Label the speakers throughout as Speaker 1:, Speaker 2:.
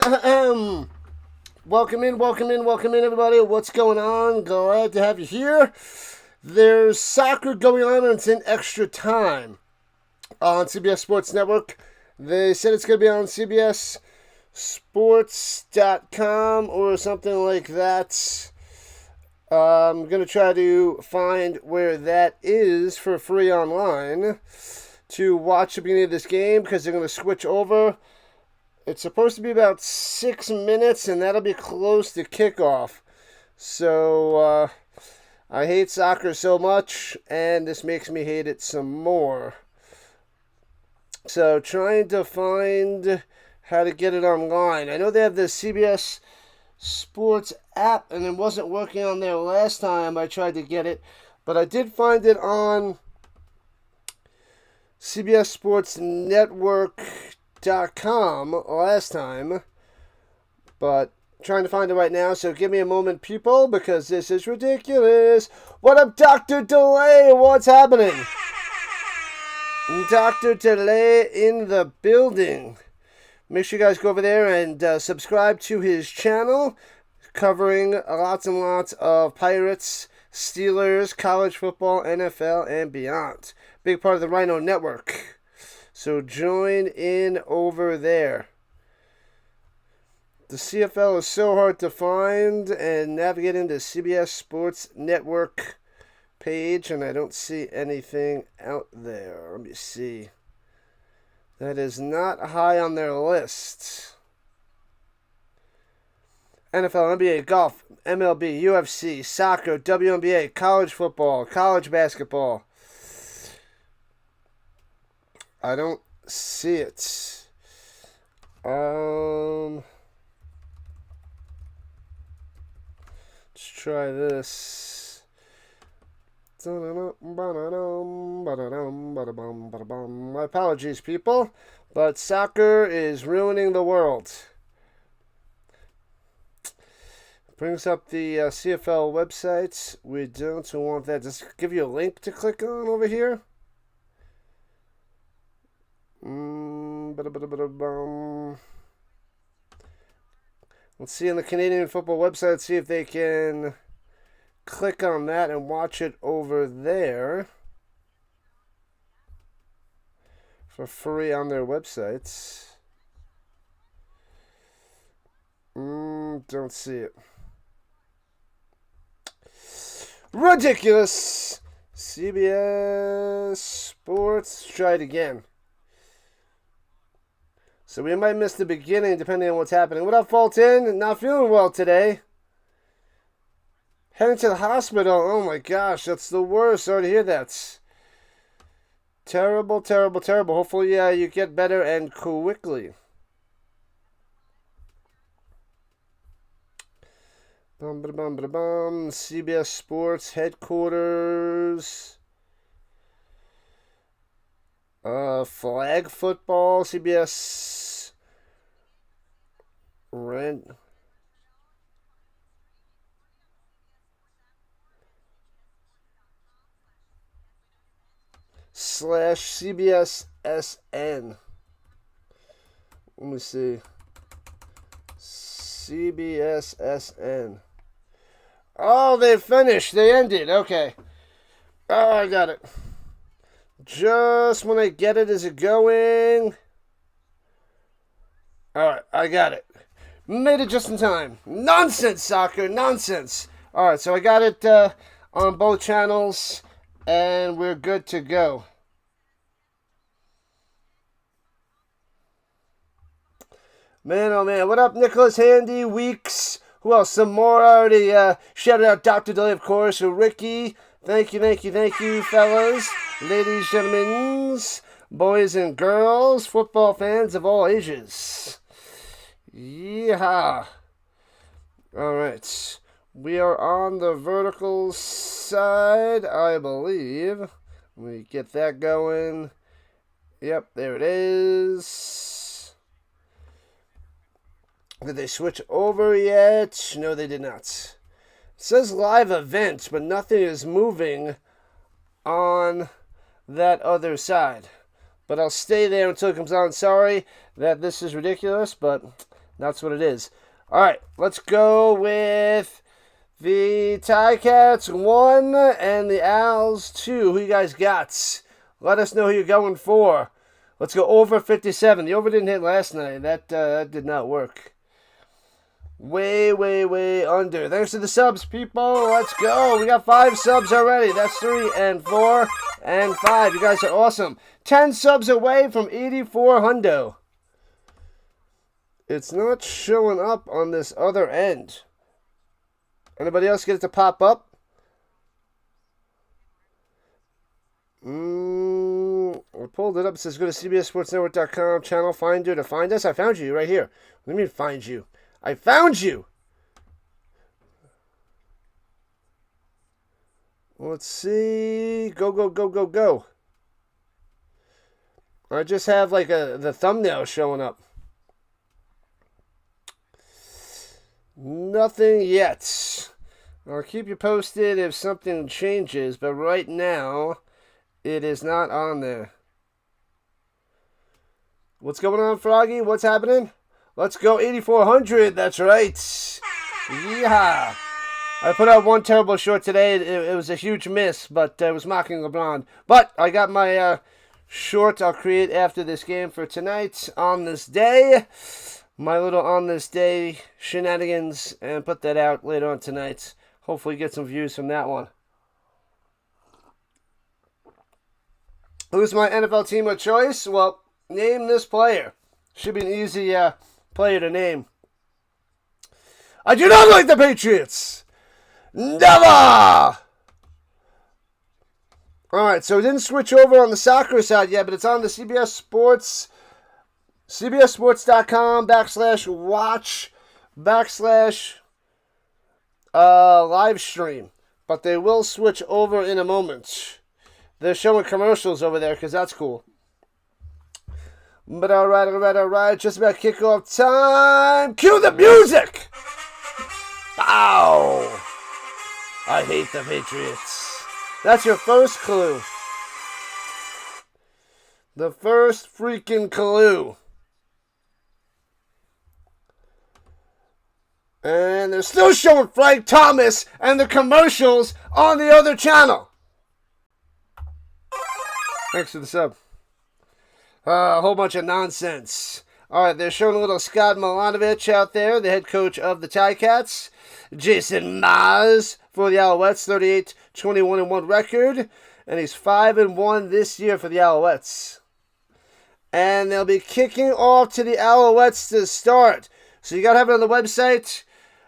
Speaker 1: Welcome in, everybody. What's going on? Glad to have you here. There's soccer going on, and it's in extra time on CBS Sports Network. They said it's going to be on CBSSports.com or something like that. I'm going to try to find where that is for free online to watch the beginning of this game because they're going to switch over. It's supposed to be about 6 minutes, and that'll be close to kickoff. So, I hate soccer so much, and this makes me hate it some more. So, trying to find how to get it online. I know they have the CBS Sports app, and it wasn't working on there last time I tried to get it. But I did find it on CBS Sports Network.com last time, but trying to find it right now, so give me a moment, people, because this is ridiculous. What up, Dr. Delay? What's happening? Dr. Delay in the building. Make sure you guys go over there and subscribe to his channel, covering lots and lots of Pirates, Steelers, college football, NFL, and beyond. Big part of the Rhino Network. So join in over there. The CFL is so hard to find, and navigating the CBS Sports Network page, and I don't see anything out there. Let me see. That is not high on their list. NFL, NBA, golf, MLB, UFC, soccer, WNBA, college football, college basketball. I don't see it. Let's try this. My apologies, people, but soccer is ruining the world. Brings up the CFL website. We don't want that. Just give you a link to click on over here. Let's see on the Canadian football website, see if they can click on that and watch it over there for free on their websites. Don't see it. Ridiculous. CBS Sports. Try it again. So we might miss the beginning depending on what's happening. What up, Fulton? Not feeling well today. Heading to the hospital. Oh my gosh, that's the worst. Sorry to hear that. Terrible, terrible, terrible. Hopefully you get better and quickly. CBS Sports headquarters. Flag football, CBS rent / CBS SN. Let me see. CBS SN. Oh, they finished. They ended. Okay. Oh, I got it. Just when I get it, is it going? Alright, I got it. Made it just in time. Nonsense, soccer. Nonsense. Alright, so I got it on both channels, and we're good to go. Man, oh man. What up, Nicholas Handy, Weeks? Who else? Some more already. Shout out Dr. Delay, of course. Ricky. Thank you, fellas, ladies, gentlemen, boys and girls, football fans of all ages. Yeehaw. All right. We are on the vertical side, I believe. Let me get that going. Yep, there it is. Did they switch over yet? No, they did not. It says live event, but nothing is moving on that other side. But I'll stay there until it comes on. Sorry that this is ridiculous, but That's what it is. All right, let's go with the Ticats 1 and the Owls 2. Who you guys got? Let us know who you're going for. Let's go over 57. The over didn't hit last night. That did not work. Way, way, way under. Thanks to the subs, people. Let's go. We got 5 subs already. That's 3 and 4 and 5. You guys are awesome. 10 subs away from 84 hundo. It's not showing up on this other end. Anybody else get it to pop up? I pulled it up. It says go to cbssportsnetwork.com, channel finder to find us. I found you right here. What do you mean find you? I found you! Let's see. Go, go, go, go, go. I just have like the thumbnail showing up. Nothing yet. I'll keep you posted if something changes, but right now, it is not on there. What's going on, Froggy? What's happening? Let's go 8,400. That's right. Yeah. I put out one terrible short today. It was a huge miss, but it was mocking LeBron. But I got my short I'll create after this game for tonight on this day. My little on this day shenanigans, and put that out later on tonight. Hopefully get some views from that one. Who's my NFL team of choice? Well, name this player. Should be an easy player to name. I do not like the Patriots. Never! Alright, so we didn't switch over on the soccer side yet, but it's on the CBS Sports, cbssports.com /watch live stream. But they will switch over in a moment. They're showing commercials over there because that's cool. But alright. Just about kickoff time. Cue the music! Ow! I hate the Patriots. That's your first clue. The first freaking clue. And they're still showing Frank Thomas and the commercials on the other channel. Thanks for the sub. A whole bunch of nonsense. Alright, they're showing a little Scott Milanovic out there, the head coach of the Ticats. Jason Maz for the Alouettes, 38-21-1 record. And he's 5-1 this year for the Alouettes. And they'll be kicking off to the Alouettes to start. So you got to have it on the website,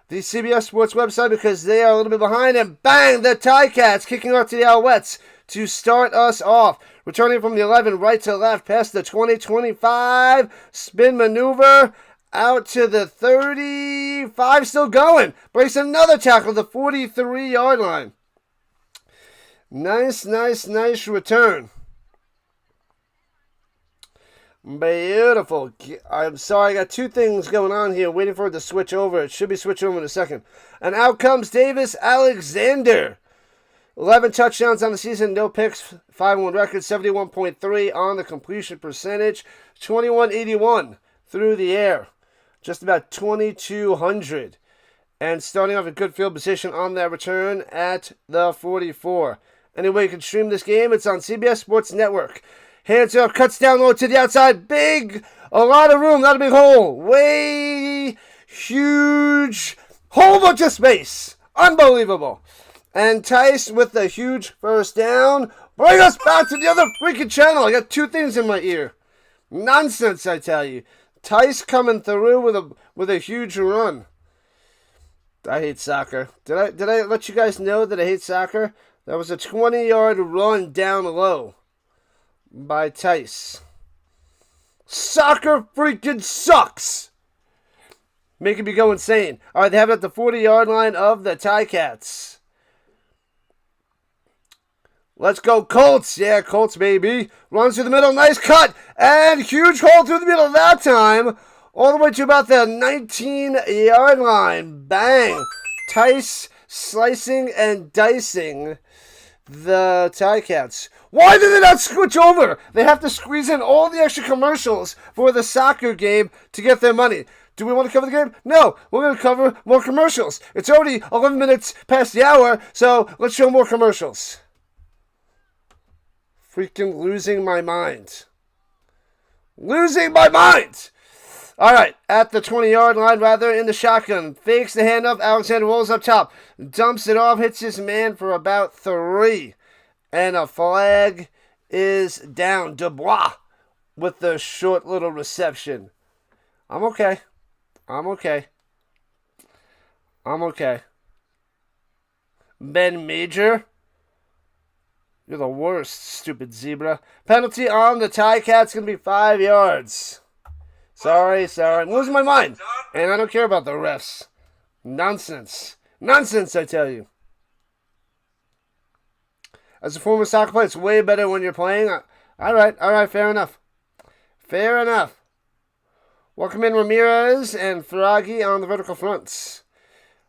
Speaker 1: the CBS Sports website, because they are a little bit behind. And bang, the Ticats kicking off to the Alouettes to start us off. Returning from the 11, right to left, past the 20-25, spin maneuver, out to the 35, still going. Breaks another tackle, the 43-yard line. Nice return. Beautiful. I'm sorry, I got two things going on here, waiting for it to switch over. It should be switching over in a second. And out comes Davis Alexander. 11 touchdowns on the season, no picks, 5-1 record, 71.3 on the completion percentage, 2181 through the air, just about 2,200. And starting off a good field position on that return at the 44. Anyway, you can stream this game. It's on CBS Sports Network. Hands up, cuts down low to the outside. Big, a lot of room, not a big hole. Way huge, whole bunch of space. Unbelievable. And Tice with a huge first down. Bring us back to the other freaking channel. I got two things in my ear. Nonsense, I tell you. Tice coming through with a huge run. I hate soccer. Did I let you guys know that I hate soccer? That was a 20-yard run down low by Tice. Soccer freaking sucks. Making me go insane. All right, they have it at the 40-yard line of the Ticats. Let's go Colts. Yeah, Colts, baby. Runs through the middle. Nice cut. And huge hole through the middle that time. All the way to about the 19-yard line. Bang. Tice slicing and dicing the Ticats. Why did they not switch over? They have to squeeze in all the extra commercials for the soccer game to get their money. Do we want to cover the game? No, we're going to cover more commercials. It's already 11 minutes past the hour, so let's show more commercials. Freaking losing my mind. Losing my mind! All right, at the 20-yard line, rather, in the shotgun. Fakes the handoff. Alexander rolls up top. Dumps it off. Hits his man for about 3. And a flag is down. Dubois with the short little reception. I'm okay. Ben Major. You're the worst, stupid zebra. Penalty on the Ticats. Going to be 5 yards. Sorry. I'm losing my mind. And I don't care about the refs. Nonsense, I tell you. As a former soccer player, it's way better when you're playing. All right, fair enough. Welcome in Ramirez and Ferraghi on the vertical fronts.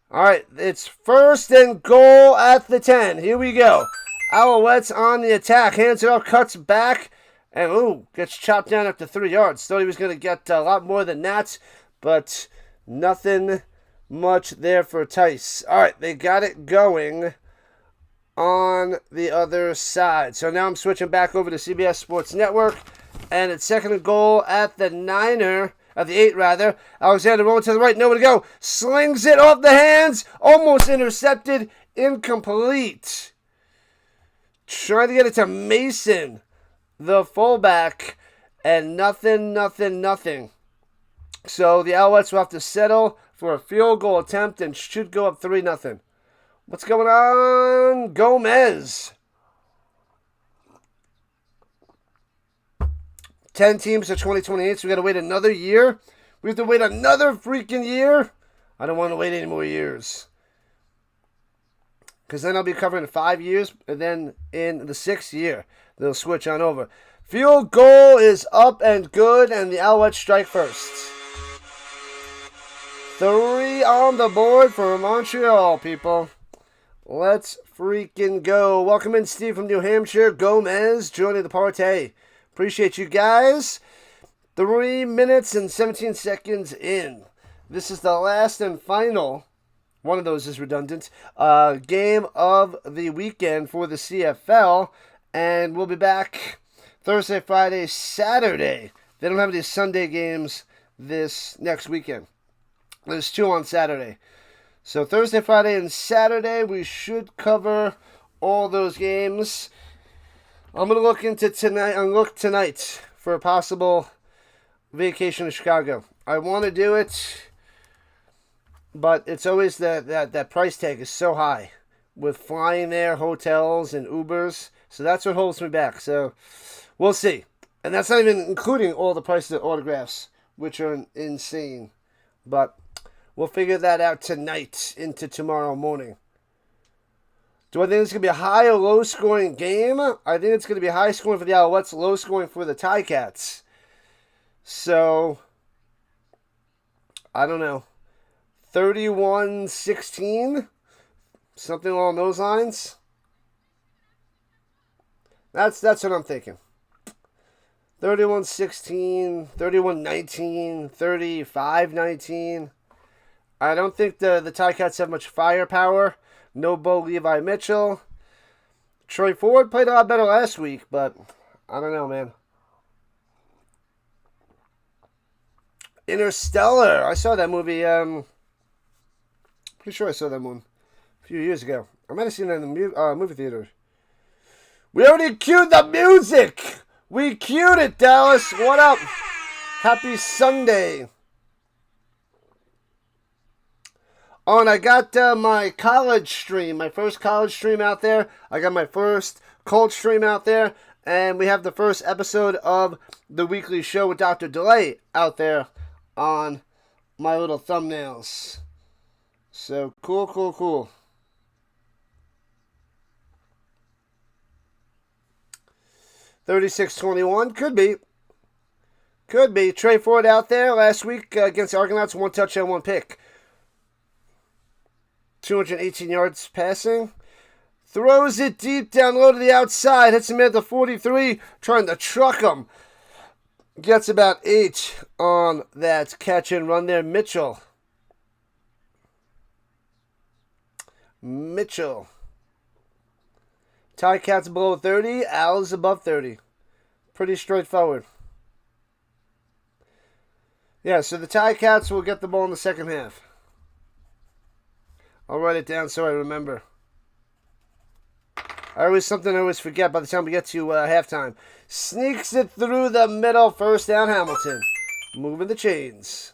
Speaker 1: All right, it's 1st and goal at the 10. Here we go. Alouettes on the attack. Hands it off, cuts back. And, gets chopped down after 3 yards. Thought he was going to get a lot more than that, but nothing much there for Tice. All right, they got it going on the other side. So now I'm switching back over to CBS Sports Network, and it's 2nd and goal at the 8 rather. Alexander rolling to the right, nowhere to go. Slings it off the hands, almost intercepted, incomplete. Trying to get it to Mason, the fullback, and nothing. So the Alouettes will have to settle for a field goal attempt and should go up 3-0. What's going on? Gomez. 10 teams to 2028, so we got to wait another year. We have to wait another freaking year. I don't want to wait any more years. Because then I'll be covering 5 years, and then in the 6th year, they'll switch on over. Field goal is up and good, and the Alouettes strike first. 3 on the board for Montreal, people. Let's freaking go. Welcome in, Steve from New Hampshire. Gomez joining the party. Appreciate you guys. 3 minutes and 17 seconds in. This is the last and final, one of those is redundant, game of the weekend for the CFL. And we'll be back Thursday, Friday, Saturday. They don't have any Sunday games this next weekend. There's 2 on Saturday. So Thursday, Friday, and Saturday, we should cover all those games. I'm going to look tonight for a possible vacation to Chicago. I want to do it, but it's always that price tag is so high with flying there, hotels, and Ubers. So that's what holds me back. So we'll see. And that's not even including all the prices of autographs, which are insane. But we'll figure that out tonight into tomorrow morning. Do I think it's going to be a high or low-scoring game? I think it's going to be high-scoring for the Alouettes, low-scoring for the Ticats. So, I don't know. 31-16? Something along those lines? That's what I'm thinking. 31-16, 31-19, 35-19. I don't think the Ticats have much firepower. No Bo Levi Mitchell. Troy Ford played a lot better last week, but I don't know, man. Interstellar. I saw that movie. Pretty sure I saw that one a few years ago. I might have seen it in the movie theater. We already cued the music. We cued it, Dallas. What up? Happy Sunday. Oh, and I got my college stream, my first college stream out there. I got my first Colt stream out there. And we have the first episode of the weekly show with Dr. Delay out there on my little thumbnails. So, cool. 36-21. Could be. Trey Ford out there last week against the Argonauts. 1 touchdown, 1 pick. 218 yards passing. Throws it deep down low to the outside. Hits him at the 43. Trying to truck him. Gets about 8 on that catch and run there. Mitchell. Ticats below 30. Owls above 30. Pretty straightforward. Yeah, so the Ticats will get the ball in the second half. I'll write it down so I remember. I always forget by the time we get to halftime. Sneaks it through the middle. First down, Hamilton. Moving the chains.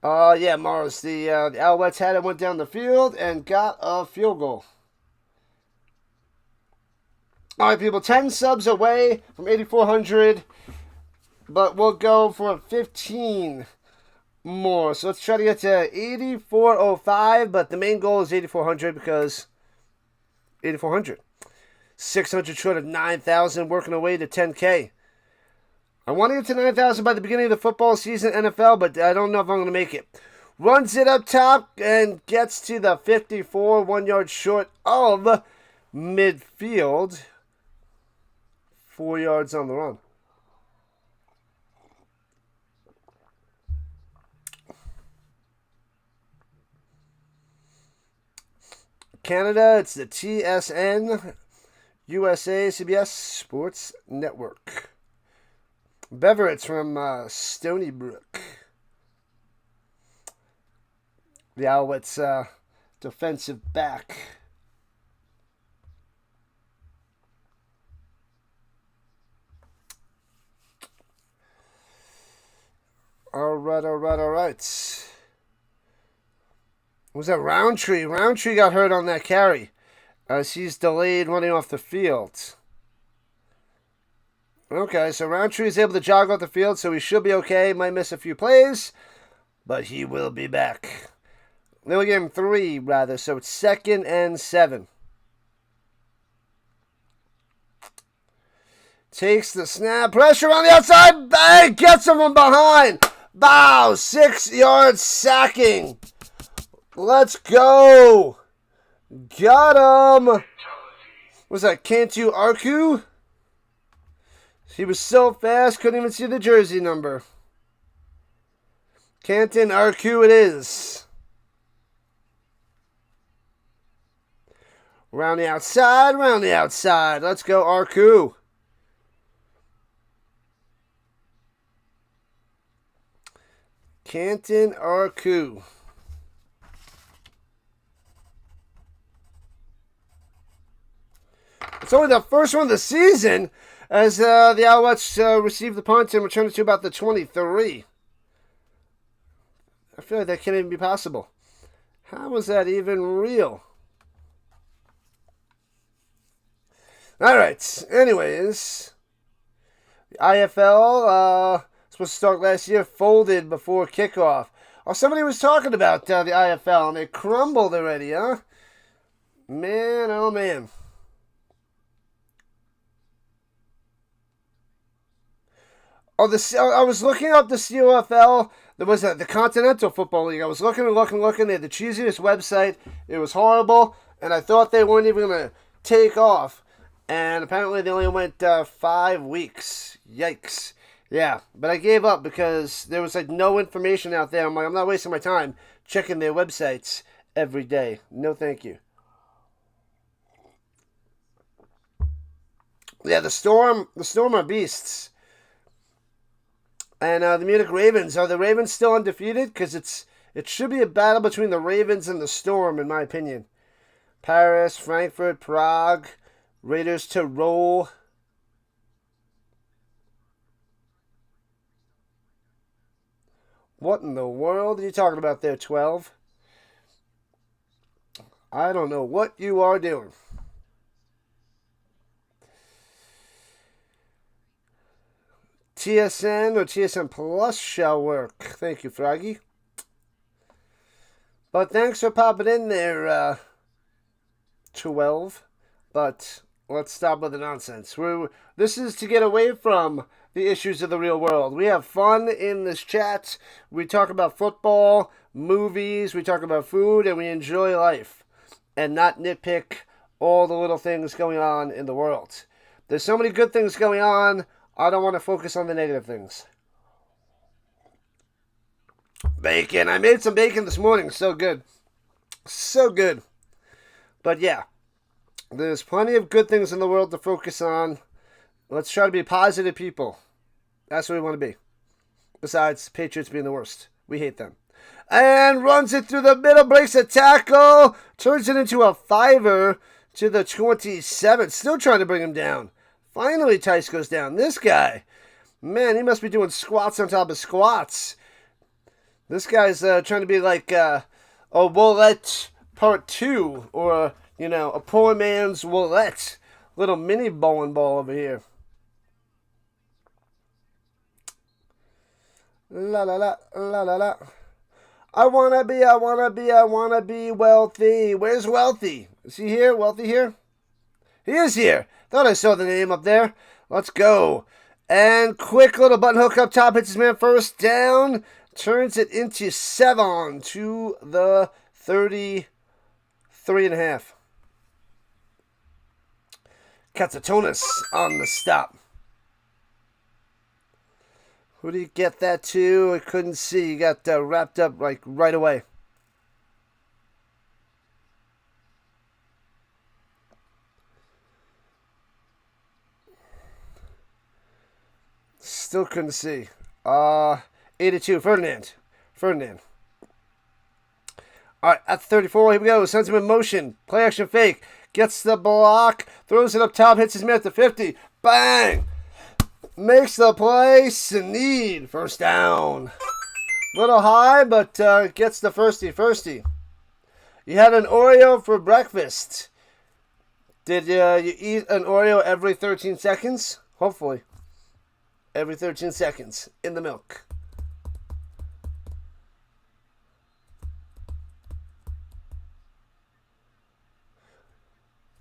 Speaker 1: Yeah, Morris. The Alouettes had it, went down the field, and got a field goal. All right, people. 10 subs away from 8,400. But we'll go for 15 more. So let's try to get to 8,405. But the main goal is 8,400 because 8,400. 600 short of 9,000, working away to 10K. I want to get to 9,000 by the beginning of the football season, NFL, but I don't know if I'm going to make it. Runs it up top and gets to the 54, 1 yard short of midfield. 4 yards on the run. Canada, it's the TSN, USA, CBS Sports Network. Beveridge from Stony Brook. The Alouettes defensive back. All right. Was that Roundtree? Roundtree got hurt on that carry as he's delayed running off the field. Okay, so Roundtree is able to jog off the field, so he should be okay. Might miss a few plays, but he will be back. They only gave him 3, rather, so it's 2nd and 7. Takes the snap, pressure on the outside, bang, gets him from behind. Bow, 6 yards sacking. Let's go. Got him. Was that Cantu Arku? He was so fast, couldn't even see the jersey number. Canton Arku it is. Round the outside. Let's go, Arku. Canton Arku. It's only the first one of the season as the Alouettes receive the punt and return it to about the 23. I feel like that can't even be possible. How is that even real? All right. Anyways, the IFL supposed to start last year, folded before kickoff. Oh, somebody was talking about the IFL and it crumbled already, huh? Man, oh man. Oh, I was looking up the CFL. There was the Continental Football League. I was looking. They had the cheesiest website. It was horrible, and I thought they weren't even going to take off. And apparently they only went 5 weeks. Yikes. Yeah, but I gave up because there was no information out there. I'm like, I'm not wasting my time checking their websites every day. No, thank you. Yeah, the Storm are beasts. And the Munich Ravens. Are the Ravens still undefeated? Because it should be a battle between the Ravens and the Storm, in my opinion. Paris, Frankfurt, Prague, Raiders to roll. What in the world are you talking about there, 12? I don't know what you are doing. TSN or TSN Plus shall work. Thank you, Froggy. But thanks for popping in there, 12. But let's stop with the nonsense. This is to get away from the issues of the real world. We have fun in this chat. We talk about football, movies, we talk about food, and we enjoy life. And not nitpick all the little things going on in the world. There's so many good things going on, I don't want to focus on the negative things. Bacon. I made some bacon this morning. So good. So good. But yeah, there's plenty of good things in the world to focus on. Let's try to be positive people. That's what we want to be. Besides, Patriots being the worst. We hate them. And runs it through the middle, breaks a tackle, turns it into a fiver to the 27. Still trying to bring him down. Finally, Tice goes down. This guy, man, he must be doing squats on top of squats. This guy's trying to be like a Willette Part 2, or, you know, a poor man's Willette. Little mini bowling ball over here. La la la, la la la. I wanna be wealthy. Where's Wealthy? Is he here? Wealthy here? He is here. Thought I saw the name up there. Let's go. And quick little button hook up top. Hits his man first down. Turns it into 7 to the 33.5. Katsatonis on the stop. Who did he get that to? I couldn't see. He got wrapped up like right away. Still couldn't see. 82. Ferdinand. All right, at 34, here we go. Sends him in motion. Play action fake. Gets the block. Throws it up top. Hits his man at the 50. Bang! Makes the play. Sneed. First down. Little high, but gets the firsty. You had an Oreo for breakfast. Did you eat an Oreo every 13 seconds? Hopefully. Every 13 seconds in the milk.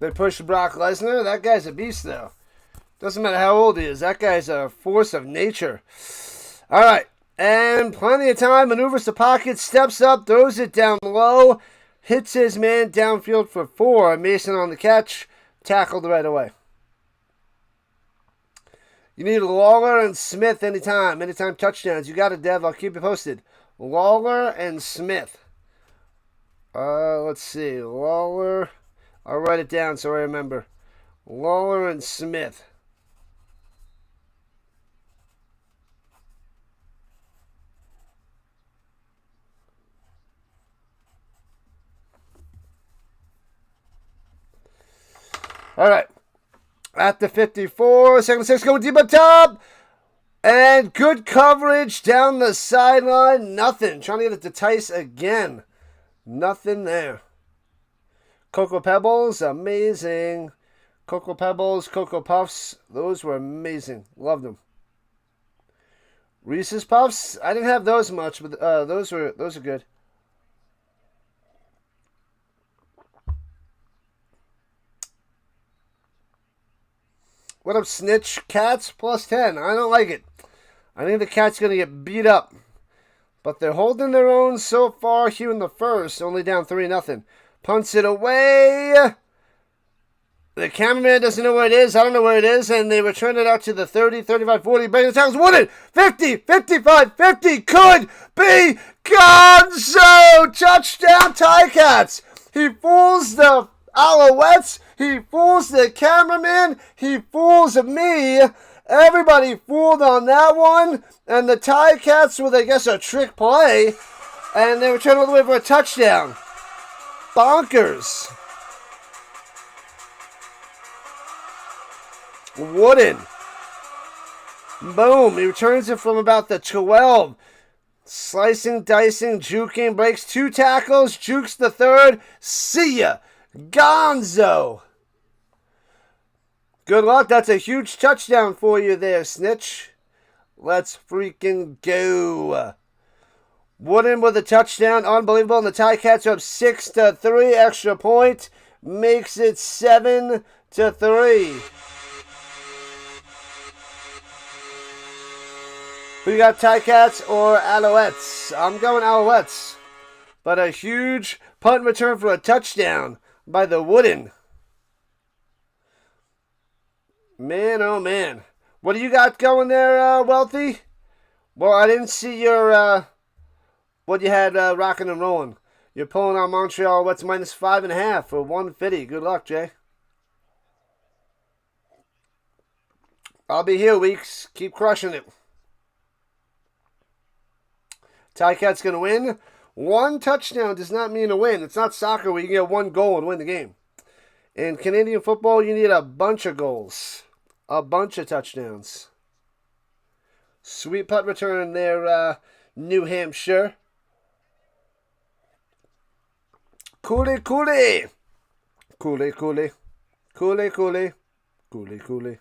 Speaker 1: They push Brock Lesnar. That guy's a beast, though. Doesn't matter how old he is. That guy's a force of nature. All right. And plenty of time. Maneuvers the pocket. Steps up. Throws it down low. Hits his man downfield for 4. Mason on the catch. Tackled right away. You need Lawler and Smith anytime. Anytime touchdowns. You got it, Dev. I'll keep you posted. Lawler and Smith. Let's see. Lawler. I'll write it down so I remember. Lawler and Smith. All right. At the 54, second 6 going deep up top. And good coverage down the sideline. Nothing. Trying to get it to Tice again. Nothing there. Cocoa Pebbles, amazing. Cocoa Pebbles, Cocoa Puffs, those were amazing. Loved them. Reese's Puffs, I didn't have those much, but those are good. What up, Snitch? Cats plus 10. I don't like it. I think the Cats going to get beat up. But they're holding their own so far here in the first. Only down 3-0. Punts it away. The cameraman doesn't know where it is. I don't know where it is. And they return it out to the 30, 35, 40. Bang the tackles. Won it. 50, 55, 50. Could be Gonzo. Touchdown, Ticats. He fools the Alouettes. He fools the cameraman. He fools me. Everybody fooled on that one. And the Ticats with, I guess, a trick play. And they return all the way for a touchdown. Bonkers. Wooden. Boom. He returns it from about the 12. Slicing, dicing, juking, breaks 2 tackles, jukes the 3rd. See ya. Gonzo. Good luck. That's a huge touchdown for you there, Snitch. Let's freaking go. Wooden with a touchdown. Unbelievable. And the Ticats are up 6-3. Extra point. Makes it 7-3. Who you got, Ticats or Alouettes? I'm going Alouettes. But a huge punt return for a touchdown by the Wooden. Man, oh man. What do you got going there, Wealthy? Well, I didn't see your, what you had rocking and rolling. You're pulling on Montreal Alouettes minus 5.5 for 150. Good luck, Jay. I'll be here, Weeks. Keep crushing it. Ticats going to win. One touchdown does not mean a win. It's not soccer where you can get one goal and win the game. In Canadian football, you need a bunch of goals. A bunch of touchdowns. Sweet putt return there, New Hampshire. Cooley, Cooley. Cooley, Cooley. Cooley, Cooley. Cooley, Cooley.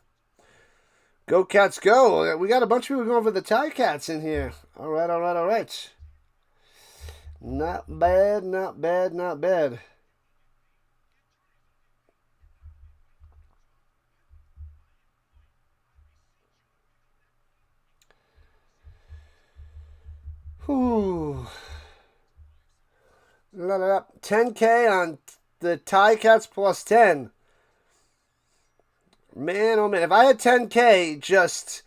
Speaker 1: Go Cats, go. We got a bunch of people going for the Ticats in here. All right, all right, all right. Not bad, not bad, not bad. Whew. 10K on the Ticats plus 10. Man, oh man. If I had 10K just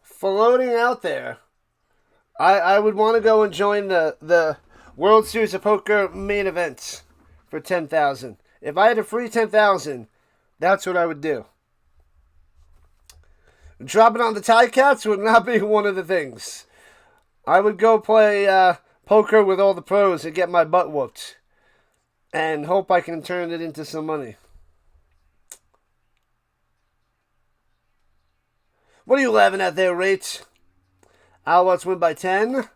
Speaker 1: floating out there, I would want to go and join the World Series of Poker main event for 10,000. If I had a free 10,000, that's what I would do. Dropping on the Ticats would not be one of the things. I would go play poker with all the pros and get my butt whooped. And hope I can turn it into some money. What are you laughing at there, Rate? Alouettes win by 10?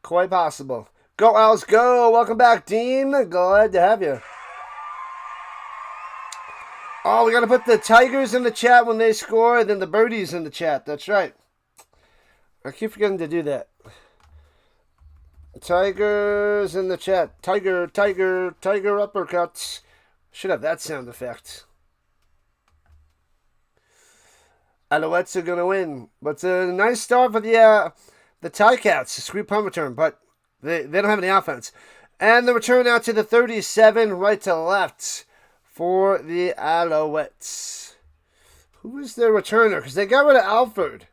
Speaker 1: Quite possible. Go, Owls, go. Welcome back, Dean. Glad to have you. Oh, we got to put the Tigers in the chat when they score, and then the Birdies in the chat. That's right. I keep forgetting to do that. Tigers in the chat. Tiger, tiger, tiger uppercuts. Should have that sound effect. Alouettes are going to win. But it's a nice start for the Ticats. Sweet punt return, but they don't have any offense. And the return out to the 37, right to left for the Alouettes. Who is their returner? Because they got rid of Alford.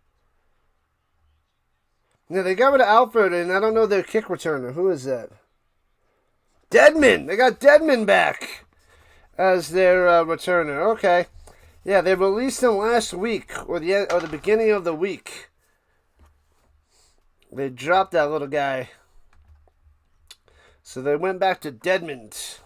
Speaker 1: Yeah, they got rid of Alford, and I don't know their kick returner. Who is that? Deadman! They got Deadman back as their returner. Okay. Yeah, they released him last week, or the beginning of the week. They dropped that little guy. So they went back to Deadmond.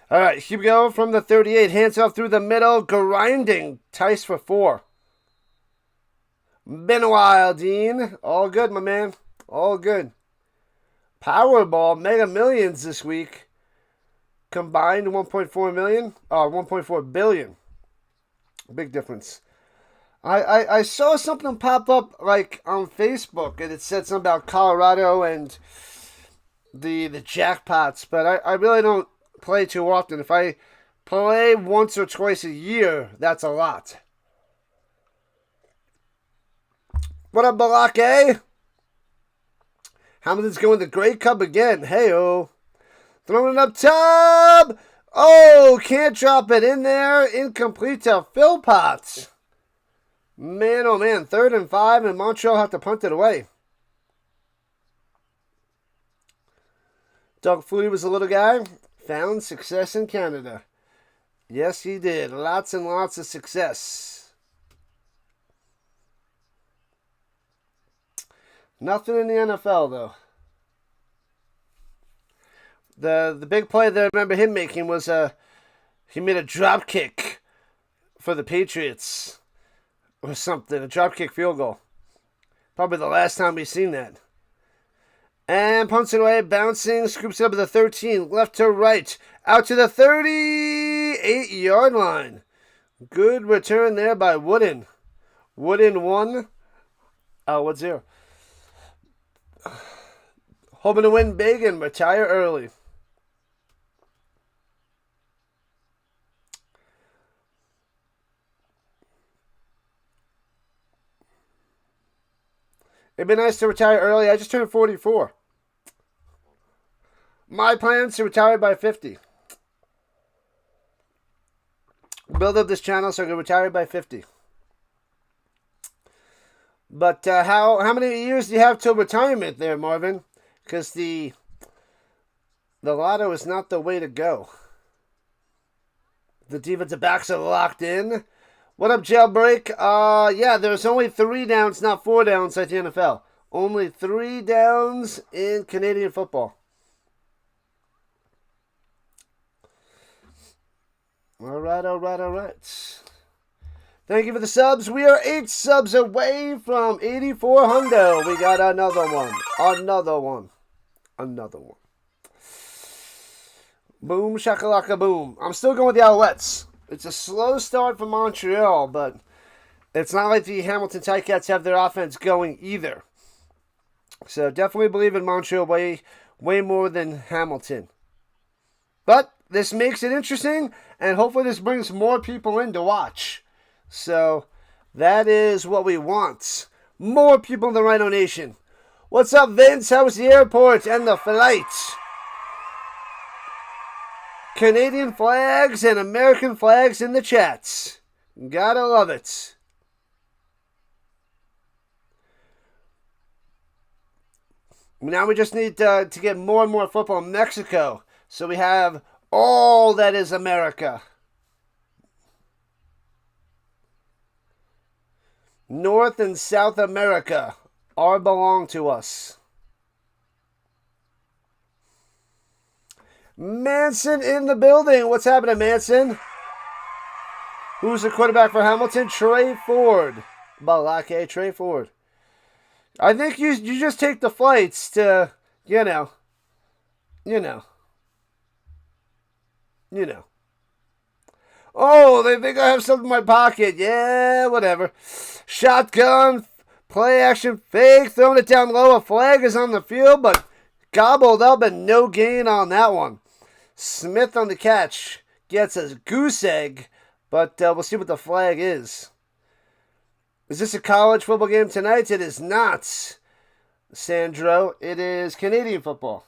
Speaker 1: All right, here we go from the 38. Hands off through the middle. Grinding. Tice for 4. Been a while, Dean. All good, my man. All good. Powerball, Mega Millions this week. Combined 1.4 million. 1.4 billion. Big difference. I saw something pop up like on Facebook, and it said something about Colorado and the jackpots, but I really don't play too often. If I play once or twice a year, that's a lot. What up, Balake? Hamilton's going to Grey Cup again. Hey-oh. Throwing it up top. Oh, can't drop it in there. Incomplete to Philpott. Man, oh man. 3rd and 5, and Montreal have to punt it away. Doug Flutie was a little guy. Found success in Canada. Yes, he did. Lots and lots of success. Nothing in the NFL, though. The big play that I remember him making was he made a drop kick for the Patriots or something, a drop kick field goal. Probably the last time we've seen that. And punts it away, bouncing, scoops it up at the 13, left to right, out to the 38-yard line. Good return there by Wooden. Wooden 1. What's 0? Hoping to win big and retire early. It'd be nice to retire early. I just turned 44. My plan is to retire by 50. build up this channel so I can retire by 50. But how many years do you have till retirement there, Marvin? Because the lotto is not the way to go. The defensive backs are locked in. What up, Jailbreak? Yeah, there's only 3 downs, not 4 downs like the NFL. Only 3 downs in Canadian football. All right. Thank you for the subs. We are 8 subs away from 84 hundo. We got another one. Boom, shakalaka, boom. I'm still going with the Alouettes. It's a slow start for Montreal, but it's not like the Hamilton Ticats have their offense going either. So definitely believe in Montreal way more than Hamilton. But this makes it interesting, and hopefully this brings more people in to watch. So that is what we want. More people in the Rhino Nation. What's up, Vince? How was the airport and the flight? Canadian flags and American flags in the chats. Gotta love it. Now we just need to get more and more football in Mexico. So we have all that is America. North and South America all belong to us. Manson in the building. What's happening, Manson? Who's the quarterback for Hamilton? Trey Ford. Balake, Trey Ford. I think you just take the flights to, you know. Oh, they think I have something in my pocket. Yeah, whatever. Shotgun, play action, fake, throwing it down low. A flag is on the field, but gobbled up and no gain on that one. Smith on the catch gets a goose egg, but we'll see what the flag is. Is this a college football game tonight? It is not, Sandro. It is Canadian football.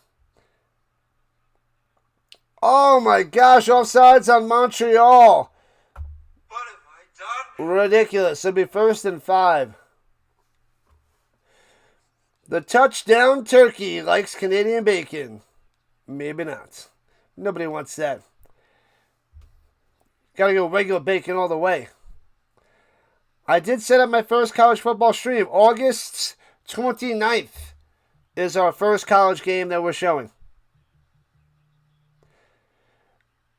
Speaker 1: Oh my gosh, offsides on Montreal.
Speaker 2: What have I done?
Speaker 1: Ridiculous. It'll be 1st and 5. The touchdown turkey likes Canadian bacon. Maybe not. Nobody wants that. Gotta go regular bacon all the way. I did set up my first college football stream. August 29th is our first college game that we're showing.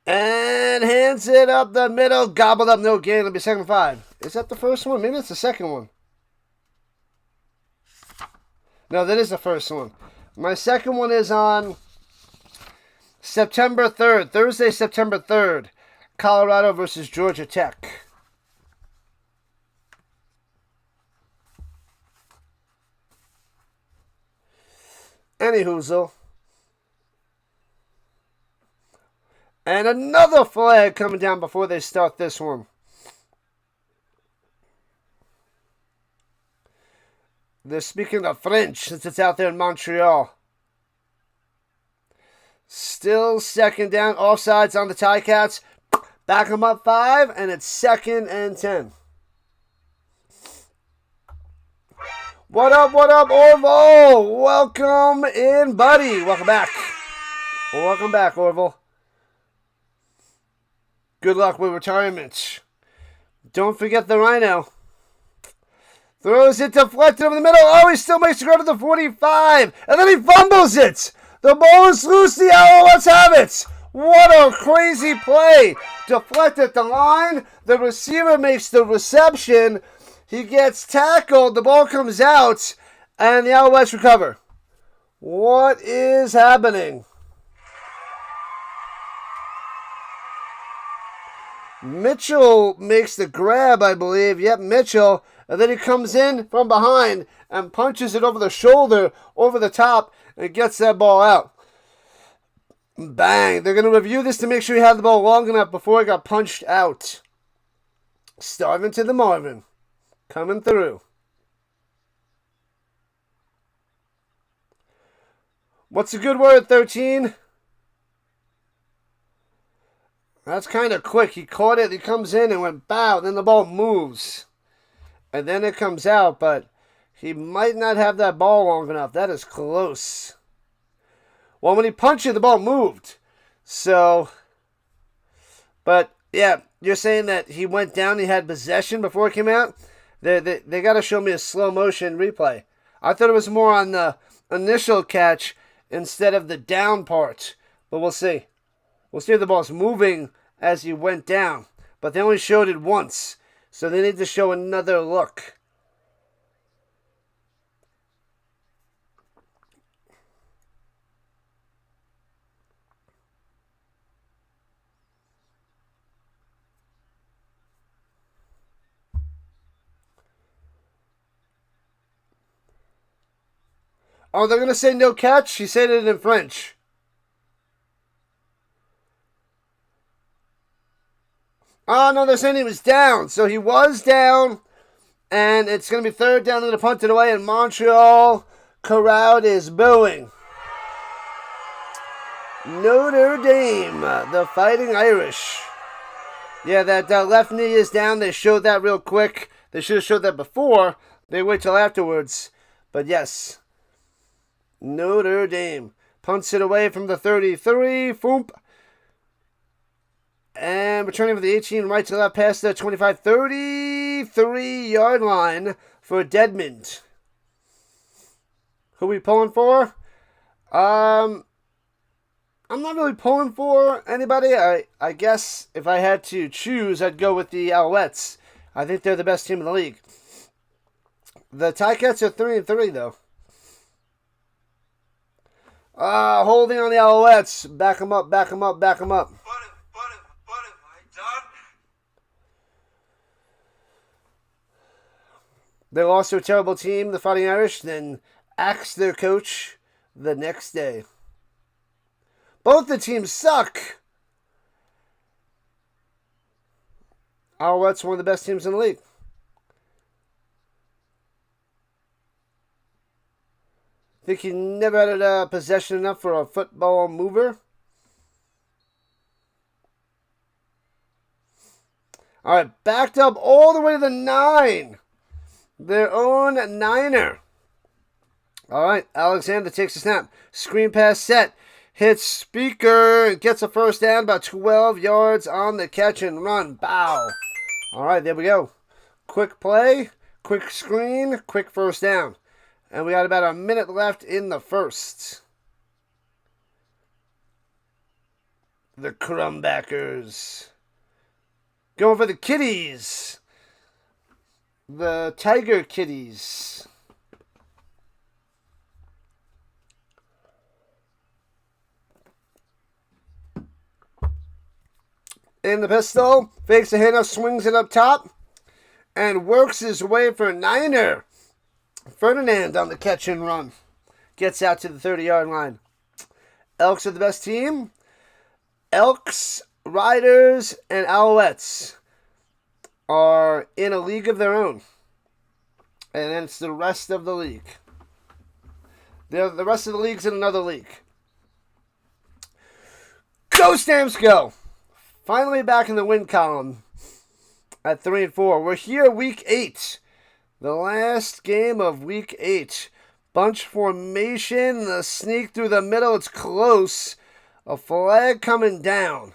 Speaker 1: And hands it up the middle. Gobbled up, no gain. It'll be 2nd and 5. Is that the first one? Maybe it's the second one. No, that is the first one. My second one is on September 3rd. Thursday, September 3rd. Colorado versus Georgia Tech. Anyhoozle. And another flag coming down before they start this one. They're speaking of French since it's out there in Montreal. Still 2nd down. Offsides on the Ticats. Back them up 5, and it's 2nd and 10. What up, Orville? Welcome in, buddy. Welcome back, Orville. Good luck with retirement. Don't forget the Rhino. Throws it deflected over the middle. Oh, he still makes the grab at the 45. And then he fumbles it. The ball is loose. The Alouettes have it. What a crazy play. Deflected at the line. The receiver makes the reception. He gets tackled. The ball comes out. And the Alouettes recover. What is happening? Mitchell makes the grab, I believe. Yep, Mitchell. And then he comes in from behind and punches it over the shoulder, over the top, and gets that ball out. Bang. They're going to review this to make sure he had the ball long enough before it got punched out. Starving to the Marvin. Coming through. What's a good word, 13? That's kind of quick. He caught it. He comes in and went bow. Then the ball moves. And then it comes out. But he might not have that ball long enough. That is close. Well, when he punched it, the ball moved. So, but yeah, you're saying that he went down, he had possession before it came out? They got to show me a slow motion replay. I thought it was more on the initial catch instead of the down part. But we'll see. We'll see if the ball's moving as he went down. But they only showed it once. So they need to show another look. Oh, they're going to say no catch? She said it in French. Oh, no, they're saying he was down. So he was down. And it's going to be third down. They're going to punt it away. And Montreal crowd is booing. Notre Dame, the Fighting Irish. Yeah, that left knee is down. They showed that real quick. They should have showed that before. They wait till afterwards. But yes. Notre Dame punts it away from the 33. Foomp. And returning for the 18, right to left past the 25, 33-yard line for Dedmond. Who we pulling for? I'm not really pulling for anybody. I guess if I had to choose, I'd go with the Alouettes. I think they're the best team in the league. The Ticats are 3-3 though. Holding on the Alouettes. Back them up, back them up, back them up.
Speaker 2: What have I done?
Speaker 1: They lost to a terrible team, the Fighting Irish, then axed their coach the next day. Both the teams suck. Alouettes one of the best teams in the league. Think he never had a possession enough for a football mover? All right, backed up all the way to the 9. Their own Niner. All right, Alexander takes a snap. Screen pass set. Hits Speaker and gets a first down, about 12 yards on the catch and run. Bow. All right, there we go. Quick play, quick screen, quick first down. And we got about a minute left in the first. The Crumbackers. Going for the Kitties. The Tiger Kitties. In the pistol. Fakes the handoff, swings it up top. And works his way for Niner. Ferdinand on the catch and run. Gets out to the 30-yard line. Elks are the best team. Elks, Riders, and Alouettes are in a league of their own. And then it's the rest of the league. The rest of the league's in another league. Go Stamps go! Finally back in the win column at 3-4. We're here week 8. The last game of week 8. Bunch formation. The sneak through the middle. It's close. A flag coming down.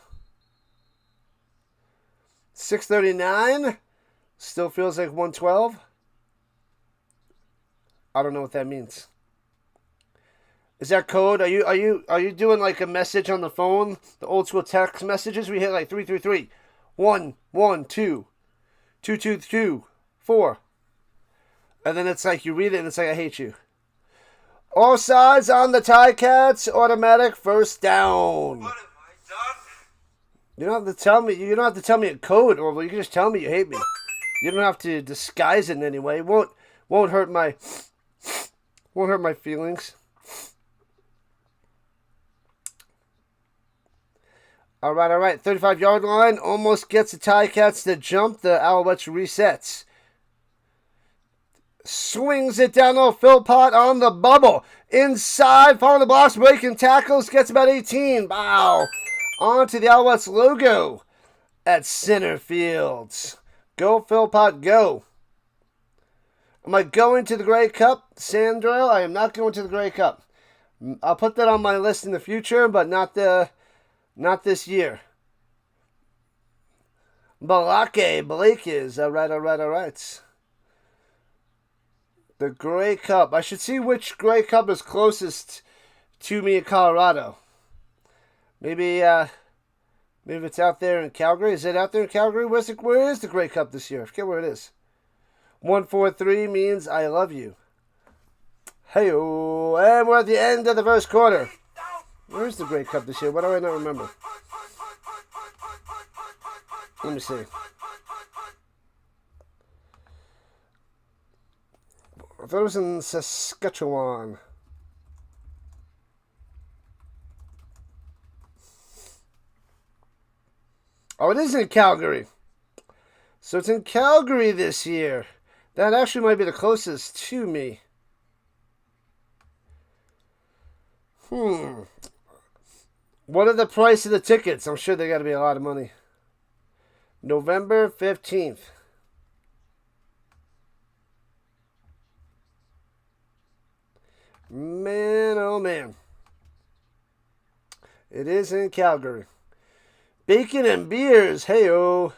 Speaker 1: 6:39. Still feels like 112. I don't know what that means. Is that code? Are you doing like a message on the phone? The old school text messages? We hit like 333. 1 1 2 2 2 2 4. And then it's like you read it and it's like I hate you. All sides on the Ticats. Automatic first down.
Speaker 2: What have I done?
Speaker 1: You don't have to tell me. You don't have to tell me a code, or you can just tell me you hate me. You don't have to disguise it in any way. It won't hurt my feelings. All right. 35-yard line almost gets the Ticats to jump. The Alouettes resets. Swings it down low. Philpott on the bubble. Inside, following the blocks, breaking tackles, gets about 18. Wow. onto the Alouettes logo at center field. Go, Philpott, go. Am I going to the Grey Cup, Sandro? I am not going to the Grey Cup. I'll put that on my list in the future, but not this year. Blake is. All right. The Grey Cup. I should see which Grey Cup is closest to me in Colorado. Maybe it's out there in Calgary. Is it out there in Calgary? Where is the Grey Cup this year? I forget where it is. 143 means I love you. Hey-oh. And we're at the end of the first quarter. Where's the Grey Cup this year? What do I not remember? Let me see. I thought it was in Saskatchewan. Oh, it is in Calgary. So it's in Calgary this year. That actually might be the closest to me. What are the price of the tickets? I'm sure they got to be a lot of money. November 15th. Man, oh man. It is in Calgary. Bacon and beers. Hey-oh.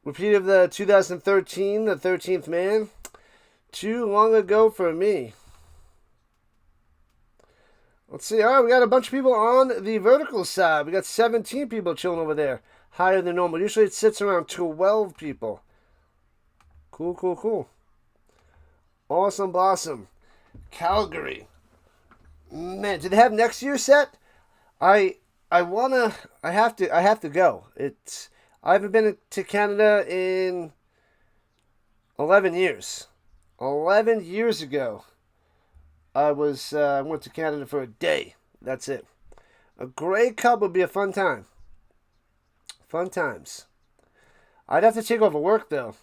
Speaker 1: Repeat of the 2013, the 13th man. Too long ago for me. Let's see. All right, we got a bunch of people on the vertical side. We got 17 people chilling over there. Higher than normal. Usually it sits around 12 people. Cool. Awesome blossom. Calgary. Man, do they have next year set? I have to go. I haven't been to Canada in 11 years. 11 years ago, I went to Canada for a day. That's it. A Grey Cup would be a fun time. Fun times. I'd have to take over work, though.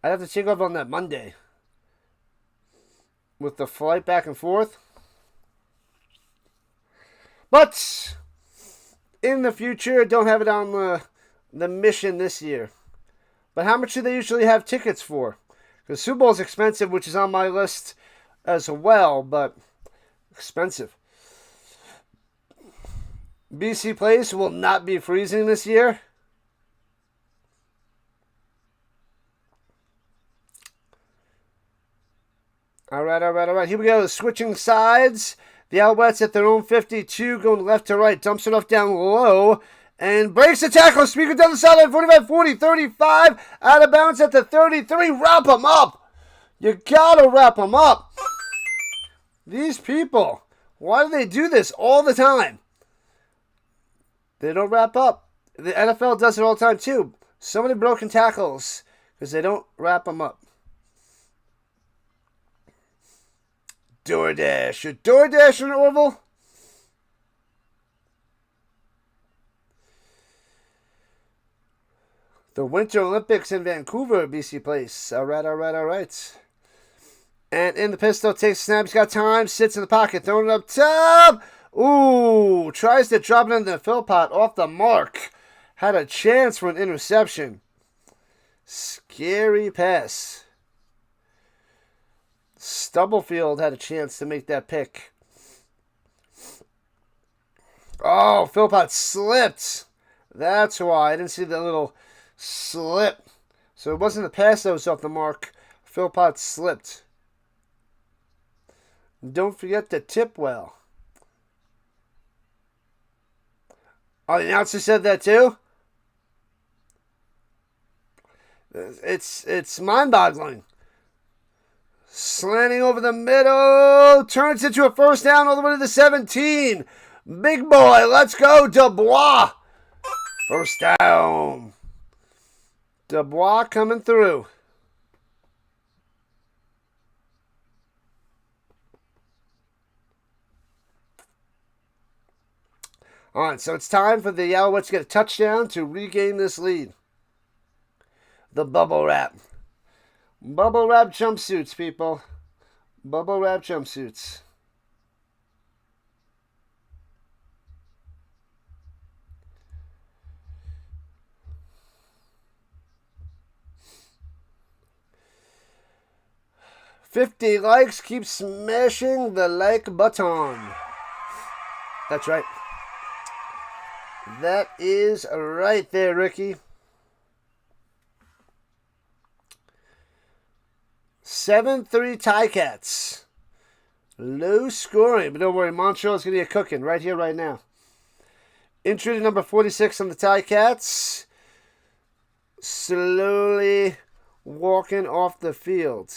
Speaker 1: I'd have to take over on that Monday. With the flight back and forth. But in the future, don't have it on the mission this year. But how much do they usually have tickets for? Because Super Bowl is expensive, which is on my list as well, but expensive. BC Place will not be freezing this year. All right. Here we go. Switching sides. The Alouettes at their own 52, going left to right. Dumps it off down low. And breaks the tackle. Speaker down the sideline. 45, 40, 35. Out of bounds at the 33. Wrap them up. You gotta wrap them up. These people. Why do they do this all the time? They don't wrap up. The NFL does it all the time too. So many broken tackles. Because they don't wrap them up. DoorDash. A DoorDash in Orville? The Winter Olympics in Vancouver, BC Place. All right. And in the pistol, takes a snap. He's got time. Sits in the pocket. Throwing it up top. Ooh. Tries to drop it into the Philpott. Off the mark. Had a chance for an interception. Scary pass. Stubblefield had a chance to make that pick. Oh, Philpott slipped. That's why. I didn't see that little slip. So it wasn't the pass that was off the mark. Philpott slipped. Don't forget to tip well. Oh, the announcer said that too? It's mind-boggling. Slanting over the middle. Turns into a first down all the way to the 17. Big boy, let's go, Dubois. First down. Dubois coming through. All right, so it's time for the Alouettes to get a touchdown to regain this lead. The bubble wrap. Bubble wrap jumpsuits, people. Bubble wrap jumpsuits. 50 likes. Keep smashing the like button. That's right. That is right there, Ricky. 7-3 Ticats. Low scoring, but don't worry, Montreal's going to get cooking right here, right now. Entry number 46 on the Ticats. Slowly walking off the field.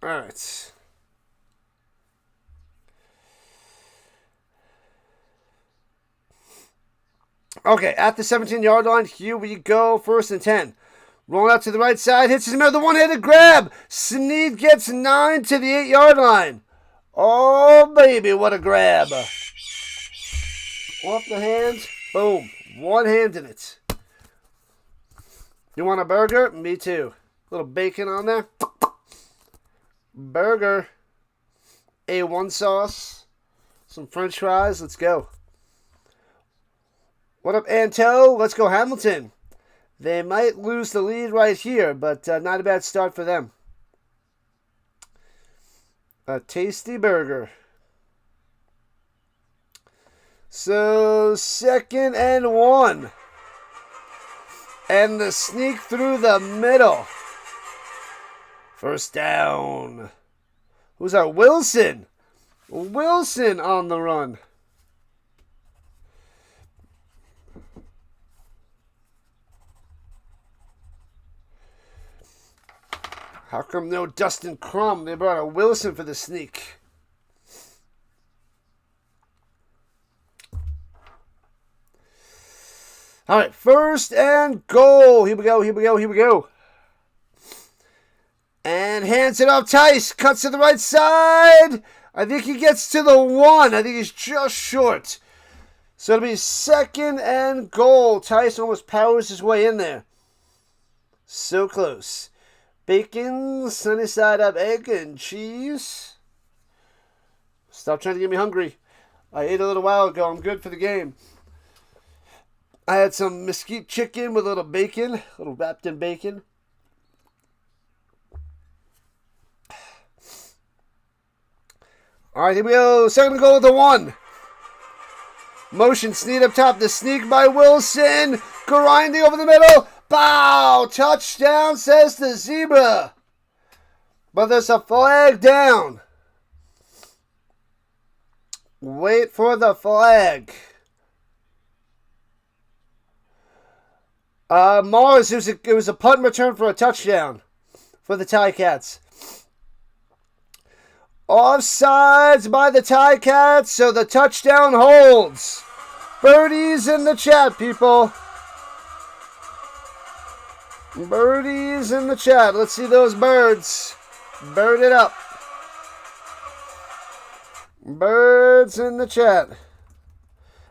Speaker 1: All right. Okay, at the 17-yard line, here we go. 1st and 10. Rolling out to the right side, hits his middle, the one-handed grab. Sneed gets 9 to the 8-yard line. Oh, baby, what a grab. Off the hands, boom. One-handed it. You want a burger? Me too. A little bacon on there. Burger. A1 sauce. Some french fries. Let's go. What up, Anto? Let's go Hamilton. They might lose the lead right here, but not a bad start for them. A tasty burger. So, 2nd and 1. And the sneak through the middle. 1st down. Who's that? Wilson. Wilson on the run. How come no Dustin Crum? They brought a Wilson for the sneak. All right, 1st and goal. Here we go, here we go, here we go. And hands it off. Tice cuts to the right side. I think he gets to the 1. I think he's just short. So it'll be 2nd and goal. Tice almost powers his way in there. So close. Bacon, sunny side up egg, and cheese. Stop trying to get me hungry. I ate a little while ago. I'm good for the game. I had some mesquite chicken with a little bacon, a little wrapped in bacon. All right, here we go. 2nd goal with the 1. Motion sneak up top. The sneak by Wilson. Grinding over the middle. Bow! Touchdown, says the Zebra. But there's a flag down. Wait for the flag. Mars, it was a punt return for a touchdown for the Ticats. Offsides by the Ticats, so the touchdown holds. Birdies in the chat, people. Birdies in the chat. Let's see those birds. Bird it up. Birds in the chat.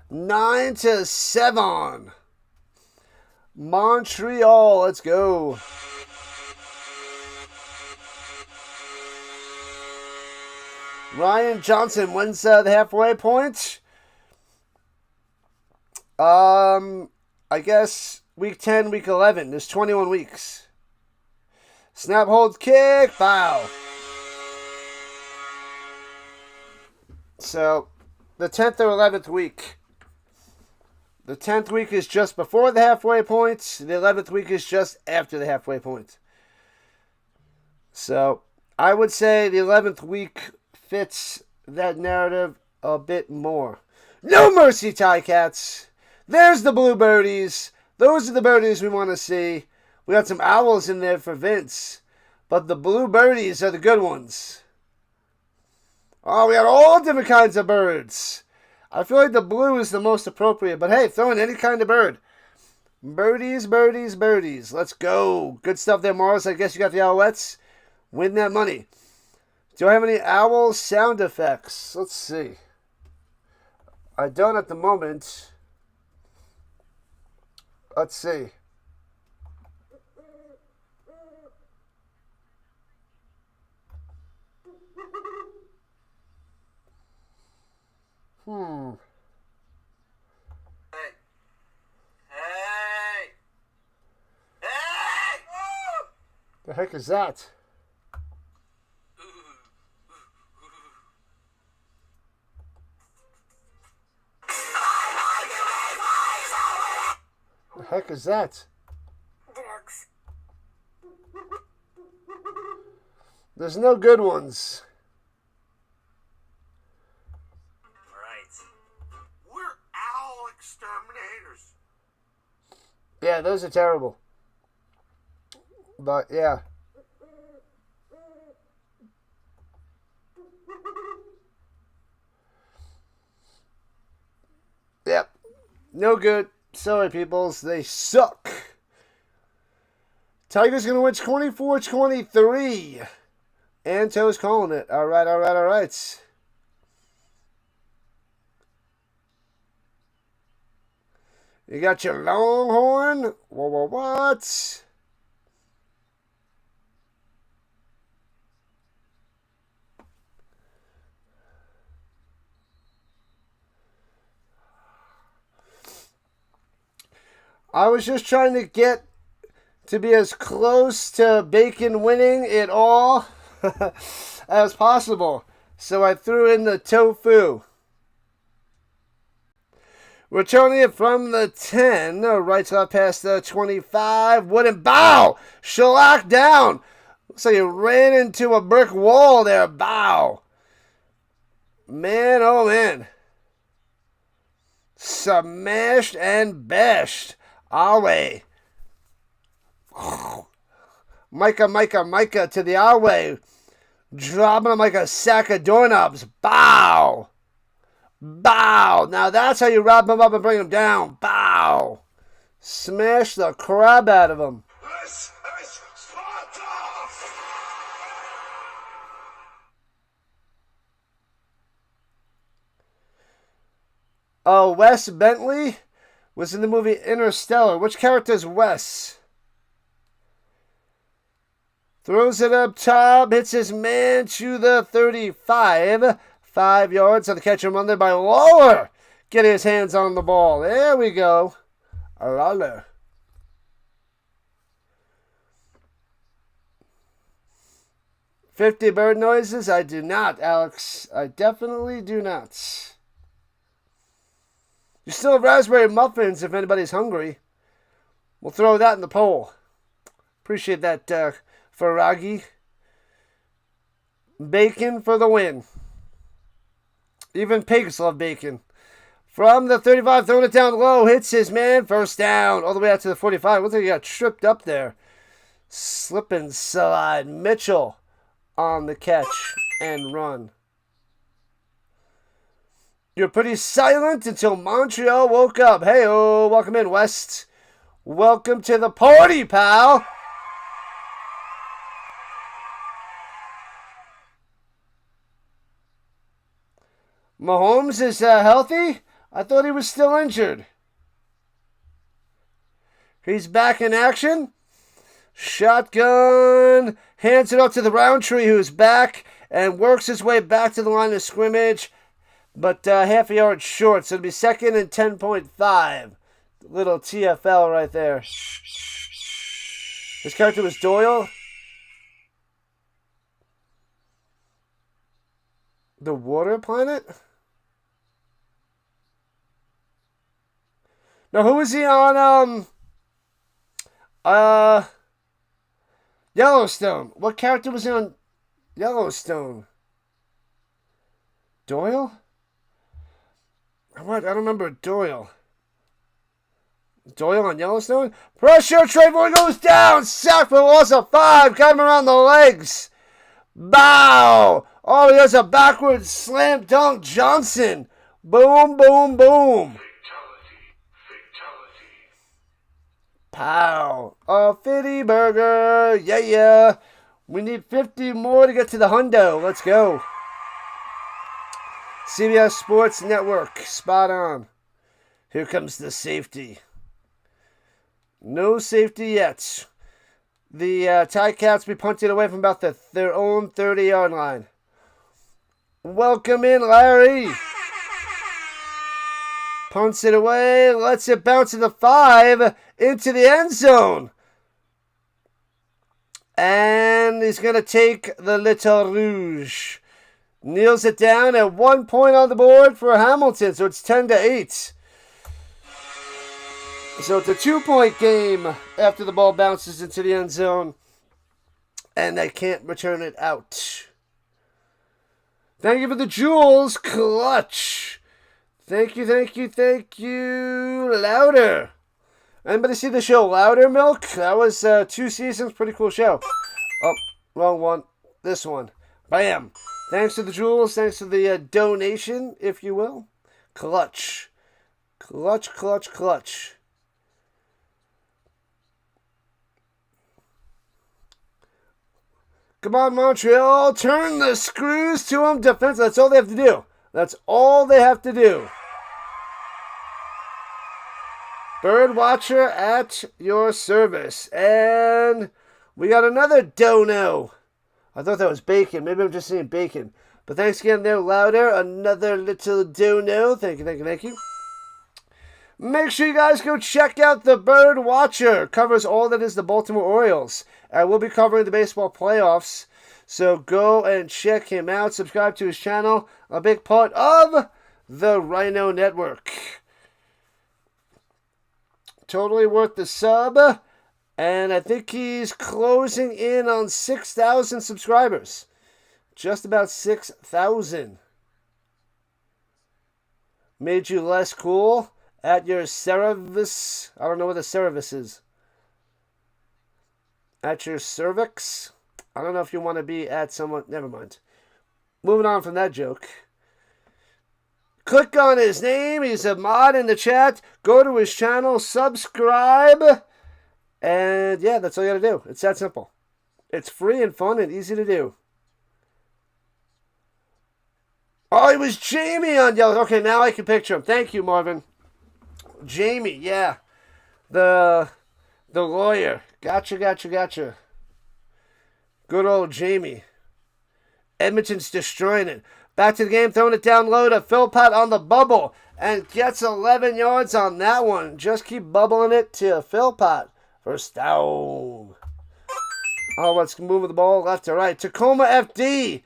Speaker 1: 9-7. Montreal, let's go. Ryan Johnson wins the halfway point. I guess week 10, week 11. There's 21 weeks. Snap, hold, kick, foul. So, the 10th or 11th week. The 10th week is just before the halfway point. The 11th week is just after the halfway point. So, I would say the 11th week fits that narrative a bit more. No mercy, Ticats. There's the blue birdies. Those are the birdies we want to see. We got some owls in there for Vince. But the blue birdies are the good ones. Oh, we got all different kinds of birds. I feel like the blue is the most appropriate. But hey, throw in any kind of bird. Birdies, birdies, birdies. Let's go. Good stuff there, Mars. I guess you got the Alouettes. Win that money. Do I have any owl sound effects? Let's see. I don't at the moment. Let's see. Hmm.
Speaker 2: Hey. Hey. Hey.
Speaker 1: The heck is that? The heck is that?
Speaker 3: Drugs.
Speaker 1: There's no good ones.
Speaker 2: Right. We're owl exterminators.
Speaker 1: Yeah, those are terrible. But yeah. Yep. No good. Sorry, peoples. They suck. Tigers going to win 24-23. Anto's calling it. All right, all right, all right. You got your Longhorn. What? I was just trying to get to be as close to Bacon winning it all as possible. So I threw in the tofu. Returning it from the 10, right to left past the 25. Wooden bow! Shellac down! Looks like you ran into a brick wall there. Bow! Man, oh man. Smashed and bashed. Our way. Micah to the our way. Dropping him like a sack of doorknobs. Bow! Bow! Now that's how you wrap him up and bring him down. Bow! Smash the crap out of him.
Speaker 2: This is Sparta!
Speaker 1: Wes Bentley was in the movie Interstellar. Which character is Wes? Throws it up top, hits his man to the 35. 5 yards on the catch and run there by Lawler. Getting his hands on the ball. There we go. Lawler. $50 bird noises? I do not, Alex. I definitely do not. You still have raspberry muffins if anybody's hungry. We'll throw that in the poll. Appreciate that, Faragi. Bacon for the win. Even pigs love bacon. From the 35, throwing it down low. Hits his man. First down. All the way out to the 45. Looks like he got tripped up there. Slip and slide. Mitchell on the catch and run. You're pretty silent until Montreal woke up. Hey-oh, welcome in, West. Welcome to the party, pal. Mahomes is healthy? I thought he was still injured. He's back in action. Shotgun. Hands it off to the Roundtree, who's back and works his way back to the line of scrimmage. But half a yard short, so it'll be 2nd and 10.5. Little TFL right there. His character was Doyle. The Water Planet? Now, who was he on, Yellowstone? What character was he on Yellowstone? Doyle? What? I don't remember Doyle. Doyle on Yellowstone? Pressure, Trayvon goes down! Sack for loss of 5, got him around the legs. Bow! Oh, he has a backwards slam dunk. Johnson. Boom, boom, boom. Pow. A 50 burger. Yeah. We need 50 more to get to the hundo. Let's go. CBS Sports Network. Spot on. Here comes the safety. No safety yet. The Ticats be punted away from about their own 30-yard line. Welcome in, Larry. Punts it away. Lets it bounce to the 5. Into the end zone. And he's going to take the Little Rouge. Kneels it down at 1 point on the board for Hamilton. So it's 10-8. So it's a 2-point game after the ball bounces into the end zone. And they can't return it out. Thank you for the jewels, Clutch. Thank you. Louder. Anybody see the show Louder Milk? That was 2 seasons. Pretty cool show. Oh, wrong one. This one. Bam. Thanks to the jewels. Thanks to the donation, if you will. Clutch. Clutch. Come on, Montreal. Turn the screws to them. Defense. That's all they have to do. Bird Watcher at your service. And we got another dono. I thought that was bacon. Maybe I'm just saying bacon. But thanks again there, Louder. Another little dono. Thank you. Make sure you guys go check out the Bird Watcher. Covers all that is the Baltimore Orioles. We'll be covering the baseball playoffs. So go and check him out. Subscribe to his channel. A big part of the Rhino Network. Totally worth the sub. And I think he's closing in on 6,000 subscribers. Just about 6,000. Made you less cool at your service. I don't know what the service is. At your cervix. I don't know if you want to be at someone. Never mind. Moving on from that joke. Click on his name. He's a mod in the chat. Go to his channel. Subscribe. And yeah, that's all you got to do. It's that simple. It's free and fun and easy to do. Oh, it was Jamie on yellow. Okay, now I can picture him. Thank you, Marvin. Jamie, yeah. The lawyer. Gotcha. Good old Jamie. Edmonton's destroying it. Back to the game, throwing it down low to Philpott on the bubble. And gets 11 yards on that one. Just keep bubbling it to Philpott. First down. Oh, let's move the ball left to right. Tacoma FD.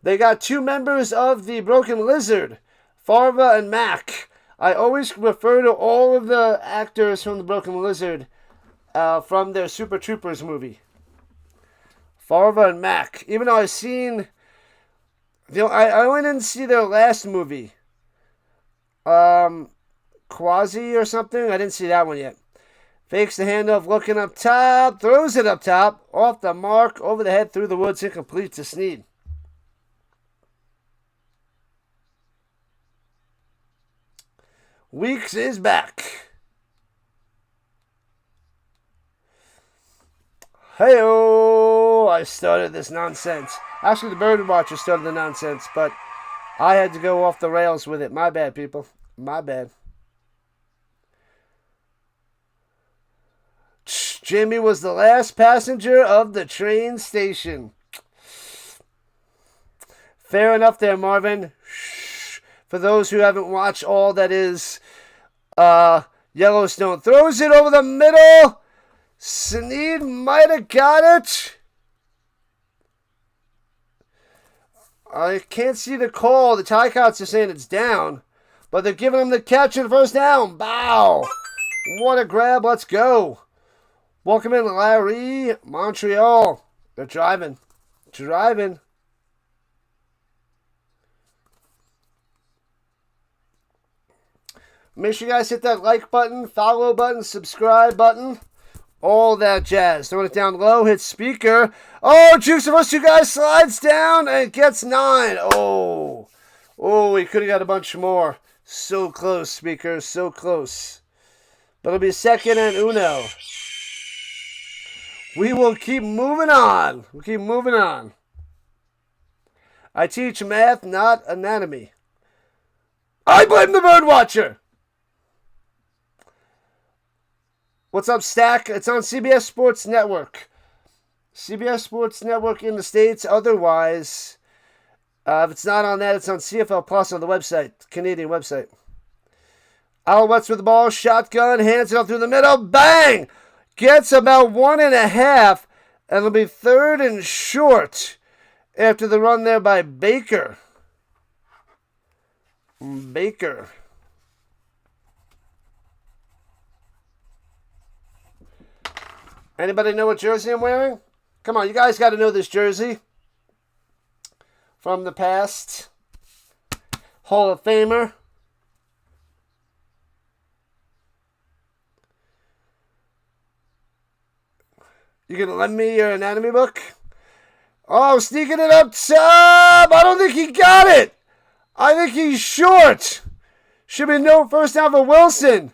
Speaker 1: They got 2 members of the Broken Lizard. Farva and Mac. I always refer to all of the actors from the Broken Lizard from their Super Troopers movie. Farva and Mac. Even though I've seen... I only didn't see their last movie. Quasi or something? I didn't see that one yet. Fakes the handoff, looking up top. Throws it up top. Off the mark. Over the head, through the woods. Incomplete to Snead. Weeks is back. Hey-oh! I started this nonsense. Actually, the Bird Watcher started the nonsense, but I had to go off the rails with it. My bad, people. My bad. Jimmy was the last passenger of the train station. Fair enough there, Marvin. For those who haven't watched all that is Yellowstone. Throws it over the middle. Snead might have got it. I can't see the call. The Ticats are saying it's down. But they're giving him the catch and the first down. Bow. What a grab. Let's go. Welcome in, Larry. Montreal. They're driving. Make sure you guys hit that like button, follow button, subscribe button. All that jazz. Throwing it down low, hit speaker. Oh, Jukes of us 2 guys slides down and gets 9. Oh, we could have got a bunch more. So close, speaker, so close. But it'll be 2nd and uno. We will keep moving on. I teach math, not anatomy. I blame the Bird Watcher. What's up, Stack? It's on CBS Sports Network. CBS Sports Network in the States. Otherwise, if it's not on that, it's on CFL Plus on the website, Canadian website. Alouettes with the ball, shotgun, hands it up through the middle, bang! Gets about 1.5, and it'll be 3rd and short after the run there by Baker. Anybody know what jersey I'm wearing? Come on, you guys got to know this jersey from the past. Hall of Famer. You gonna lend me your anatomy book? Oh, sneaking it up top. I don't think he got it. I think he's short. Should be no first down for Wilson.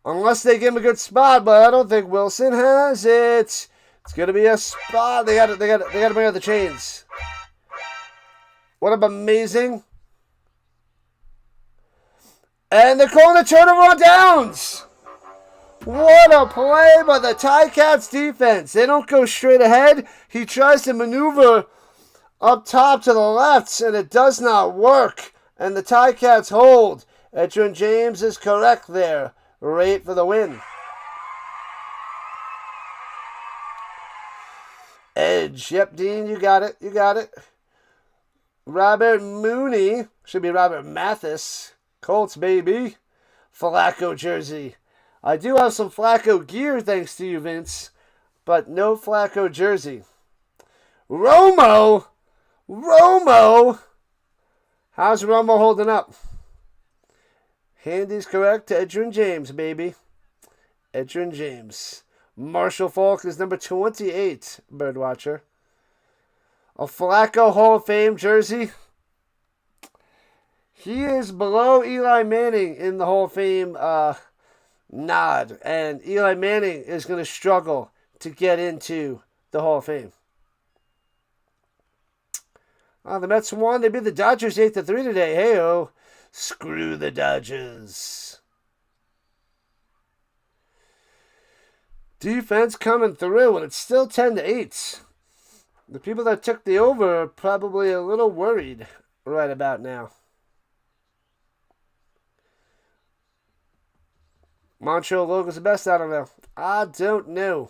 Speaker 1: Unless they give him a good spot, but I don't think Wilson has it. It's gonna be a spot. They got to bring out the chains. What amazing. And they're calling a turnover on downs. What a play by the Ticats defense. They don't go straight ahead. He tries to maneuver up top to the left, and it does not work. And the Ticats hold. Edgerrin James is correct there. Right for the win. Edge. Yep, Dean, you got it. You got it. Robert Mooney. Should be Robert Mathis. Colts, baby. Flacco jersey. I do have some Flacco gear, thanks to you, Vince. But no Flacco jersey. Romo! How's Romo holding up? Handy's correct to Edgerrin James, baby. Edgerrin James. Marshall Faulk is number 28, Birdwatcher. A Flacco Hall of Fame jersey. He is below Eli Manning in the Hall of Fame nod. And Eli Manning is going to struggle to get into the Hall of Fame. The Mets won. They beat the Dodgers 8-3 today. Hey-oh. Screw the Dodgers. Defense coming through, and it's still 10-8. The people that took the over are probably a little worried right about now. Montreal logo's the best. I don't know. I don't know.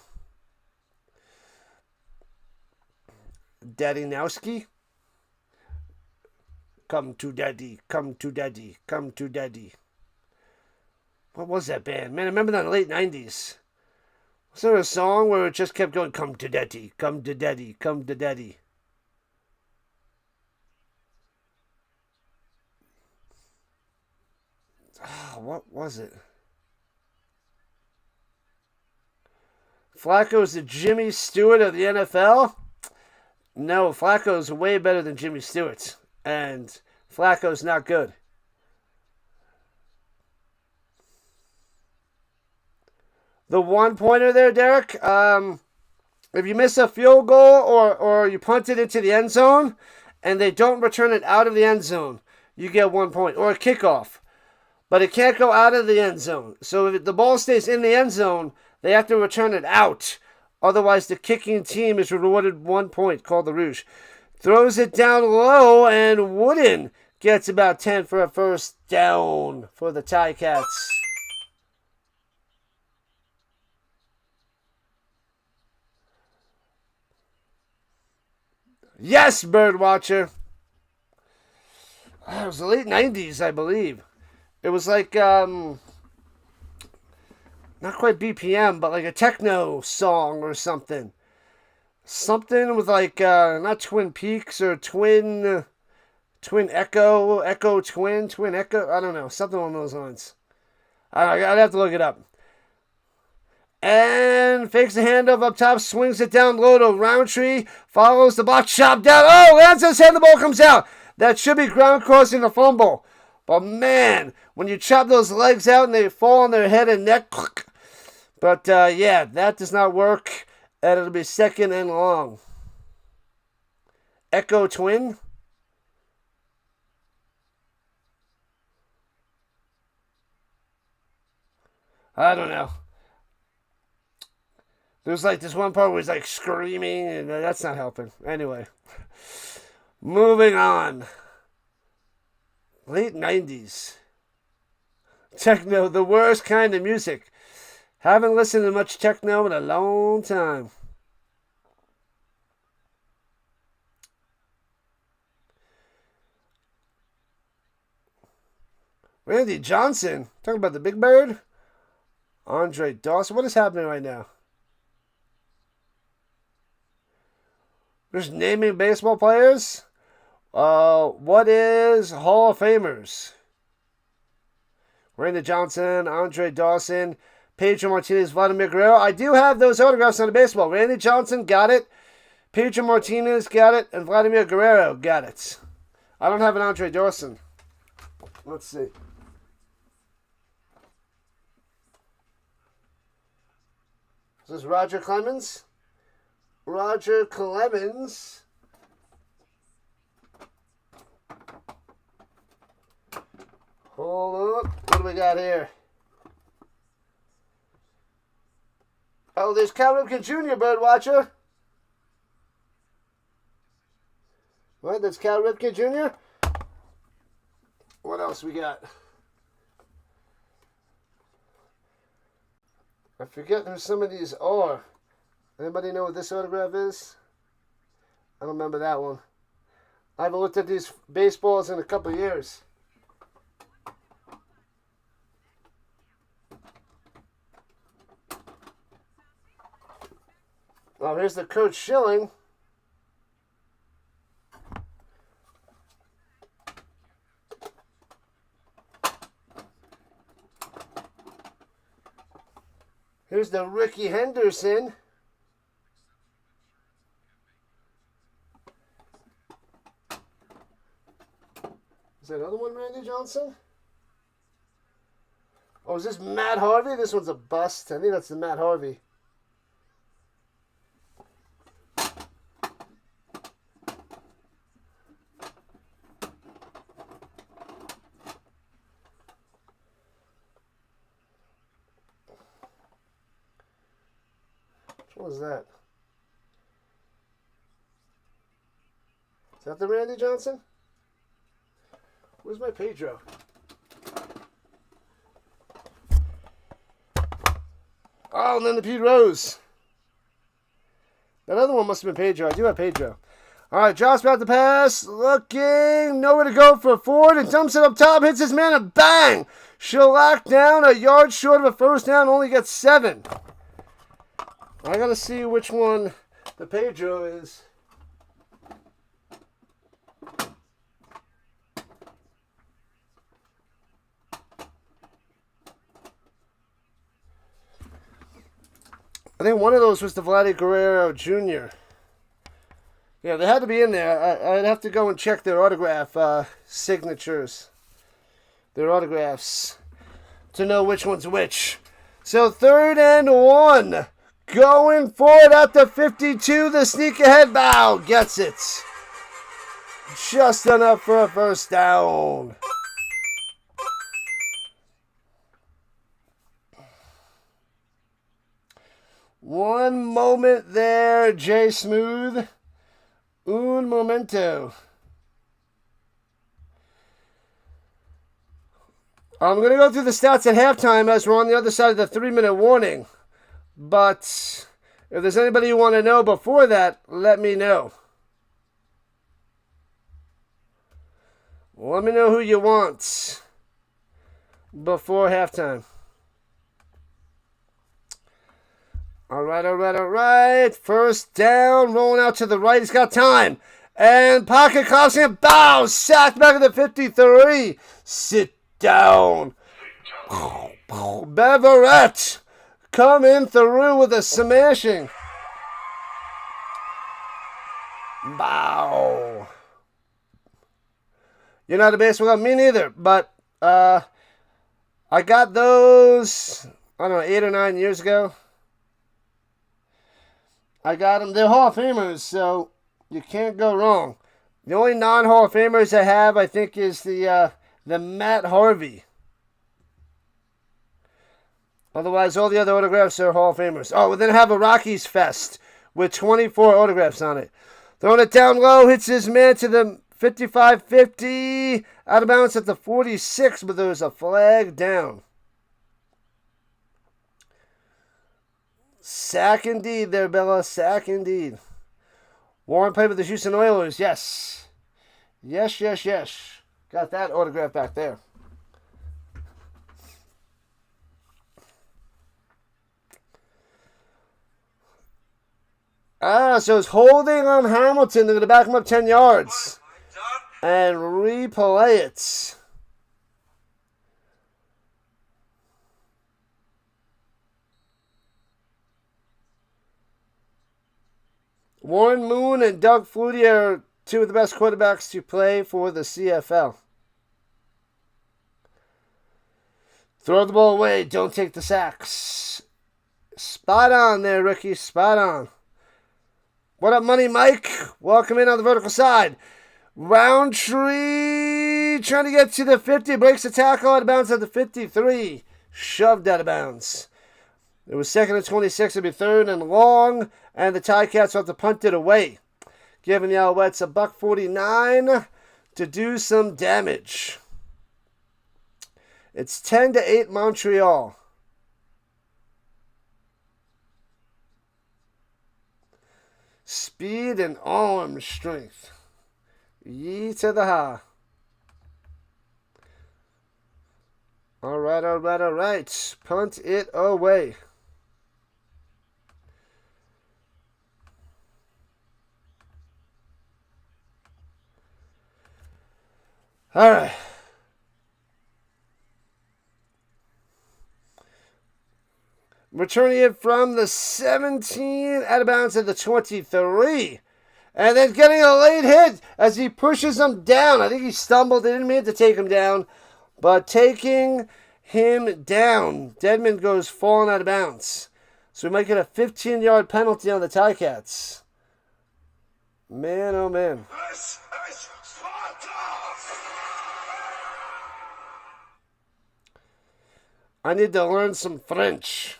Speaker 1: Daddy Nowski. Come to daddy, come to daddy, come to daddy. What was that band? Man, I remember that in the late 90s. Was there a song where it just kept going, come to daddy, come to daddy, come to daddy? Oh, what was it? Flacco's the Jimmy Stewart of the NFL? No, Flacco's way better than Jimmy Stewart. And Flacco's not good. The 1-pointer there, Derek. If you miss a field goal or you punt it into the end zone and they don't return it out of the end zone, you get 1 point. Or a kickoff. But it can't go out of the end zone. So if the ball stays in the end zone, they have to return it out. Otherwise, the kicking team is rewarded 1 point, called the Rouge. Throws it down low, and Wooden gets about 10 for a first down for the Ticats. Yes, Birdwatcher. It was the late 90s, I believe. It was like, not quite BPM, but like a techno song or something. Something with like, not Twin Peaks or Twin Echo, Twin Echo. I don't know. Something along those lines. I'd have to look it up. And fakes the handoff up top, swings it down low to Roundtree, follows the block, chop down. Oh, lands his head, the ball comes out. That should be ground crossing the fumble. But man, when you chop those legs out and they fall on their head and neck. But yeah, that does not work. And it'll be second and long. Echo Twin. I don't know. There's like this one part where he's like screaming, and that's not helping. Anyway, moving on. Late 90s. Techno, the worst kind of music. Haven't listened to much techno in a long time. Randy Johnson. Talking about the Big Bird. Andre Dawson. What is happening right now? Just naming baseball players. What is Hall of Famers? Randy Johnson, Andre Dawson, Pedro Martinez, Vladimir Guerrero. I do have those autographs on the baseball. Randy Johnson got it. Pedro Martinez got it. And Vladimir Guerrero got it. I don't have an Andre Dawson. Let's see. This is Roger Clemens. Roger Clemens. Hold up. What do we got here? Oh, there's Cal Ripken Jr., Birdwatcher. What? That's Cal Ripken Jr.? What else we got? I forget who some of these are. Anybody know what this autograph is? I don't remember that one. I haven't looked at these baseballs in a couple of years. Oh, here's the Kurt Schilling. Here's the Ricky Henderson. Is that another one, Randy Johnson? Oh, is this Matt Harvey? This one's a bust. I think that's the Matt Harvey. What was that? Is that the Randy Johnson? Where's my Pedro? Oh, and then the Pete Rose. That other one must have been Pedro. I do have Pedro. All right, Josh about to pass. Looking. Nowhere to go for Ford. And dumps it up top. Hits his man and bang. Shellac down. A yard short of a first down. Only gets 7. I got to see which one the Pedro is. I think one of those was the Vladimir Guerrero Jr. Yeah, they had to be in there. I'd have to go and check their autograph signatures. Their autographs. To know which one's which. So 3rd and 1. Going forward at the 52. The sneak ahead bow. Gets it. Just enough for a first down. One moment there, Jay Smooth. Un momento. I'm going to go through the stats at halftime as we're on the other side of the 3-minute warning. But if there's anybody you want to know before that, let me know. Let me know who you want before halftime. All right. First down, rolling out to the right. He's got time. And pocket clocks and bow. Sacked back at the 53. Sit down. Beverett coming through with a smashing. Bow. You're not a baseball guy? Me neither. But I got those, I don't know, 8 or 9 years ago. I got them. They're Hall of Famers, so you can't go wrong. The only non-Hall of Famers I have, I think, is the Matt Harvey. Otherwise, all the other autographs are Hall of Famers. Oh, we're going to have a Rockies Fest with 24 autographs on it. Throwing it down low, hits his man to the 55-50. Out of bounds at the 46, but there's a flag down. Sack indeed there, Bella. Sack indeed. Warren played with the Houston Oilers. Yes. Yes, yes, yes. Got that autograph back there. So it's holding on Hamilton. They're going to back him up 10 yards. And replay it. Warren Moon and Doug Flutie are two of the best quarterbacks to play for the CFL. Throw the ball away. Don't take the sacks. Spot on there, Ricky. Spot on. What up, Money Mike? Welcome in on the vertical side. Roundtree trying to get to the 50. Breaks the tackle out of bounds at the 53. Shoved out of bounds. It was 2nd and 26. It'll be 3rd and long. And the Ticats will have to punt it away. Giving the Alouettes a $1.49 to do some damage. It's 10-8 Montreal. Speed and arm strength. Yee to the ha. All right, all right, all right. Punt it away. All right. Returning it from the 17, out of bounds at the 23. And then getting a late hit as he pushes him down. I think he stumbled. They didn't mean to take him down. But taking him down. Deadman goes falling out of bounds. So we might get a 15-yard penalty on the Ticats. Man, oh man.
Speaker 2: This is Sparta!
Speaker 1: I need to learn some French.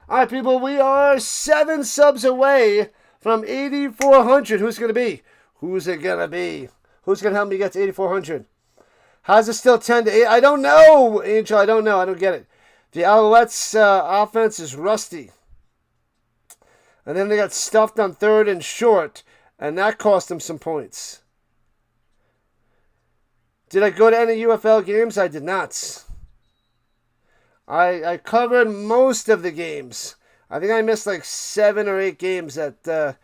Speaker 1: All right, people, we are 7 subs away from 8,400. Who's going to be? Who's it going to be? Who's going to help me get to 8,400? How's it still 10-8? I don't know, Angel. I don't know. I don't get it. The Alouettes' offense is rusty. And then they got stuffed on 3rd and short, and that cost them some points. Did I go to any UFL games? I did not. I covered most of the games. I think I missed like 7 or 8 games that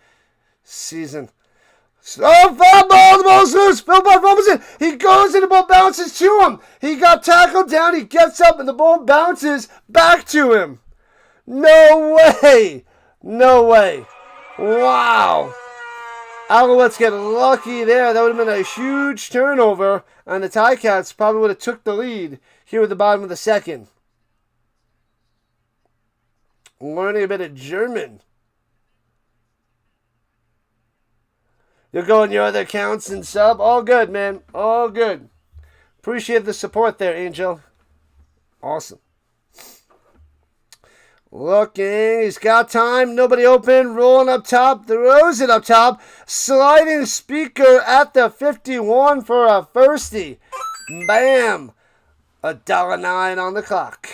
Speaker 1: season. Oh, foul ball! The ball's loose! Phil Buff fumbles it! He goes and the ball bounces to him! He got tackled down, he gets up and the ball bounces back to him! No way! No way! Wow! Alouettes get lucky there. That would have been a huge turnover, and the Ticats probably would have took the lead here at the bottom of the 2nd. Learning a bit of German. You'll go in your other accounts and sub. All good, man. All good. Appreciate the support there, Angel. Awesome. Looking. He's got time. Nobody open. Rolling up top. Throws it up top. Sliding speaker at the 51 for a firstie. Bam. $1.09 on the clock.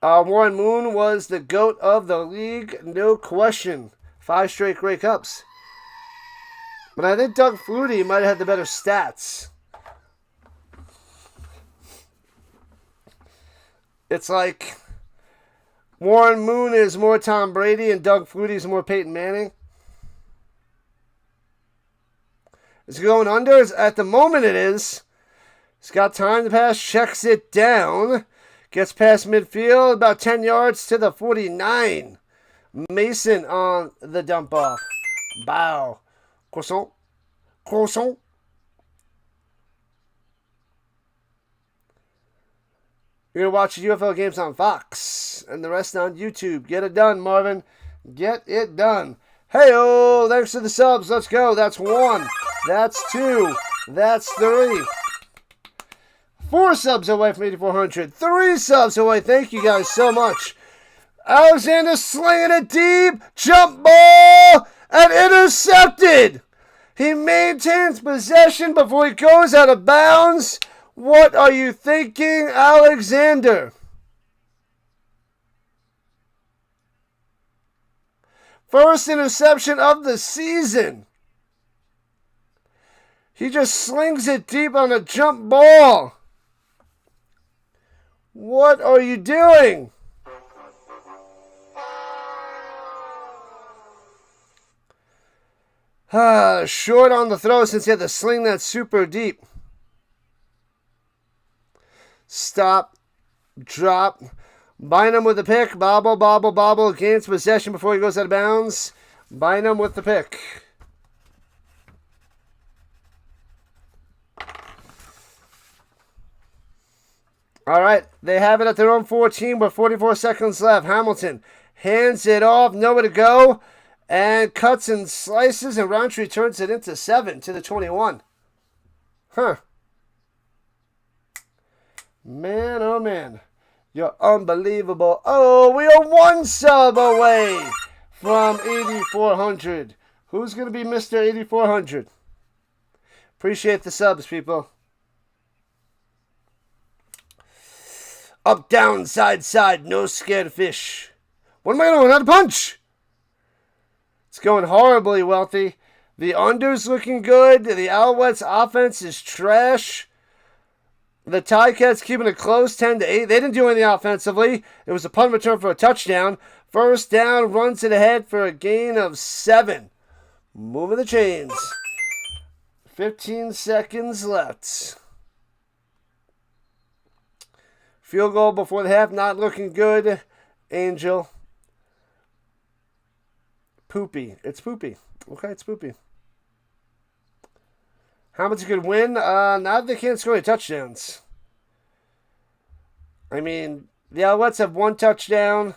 Speaker 1: Warren Moon was the GOAT of the league, no question. 5 straight Grey Cups. But I think Doug Flutie might have had the better stats. It's like Warren Moon is more Tom Brady and Doug Flutie is more Peyton Manning. Is it going under? At the moment it is. He's got time to pass, checks it down. Gets past midfield, about 10 yards to the 49. Mason on the dump off. Bow. Croissant. Croissant. You're going to watch the UFL games on Fox and the rest on YouTube. Get it done, Marvin. Get it done. Hey-oh, thanks for the subs. Let's go. That's 1. That's 2. That's 3. 4 subs away from 8,400. 3 subs away. Thank you guys so much. Alexander slinging it deep. Jump ball and intercepted. He maintains possession before he goes out of bounds. What are you thinking, Alexander? First interception of the season. He just slings it deep on a jump ball. What are you doing? Short on the throw since he had to sling that super deep. Stop. Drop. Bynum with the pick. Bobble, bobble, bobble. Gains possession before he goes out of bounds. Bynum with the pick. All right, they have it at their own 14 with 44 seconds left. Hamilton hands it off, nowhere to go, and cuts and slices, and Roundtree turns it into 7 to the 21. Man, oh man, you're unbelievable. Oh, we are 1 sub away from 8,400. Who's going to be Mr. 8,400? Appreciate the subs, people. Up, down, side, side, no scared fish. What am I doing? Not a punch. It's going horribly, Wealthy. The under's looking good. The Alouettes' offense is trash. The Ticats keeping it close, 10-8. They didn't do anything offensively. It was a punt return for a touchdown. First down, runs it ahead for a gain of 7. Moving the chains. 15 seconds left. Field goal before the half, not looking good. Angel. Poopy. It's poopy. Okay, it's poopy. Hamilton could win. Now that they can't score any touchdowns. I mean, the Alouettes have 1 touchdown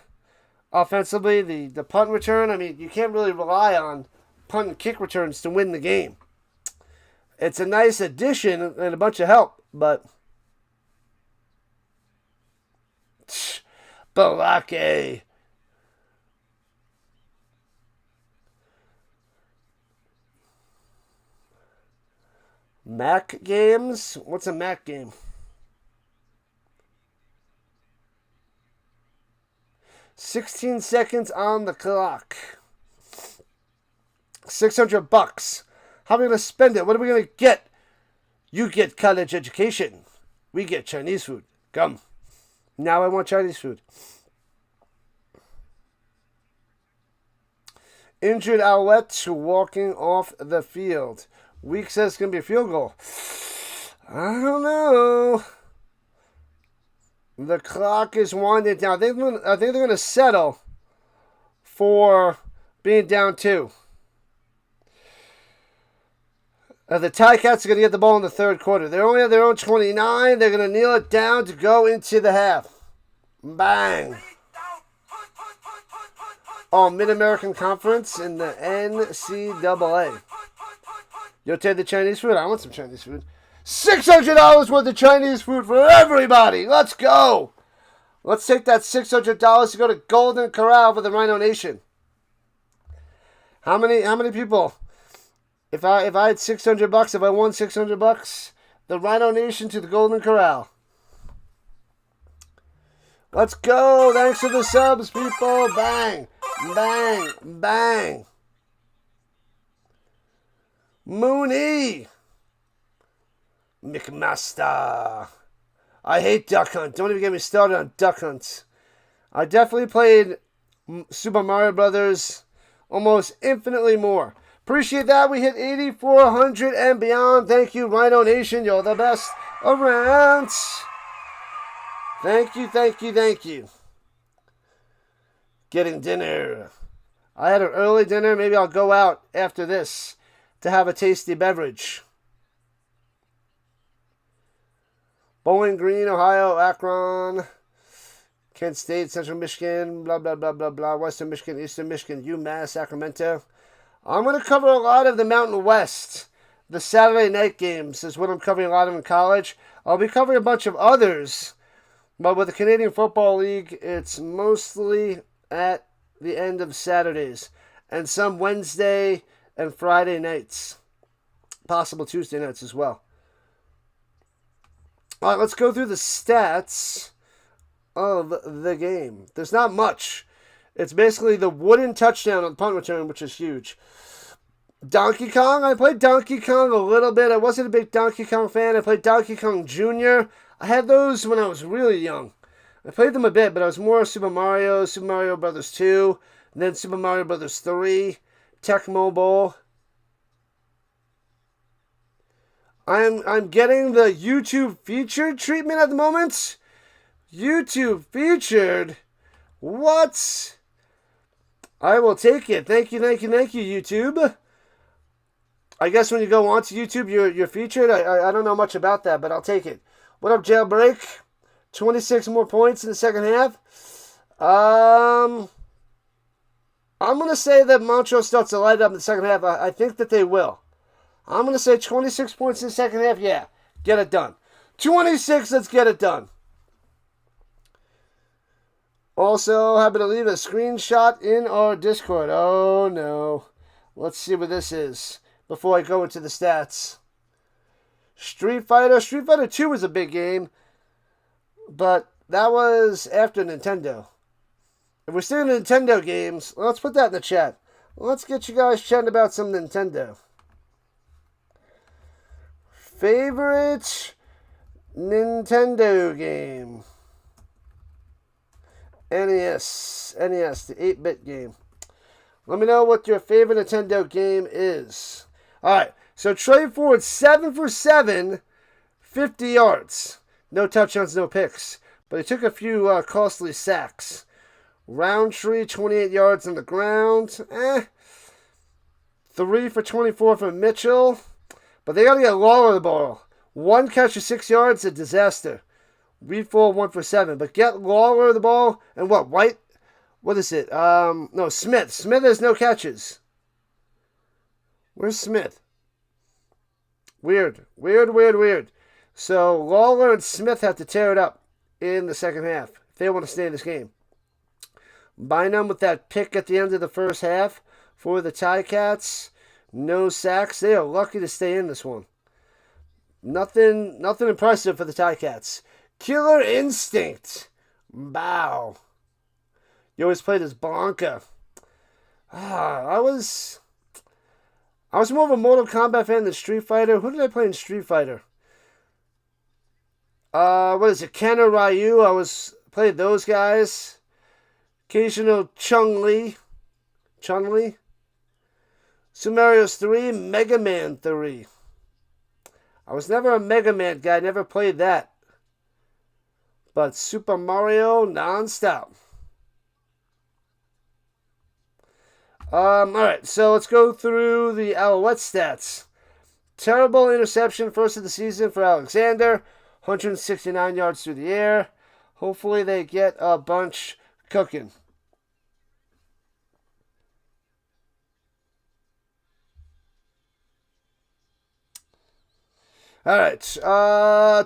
Speaker 1: offensively. The punt return, I mean, you can't really rely on punt and kick returns to win the game. It's a nice addition and a bunch of help, but... Balake. Mac games? What's a Mac game? 16 seconds on the clock. $600. How are we going to spend it? What are we going to get? You get college education. We get Chinese food. Come. Now I want Chinese food. Injured Alouettes walking off the field. Week says it's going to be a field goal. I don't know. The clock is winding down. I think they're going to settle for being down 2. The Ticats are going to get the ball in the third quarter. They only have their own 29. They're going to kneel it down to go into the half. Bang. Oh, Mid-American Conference in the NCAA. You'll take the Chinese food? I want some Chinese food. $600 worth of Chinese food for everybody. Let's go. Let's take that $600 to go to Golden Corral for the Rhino Nation. How many people? If I had $600, if I won $600, the Rhino Nation to the Golden Corral. Let's go. Thanks for the subs, people. Bang, bang, bang. Mooney. McMaster. I hate Duck Hunt. Don't even get me started on Duck Hunt. I definitely played Super Mario Brothers almost infinitely more. Appreciate that. We hit 8,400 and beyond. Thank you, Rhino Nation. You're the best around. Thank you, thank you, thank you. Getting dinner. I had an early dinner. Maybe I'll go out after this to have a tasty beverage. Bowling Green, Ohio, Akron, Kent State, Central Michigan, blah, blah, blah, blah, blah, Western Michigan, Eastern Michigan, UMass, Sacramento. I'm going to cover a lot of the Mountain West. The Saturday night games is what I'm covering a lot of in college. I'll be covering a bunch of others. But with the Canadian Football League, it's mostly at the end of Saturdays. And some Wednesday and Friday nights. Possible Tuesday nights as well. All right, let's go through the stats of the game. There's not much. It's basically the wooden touchdown on punt return, which is huge. Donkey Kong. I played Donkey Kong a little bit. I wasn't a big Donkey Kong fan. I played Donkey Kong Jr. I had those when I was really young. I played them a bit, but I was more Super Mario Brothers 2, and then Super Mario Brothers 3, Tecmo Bowl. I'm getting the YouTube featured treatment at the moment. YouTube featured? What? I will take it. Thank you, YouTube. I guess when you go onto YouTube, you're featured. I don't know much about that, but I'll take it. What up, Jailbreak? 26 more points in the second half. I'm going to say that Montreal starts to light up in the second half. I think that they will. I'm going to say 26 points in the second half. Yeah, get it done. 26, let's get it done. Also, happy to leave a screenshot in our Discord. Oh, no. Let's see what this is before I go into the stats. Street Fighter 2 was a big game, but that was after Nintendo. If we're still in Nintendo games, let's put that in the chat. Let's get you guys chatting about some Nintendo. Favorite Nintendo game? NES, the 8-bit game. Let me know what your favorite Nintendo game is. Alright, so Trey Ford, 7 for 7, 50 yards. No touchdowns, no picks. But he took a few costly sacks. Roundtree, 28 yards on the ground. 3 for 24 from Mitchell. But they got to get Lawler the ball. 1 catch for 6 yards, a disaster. Reed Full, 1 for 7. But get Lawler the ball. And what, White? What is it? No, Smith. Smith has no catches. Where's Smith? Weird. So Lawler and Smith have to tear it up in the second half if they want to stay in this game. Bynum with that pick at the end of the first half for the Ticats. No sacks. They are lucky to stay in this one. Nothing impressive for the Ticats. Killer Instinct. Bow. You always played as Blanca. I was more of a Mortal Kombat fan than Street Fighter. Who did I play in Street Fighter? What is it? Ken or Ryu. I played those guys. Occasional Chun-Li. Super Mario 3, Mega Man 3. I was never a Mega Man guy. Never played that. But Super Mario nonstop. Alright, so let's go through the Alouette stats. Terrible interception, first of the season for Alexander. 169 yards through the air. Hopefully they get a bunch cooking. Alright,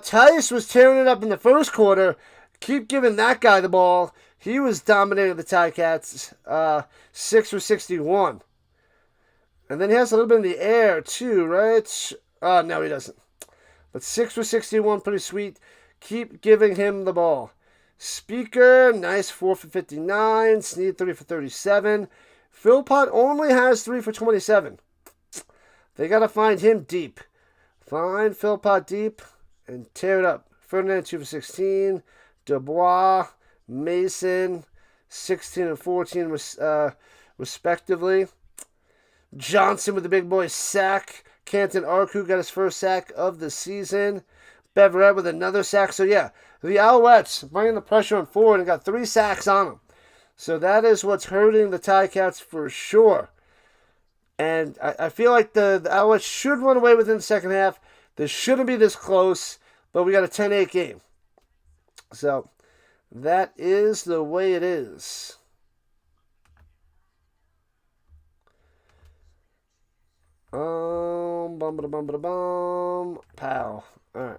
Speaker 1: Tice was tearing it up in the first quarter. Keep giving that guy the ball. He was dominating the Ticats. 6 for 61. And then he has a little bit in the air too, right? No, he doesn't. But 6 for 61, pretty sweet. Keep giving him the ball. Speaker, nice 4 for 59. Sneed 3 for 37. Philpott only has 3 for 27. They got to find him deep. Find Philpott deep and tear it up. Ferdinand 2 for 16. Dubois, Mason, 16 and 14 respectively. Johnson with the big boy sack. Canton Arku got his first sack of the season. Beverett with another sack. So yeah, the Alouettes bringing the pressure on forward and got 3 sacks on them. So that is what's hurting the Ticats for sure. And I feel like the Alouettes should run away within the second half. This shouldn't be this close, but we got a 10-8 game. So that is the way it is. Pow. Alright.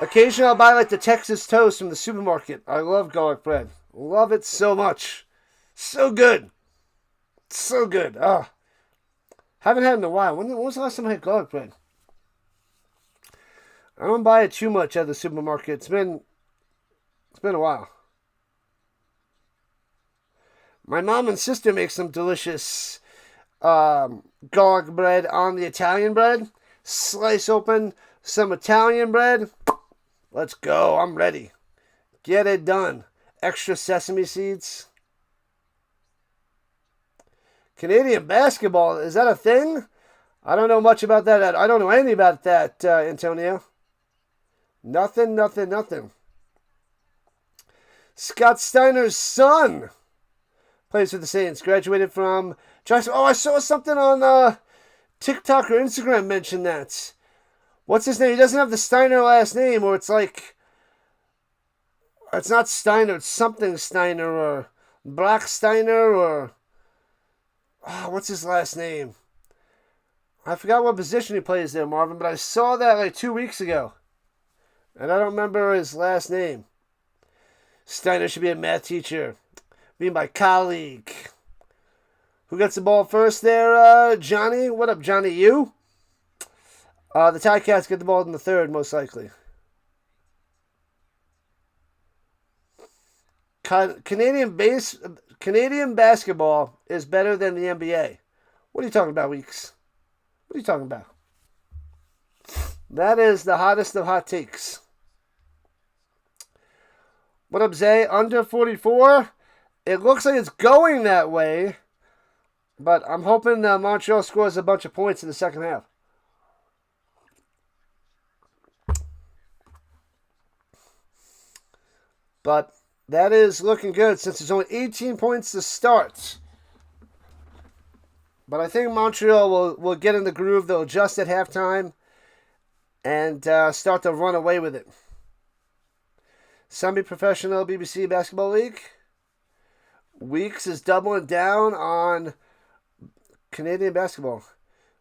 Speaker 1: Occasionally I'll buy like the Texas toast from the supermarket. I love garlic bread. Love it so much. So good. So good. Ah. Haven't had it in a while. When was the last time I had garlic bread? I don't buy it too much at the supermarket. It's been a while. My mom and sister make some delicious garlic bread on the Italian bread. Slice open some Italian bread. Let's go. I'm ready. Get it done. Extra sesame seeds. Canadian basketball, is that a thing? I don't know much about that. I don't know anything about that, Antonio. Nothing. Scott Steiner's son plays for the Saints. Graduated from Jackson. Oh, I saw something on TikTok or Instagram mention that. What's his name? He doesn't have the Steiner last name, or it's like... It's not Steiner, it's something Steiner, or Black Steiner, or... Oh, what's his last name? I forgot what position he plays there, Marvin, but I saw that like 2 weeks ago. And I don't remember his last name. Steiner should be a math teacher. Be my colleague. Who gets the ball first there, Johnny? What up, Johnny? You? The Ticats get the ball in the third, most likely. Canadian basketball is better than the NBA. What are you talking about, Weeks? What are you talking about? That is the hottest of hot takes. What up, Zay? Under 44? It looks like it's going that way, but I'm hoping Montreal scores a bunch of points in the second half. But that is looking good since there's only 18 points to start. But I think Montreal will get in the groove. They'll adjust at halftime and start to run away with it. Semi-professional BBC Basketball League. Weeks is doubling down on Canadian basketball.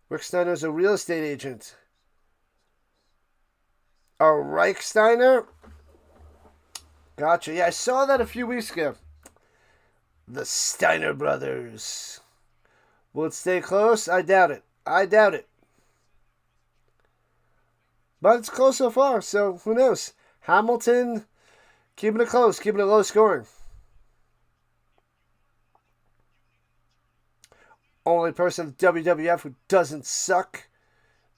Speaker 1: Rick Steiner is a real estate agent. Reich Steiner. Gotcha. Yeah, I saw that a few weeks ago. The Steiner brothers. Will it stay close? I doubt it. But it's close so far, so who knows? Hamilton, keeping it close, keeping it low scoring. Only person in WWF who doesn't suck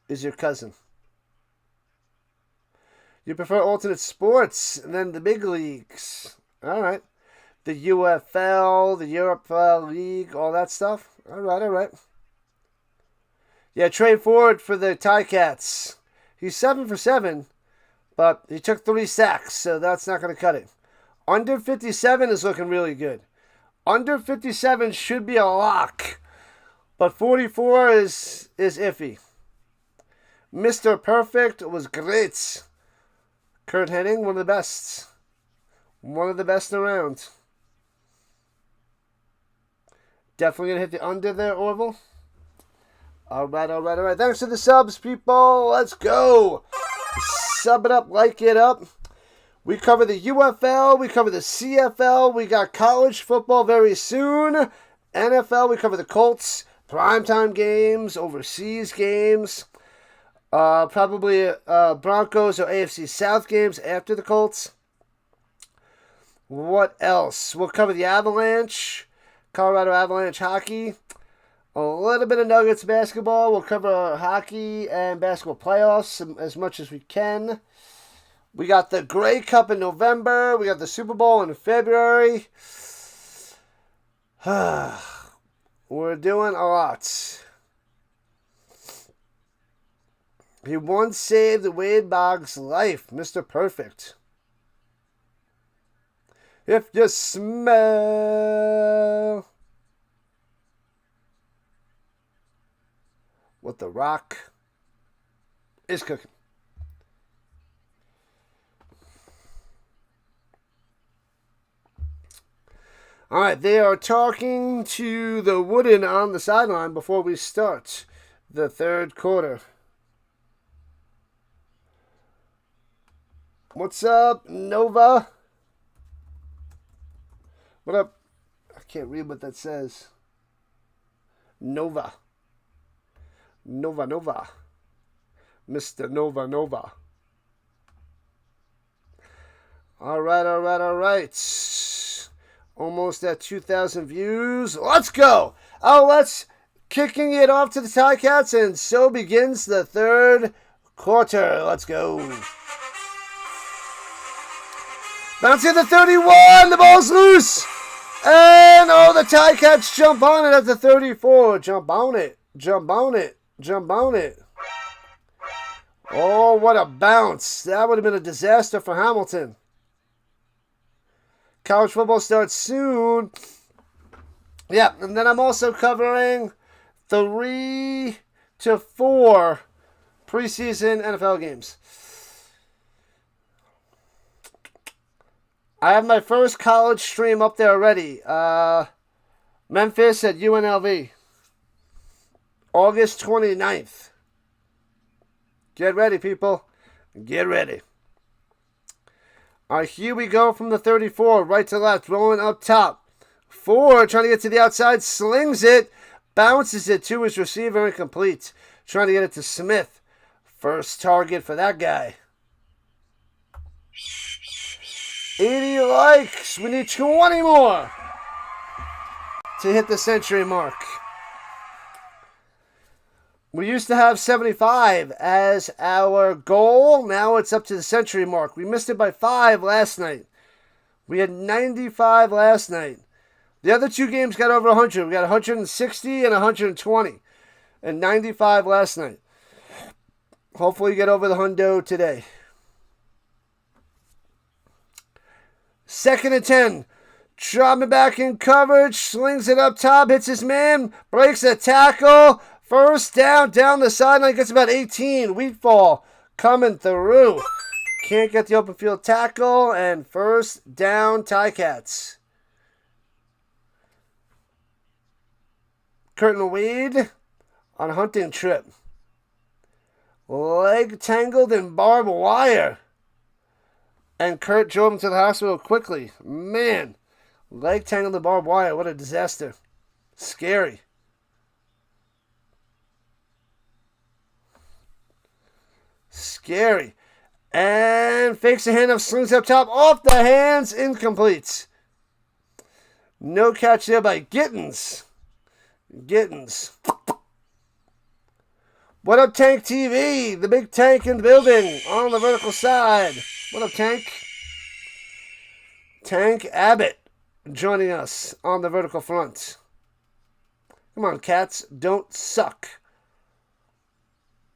Speaker 1: is your cousin. You prefer alternate sports and then the big leagues. All right. The UFL, the Europe League, all that stuff. All right. Yeah, trade forward for the Ticats. He's 7 for 7, but he took 3 sacks, so that's not going to cut it. Under 57 is looking really good. Under 57 should be a lock, but 44 is iffy. Mr. Perfect was great. Kurt Hennig, one of the best. One of the best around. Definitely going to hit the under there, Orville. All right. Thanks for the subs, people. Let's go. Sub it up, like it up. We cover the UFL. We cover the CFL. We got college football very soon. NFL, we cover the Colts. Primetime games, overseas games. Probably Broncos or AFC South games after the Colts. What else? We'll cover the Avalanche. Colorado Avalanche hockey. A little bit of Nuggets basketball. We'll cover hockey and basketball playoffs as much as we can. We got the Grey Cup in November. We got the Super Bowl in February. We're doing a lot. He once saved Wade Boggs' life, Mr. Perfect. If you smell what The Rock is cooking. All right, they are talking to the Wooden on the sideline before we start the third quarter. What's up, Nova? What up? I can't read what that says. Nova. Nova. Mr. Nova. All right. Almost at 2,000 views. Let's go. Alouettes kicking it off to the Ticats, and so begins the third quarter. Let's go. Bouncing the 31. The ball's loose. And, the Ticats jump on it at the 34. Jump on it. Oh, what a bounce. That would have been a disaster for Hamilton. College football starts soon. Yeah, and then I'm also covering 3 to 4 preseason NFL games. I have my first college stream up there already. Memphis at UNLV. August 29th. Get ready, people. Get ready. All right, here we go from the 34. Right to left. Rolling up top. 4 trying to get to the outside. Slings it. Bounces it to his receiver. Incomplete. Trying to get it to Smith. First target for that guy. 80 likes. We need 20 more to hit the century mark. We used to have 75 as our goal. Now it's up to the century mark. We missed it by 5 last night. We had 95 last night. The other 2 games got over 100. We got 160 and 120. And 95 last night. Hopefully get over the hundo today. 2nd and 10. Dropping back in coverage. Slings it up top. Hits his man. Breaks a tackle. First down the sideline. Gets about 18. Wheatfall coming through. Can't get the open field tackle. And first down, Ticats. Curtin Wade on a hunting trip. Leg tangled in barbed wire. And Kurt drove him to the hospital quickly. Man, leg tangled in barbed wire. What a disaster. Scary. And fakes a handoff, slings up top, off the hands, incomplete. No catch there by Gittins. What up, Tank TV? The big tank in the building on the vertical side. What up, Tank? Tank Abbott joining us on the vertical front. Come on, Cats. Don't suck.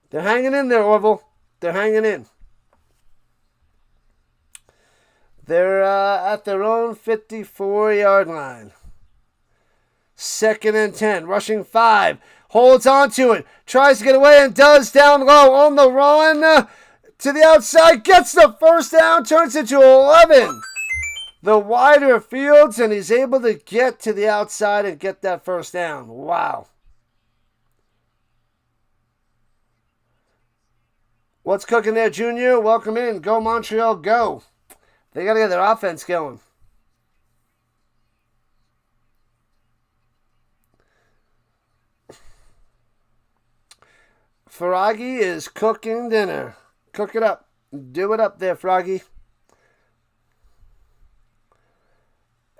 Speaker 1: They're hanging in there, Orville. They're hanging in. They're at their own 54-yard line. 2nd and 10. Rushing 5. Holds on to it. Tries to get away and does down low on the run. To the outside. Gets the first down. Turns it to 11. The wider fields. And he's able to get to the outside and get that first down. Wow. What's cooking there, Junior? Welcome in. Go Montreal, go. They got to get their offense going. Froggy is cooking dinner. Cook it up. Do it up there, Froggy.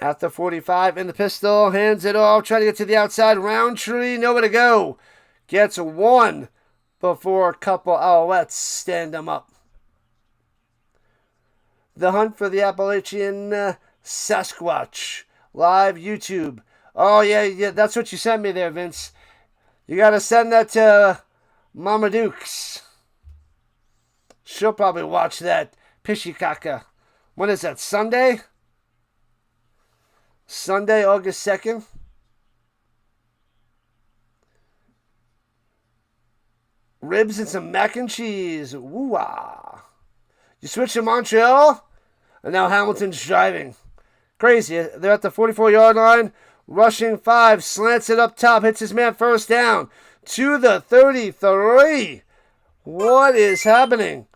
Speaker 1: At the 45 in the pistol. Hands it off. Trying to get to the outside. Roundtree. Nowhere to go. Gets 1 before a couple Alouettes stand him up. The hunt for the Appalachian Sasquatch. Live YouTube. Oh, yeah, that's what you sent me there, Vince. You got to send that to Mama Dukes. She'll probably watch that. Pishikaka. When is that, Sunday? Sunday, August 2nd. Ribs and some mac and cheese. Woo-ah. You switch to Montreal, and now Hamilton's driving. Crazy. They're at the 44-yard line. Rushing 5. Slants it up top. Hits his man first down. To the 33. What is happening?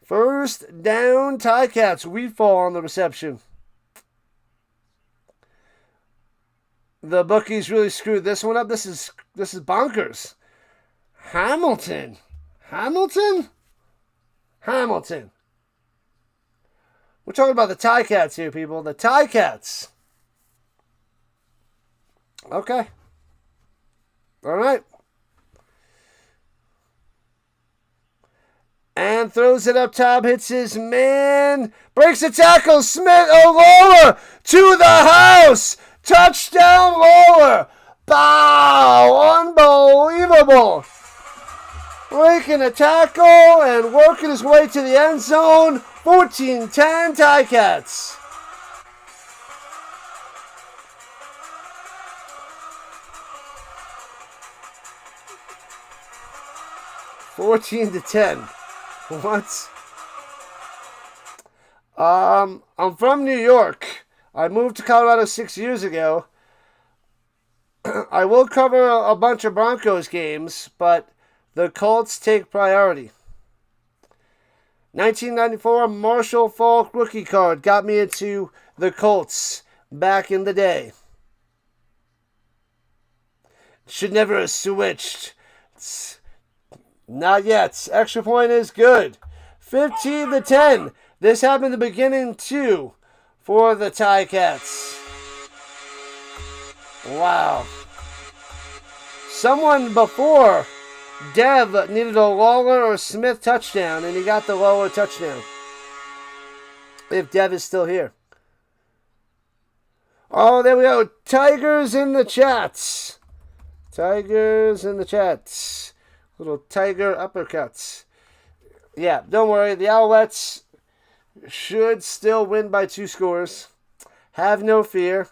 Speaker 1: First down, Ticats. We fall on the reception. The bookies really screwed this one up. This is bonkers. Hamilton. We're talking about the Ticats here, people. The Ticats. Okay. All right. And throws it up top, hits his man, breaks the tackle, Smith, Lawler to the house, touchdown Lawler, bow, unbelievable, breaking a tackle and working his way to the end zone, 14-10 Ticats. $14-10. What? I'm from New York. I moved to Colorado 6 years ago. I will cover a bunch of Broncos games, but the Colts take priority. 1994 Marshall Faulk rookie card got me into the Colts back in the day. Should never have switched. Not yet. Extra point is good. 15-10. This happened in the beginning too for the Ticats. Wow. Someone before Dev needed a Lawler or Smith touchdown, and he got the Lawler touchdown. If Dev is still here. Oh, there we go. Tigers in the chats. Little tiger uppercuts. Yeah, don't worry. The Alouettes should still win by 2 scores. Have no fear.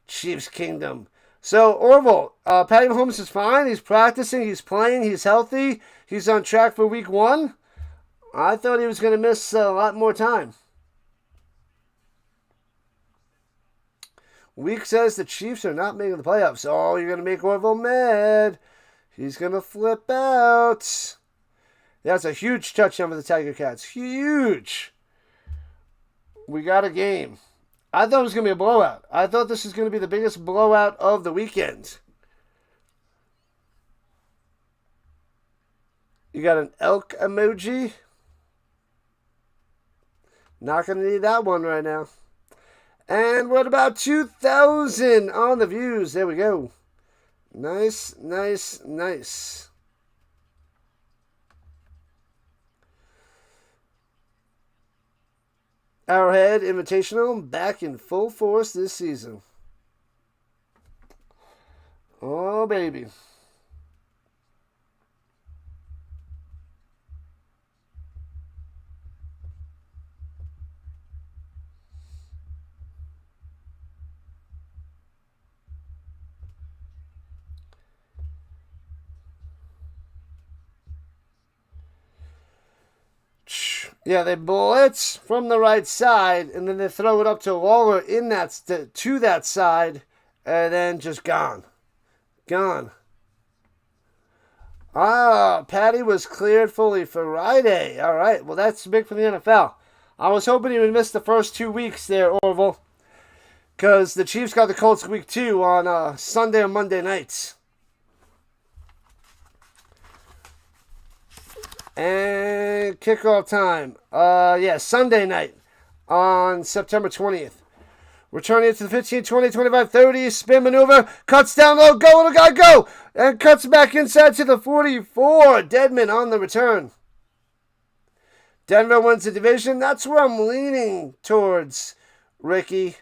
Speaker 1: Chiefs Kingdom. So, Orville, Patty Mahomes is fine. He's practicing. He's playing. He's healthy. He's on track for week 1. I thought he was going to miss a lot more time. Week says the Chiefs are not making the playoffs. Oh, you're going to make Orville mad. He's going to flip out. That's a huge touchdown for the Tigercats. Huge. We got a game. I thought it was going to be a blowout. I thought this was going to be the biggest blowout of the weekend. You got an elk emoji. Not going to need that one right now. And what about 2,000 on the views? There we go. Nice. Arrowhead Invitational back in full force this season. Oh, baby. Yeah, they blitz from the right side, and then they throw it up to Lawler to that side, and then just gone. Patty was cleared fully for Friday. All right, well, that's big for the NFL. I was hoping he would miss the first 2 weeks there, Orville, because the Chiefs got the Colts week 2 on Sunday and Monday nights. And kickoff time. Sunday night on September 20th. Returning it to the 15, 20, 25, 30. Spin maneuver. Cuts down low. Go, little guy, go. And cuts back inside to the 44. Deadman on the return. Denver wins the division. That's where I'm leaning towards, Ricky.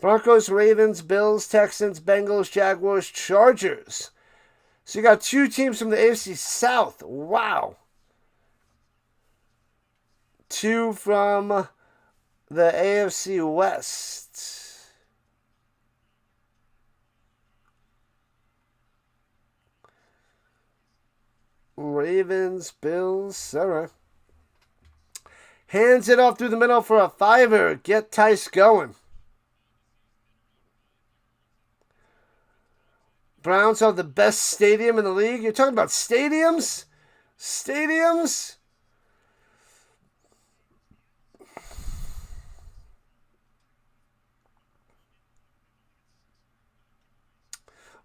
Speaker 1: Broncos, Ravens, Bills, Texans, Bengals, Jaguars, Chargers. So you got 2 teams from the AFC South. Wow. 2 from the AFC West. Ravens, Bills. All right. Hands it off through the middle for a 5-er. Get Tice going. Browns have the best stadium in the league. You're talking about stadiums? Stadiums?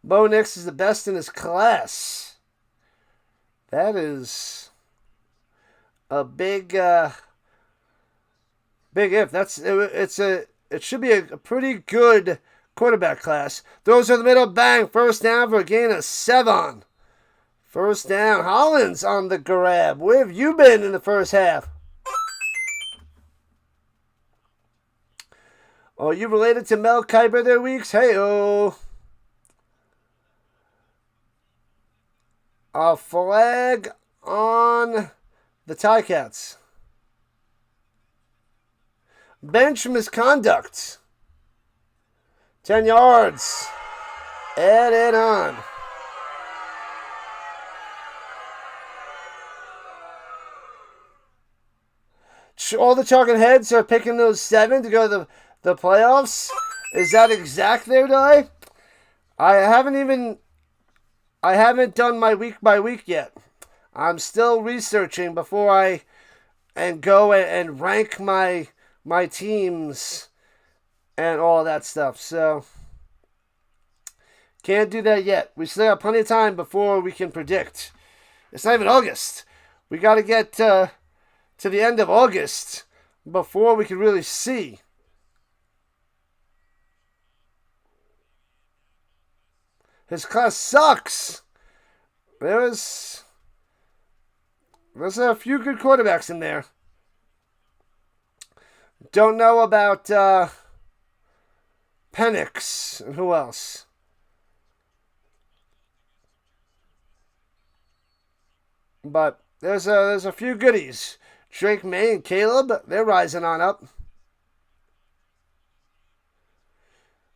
Speaker 1: Bo Nix is the best in his class. That is a big if. It should be a pretty good quarterback class. Throws in the middle, bang, first down for a gain of 7. First down, Hollins on the grab. Where have you been in the first half? Oh, you related to Mel Kiper there, Weeks? Hey-oh. A flag on the Ticats. Bench misconduct. 10 yards. Add it on. All the talking heads are picking those 7 to go to the playoffs. Is that exact there, Di? I haven't done my week by week yet. I'm still researching before I go and rank my teams and all that stuff. So can't do that yet. We still have plenty of time before we can predict. It's not even August. We got to get to the end of August before we can really see. His class sucks. There's a few good quarterbacks in there. Don't know about Penix and who else. But there's a few goodies. Drake May and Caleb, they're rising on up.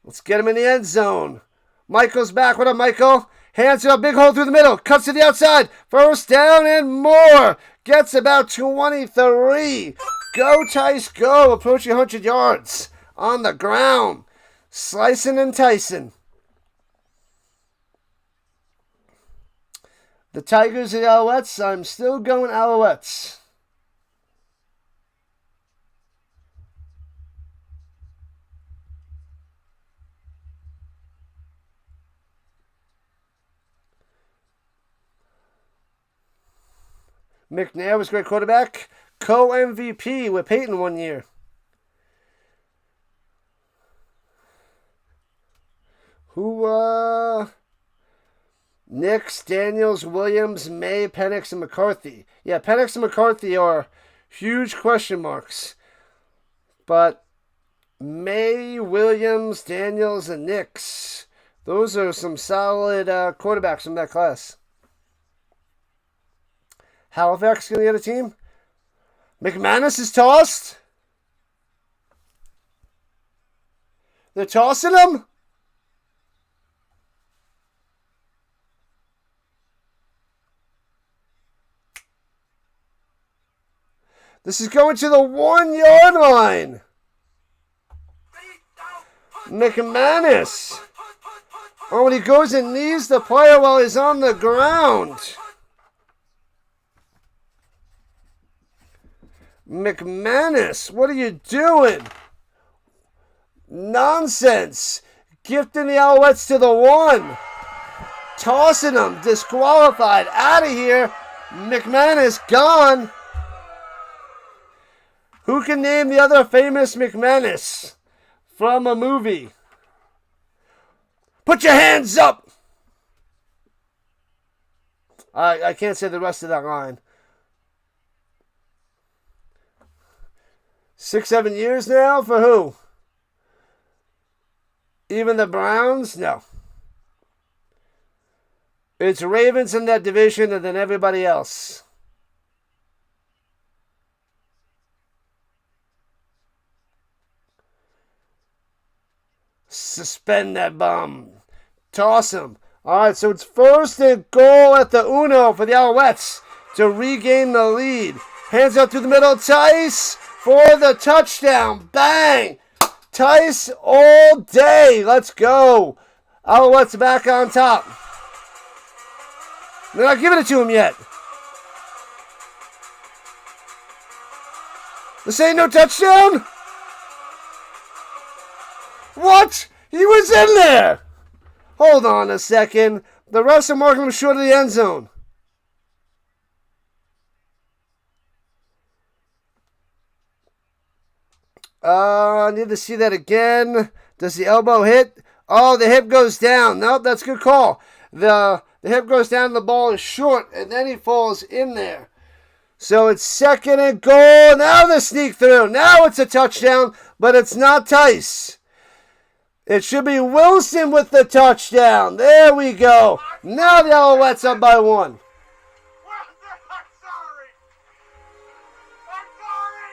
Speaker 1: Let's get him in the end zone. Michael's back. What up, Michael? Hands it up, big hole through the middle. Cuts to the outside. First down and more. Gets about 23. Go, Tice, go. Approaching 100 yards. On the ground. Slicing and Tyson. The Tigers and Alouettes. I'm still going Alouettes. McNair was a great quarterback. Co-MVP with Peyton one year. Nix, Daniels, Williams, May, Penix, and McCarthy. Yeah, Penix and McCarthy are huge question marks. But May, Williams, Daniels, and Nix, those are some solid quarterbacks from that class. Halifax going to get a team. McManus is tossed. They're tossing him. This is going to the 1-yard line. McManus. Oh, and he goes and knees the player while he's on the ground. McManus, what are you doing? Nonsense. Gifting the Alouettes to the 1. Tossing them. Disqualified. Out of here. McManus gone. Who can name the other famous McManus from a movie? Put your hands up. I can't say the rest of that line. 6-7 years now for who? Even the Browns? No. It's Ravens in that division and then everybody else. Suspend that bum. Toss him. All right, so it's 1st and goal at the Uno for the Alouettes to regain the lead. Hands up through the middle. Tice for the touchdown. Bang! Tice all day. Let's go. Alouettes back on top. They're not giving it to him yet. This ain't no touchdown? What? He was in there. Hold on a second. The refs are marking him short of the end zone. I need to see that again. Does the elbow hit? Oh, the hip goes down. Nope, that's a good call. The hip goes down, the ball is short, and then he falls in there. So it's 2nd and goal. Now the sneak through. Now it's a touchdown, but it's not Tice. It should be Wilson with the touchdown. There we go. Now the Alouettes up by 1.
Speaker 2: I'm sorry. I'm sorry.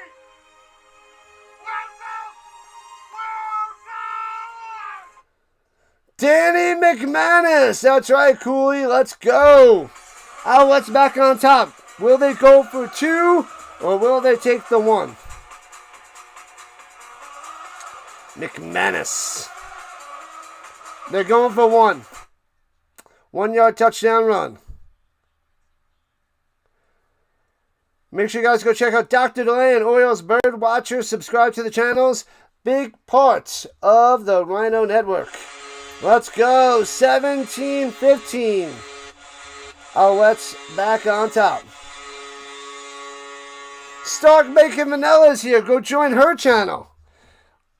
Speaker 1: Danny McManus. That's right, Cooley. Let's go. Alouettes back on top. Will they go for 2 or will they take the 1? McManus. They're going for 1. 1-yard touchdown run. Make sure you guys go check out Dr. DeLay and Orioles Bird Watcher. Subscribe to the channels. Big parts of the Rhino Network. Let's go. 17-15. Alouettes back on top. Stark Bacon Vanilla is here. Go join her channel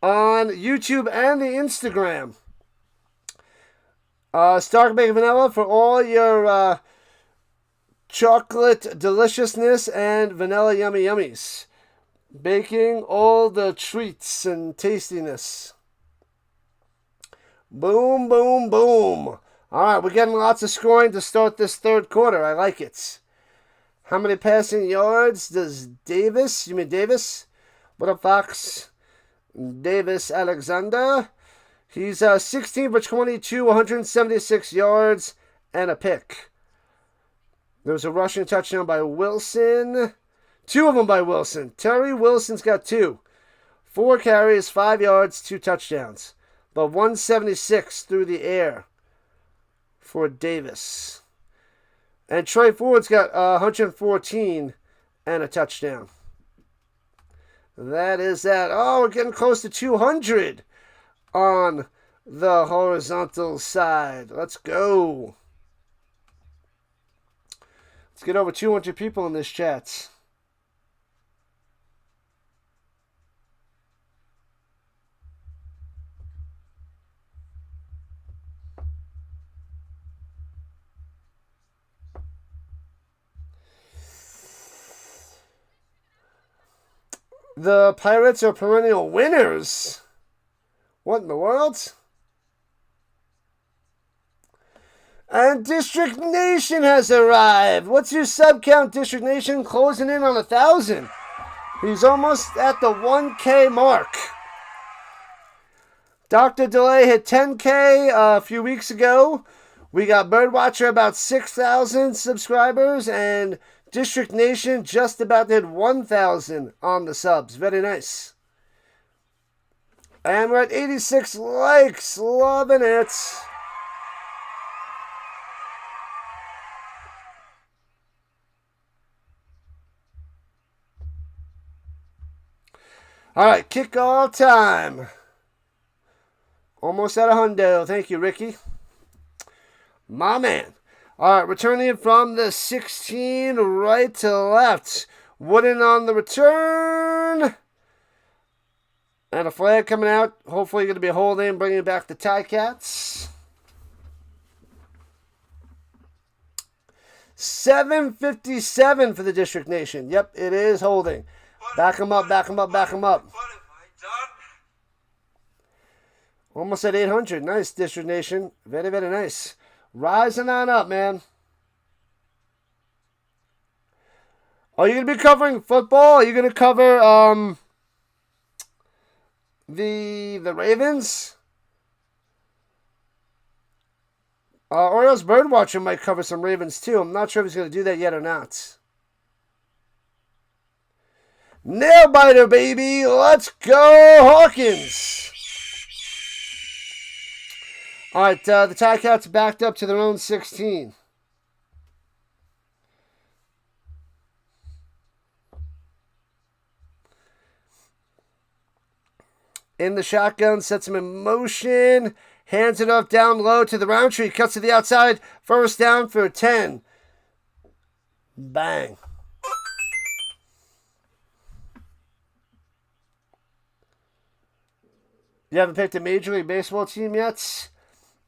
Speaker 1: on YouTube and the Instagram. Stark Bacon Vanilla for all your chocolate deliciousness and vanilla yummy yummies. Baking all the treats and tastiness. Boom, boom, boom. All right, we're getting lots of scoring to start this 3rd quarter. I like it. How many passing yards does Davis? You mean Davis? What up, Fox? Davis Alexander. He's 16 for 22, 176 yards, and a pick. There was a rushing touchdown by Wilson. 2 of them by Wilson. Terry Wilson's got 2. 4 carries, 5 yards, 2 touchdowns. But 176 through the air for Davis. And Trey Ford's got 114 and a touchdown. That is that. Oh, we're getting close to 200 on the horizontal side. Let's go. Let's get over 200 people in this chat. The Pirates are perennial winners. What in the world? And District Nation has arrived. What's your sub count, District Nation? Closing in on 1,000. He's almost at the 1K mark. Dr. Delay hit 10K a few weeks ago. We got Birdwatcher about 6,000 subscribers. And District Nation just about did 1,000 on the subs. Very nice. And we're at 86 likes. Loving it. All right, kickoff time. Almost at a hundo. Thank you, Ricky. My man. All right, returning it from the 16, right to left. Wooden on the return. And a flag coming out. Hopefully going to be a holding, bringing back the Ticats. 7:57 for the District Nation. Yep, it is holding. Back him up, back him up, back him up.
Speaker 2: What have I done?
Speaker 1: Almost at 800. Nice, District Nation. Very, very nice. Rising on up, man. Are you going to be covering football? Are you going to cover the Ravens? Orioles Birdwatcher might cover some Ravens too. I'm not sure if he's going to do that yet or not. Nail biter, baby. Let's go, Hawkins. All right, the Ticats backed up to their own 16. In the shotgun, sets him in motion. Hands it off down low to the Roundtree. Cuts to the outside. First down for 10. Bang. You haven't picked a Major League Baseball team yet?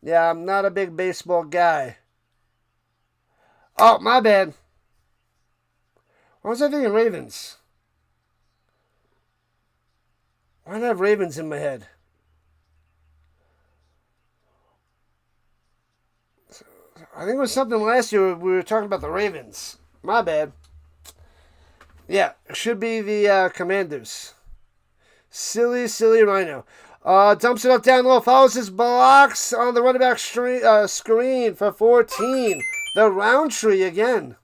Speaker 1: Yeah, I'm not a big baseball guy. Oh, my bad. Why was I thinking Ravens? Why did I have Ravens in my head? I think it was something last year we were talking about the Ravens. My bad. Yeah, it should be the Commanders. Silly Rhino. Dumps it up down low. Follows his blocks on the running back screen for 14. The Roundtree again.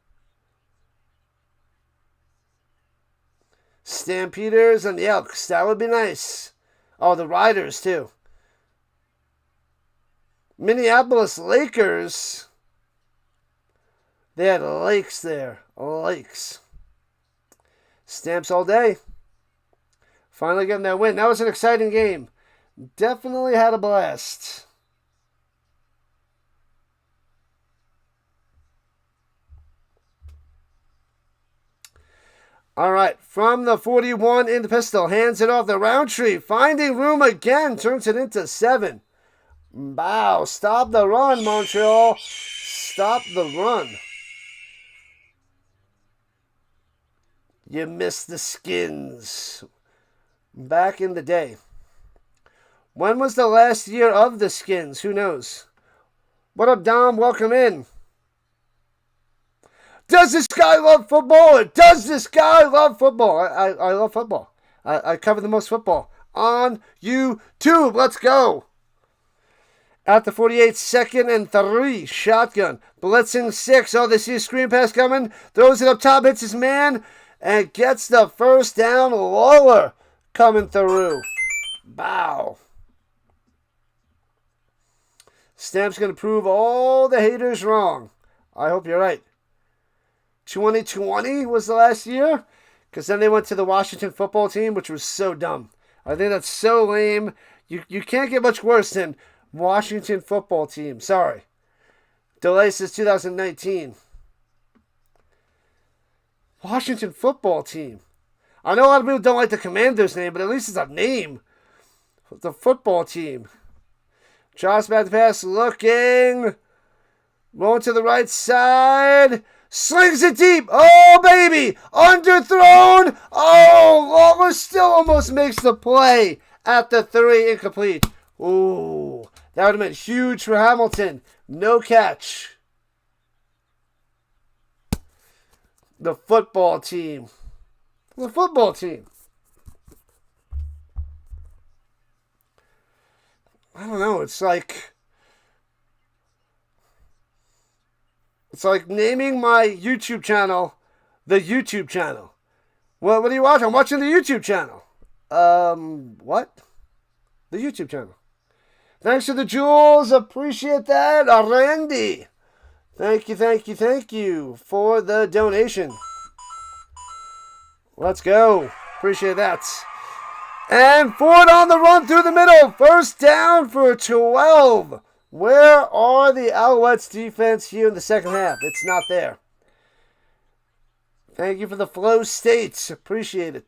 Speaker 1: Stampeders and the Elks. That would be nice. Oh, the Riders, too. Minneapolis Lakers. They had lakes there. Lakes. Stamps all day. Finally getting that win. That was an exciting game. Definitely had a blast. All right, from the 41 in the pistol, hands it off the Roundtree, finding room again, turns it into 7. Wow, stop the run, Montreal. Stop the run. You missed the Skins. Back in the day. When was the last year of the Skins? Who knows? What up, Dom? Welcome in. Does this guy love football? Or does this guy love football? I love football. I cover the most football on YouTube. Let's go. At the 48, 2nd and 3. Shotgun. Blitzing 6. Oh, they see a screen pass coming. Throws it up top. Hits his man. And gets the first down. Lawler coming through. Bow. Stamp's going to prove all the haters wrong. I hope you're right. 2020 was the last year, because then they went to the Washington football team, which was so dumb. I think that's so lame. You can't get much worse than Washington football team. Sorry. Delay says 2019. Washington football team. I know a lot of people don't like the Commanders name, but at least it's a name. The football team. Josh back to pass, looking. Rolling to the right side. Slings it deep. Oh, baby. Underthrown. Oh, Lawler still almost makes the play at the 3. Incomplete. Ooh, that would have been huge for Hamilton. No catch. The football team. The football team. I don't know. It's like naming my YouTube channel the YouTube channel. Well, what are you watching? I'm watching the YouTube channel. What? The YouTube channel. Thanks for the jewels. Appreciate that. Randy. Thank you for the donation. Let's go. Appreciate that. And Ford on the run through the middle. First down for 12. Where are the Alouettes defense here in the second half? It's not there. Thank you for the flow states. Appreciate it.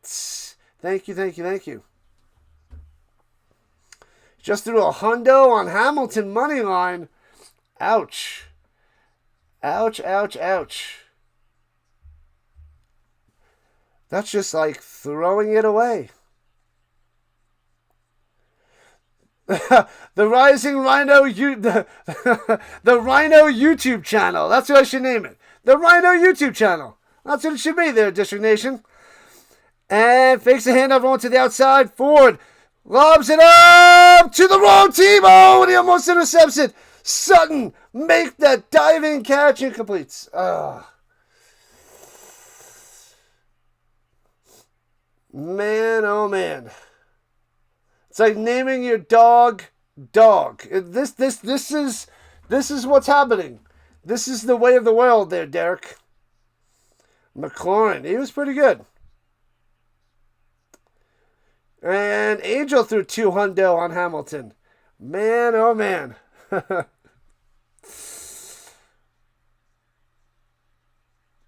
Speaker 1: Thank you. Just threw a hundo on Hamilton money line. Ouch. Ouch. That's just like throwing it away. The Rising Rhino, the Rhino YouTube channel. That's what I should name it. The Rhino YouTube channel. That's what it should be there, District Nation. And fakes a handoff on to the outside. Ford lobs it up to the wrong team. Oh, and he almost intercepts it. Sutton make that diving catch and completes. Man, oh man. It's like naming your dog. This is what's happening. This is the way of the world there, Derek. McLaurin, he was pretty good. And Angel threw 2 hundo on Hamilton. Man, oh man.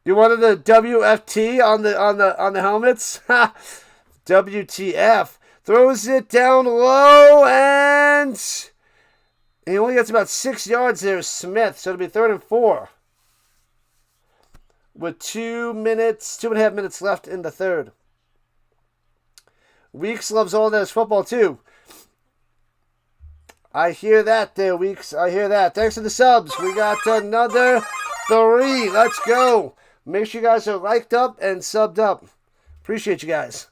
Speaker 1: You wanted the WFT on the helmets? WTF. Throws it down low, and he only gets about 6 yards there, Smith. So it'll be 3rd and 4. With 2.5 minutes left in the third. Weeks loves all that football too. I hear that there, Weeks. I hear that. Thanks for the subs. We got another 3. Let's go. Make sure you guys are liked up and subbed up. Appreciate you guys.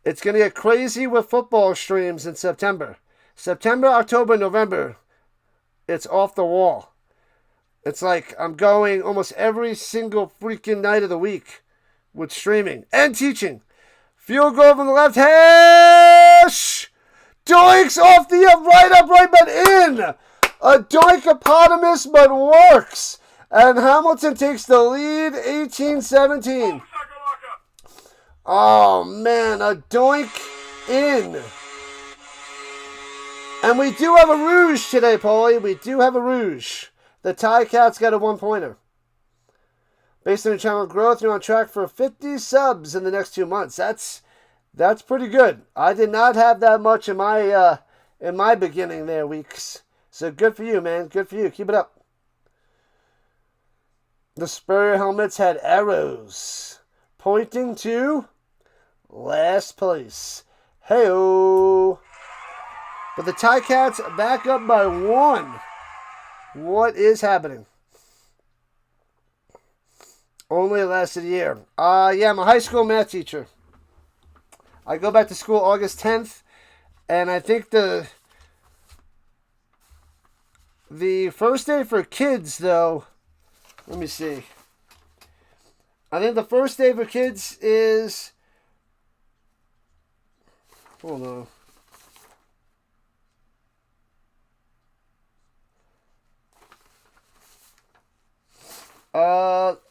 Speaker 1: It's going to get crazy with football streams in September. September, October, November. It's off the wall. It's like I'm going almost every single freaking night of the week with streaming and teaching. Field goal from the left hash. Doinks off the upright, but in. A doinkopotamus, but works. And Hamilton takes the lead, 18-17. Oh, man, a doink in. And we do have a rouge today, Paulie. We do have a rouge. The Ticats got a 1-pointer. Based on your channel growth, you're on track for 50 subs in the next 2 months. That's pretty good. I did not have that much in my beginning there, Weeks. So good for you, man. Good for you. Keep it up. The Spurrier helmets had arrows pointing to last place. Hey-o. But the Ticats back up by 1. What is happening? Only lasted a year. Yeah, I'm a high school math teacher. I go back to school August 10th, and I think the first day for kids, though, let me see. I think the first day for kids is, hold on.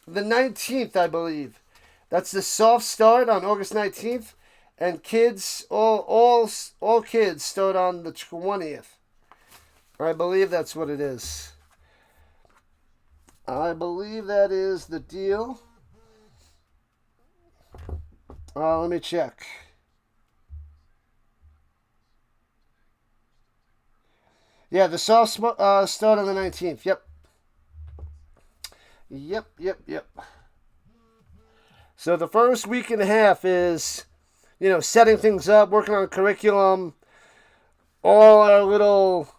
Speaker 1: The 19th, I believe. That's the soft start on August 19th. And kids, all kids start on the 20th. I believe that's what it is. I believe that is the deal. Let me check. Yeah, the soft start on the 19th. Yep. Yep. So the first week and a half is, setting things up, working on curriculum, all our little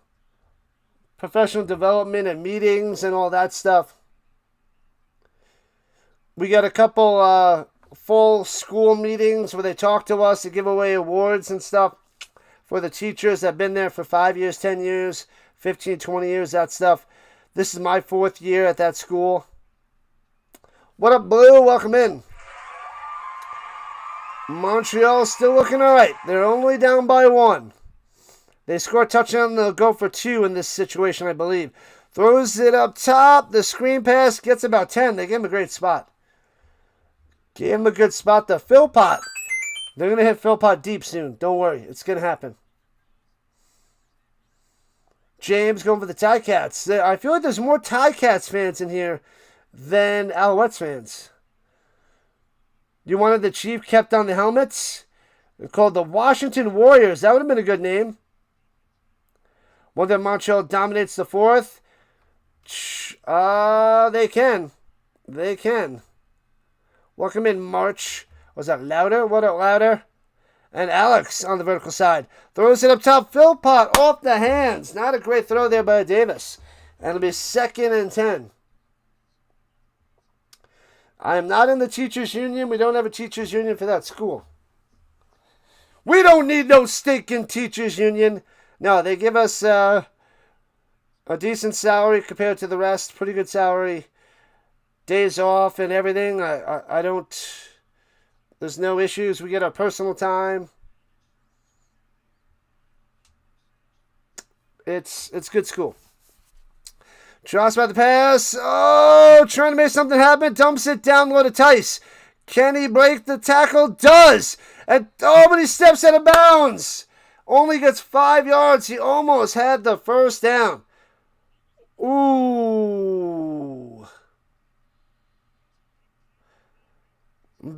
Speaker 1: professional development and meetings and all that stuff. We got a couple full school meetings where they talk to us to give away awards and stuff for the teachers that have been there for 5 years, 10 years, 15, 20 years, that stuff. This is my 4th year at that school. What up, Blue? Welcome in. Montreal still looking all right. They're only down by 1. They score a touchdown, they'll go for 2 in this situation, I believe. Throws it up top. The screen pass gets about 10. They give him a great spot. Give him a good spot to Philpott. They're going to hit Philpott deep soon. Don't worry. It's going to happen. James going for the Ticats. I feel like there's more Ticats fans in here than Alouettes fans. You wanted the Chief kept on the helmets? They're called the Washington Warriors. That would have been a good name. One that Montreal dominates the 4th. They can. They can. Welcome in, March. Was that Louder? What up, Louder? And Alex on the vertical side. Throws it up top. Philpott off the hands. Not a great throw there by Davis. And it'll be 2nd and 10. I am not in the teachers union. We don't have a teachers union for that school. We don't need no stinking teachers union. No, they give us a decent salary compared to the rest. Pretty good salary. Days off and everything. I don't... There's no issues. We get our personal time. It's good school. Trust about the pass. Oh, trying to make something happen. Dumps it down low to Tice. Can he break the tackle? Does. And but he steps out of bounds. Only gets 5 yards. He almost had the first down. Ooh.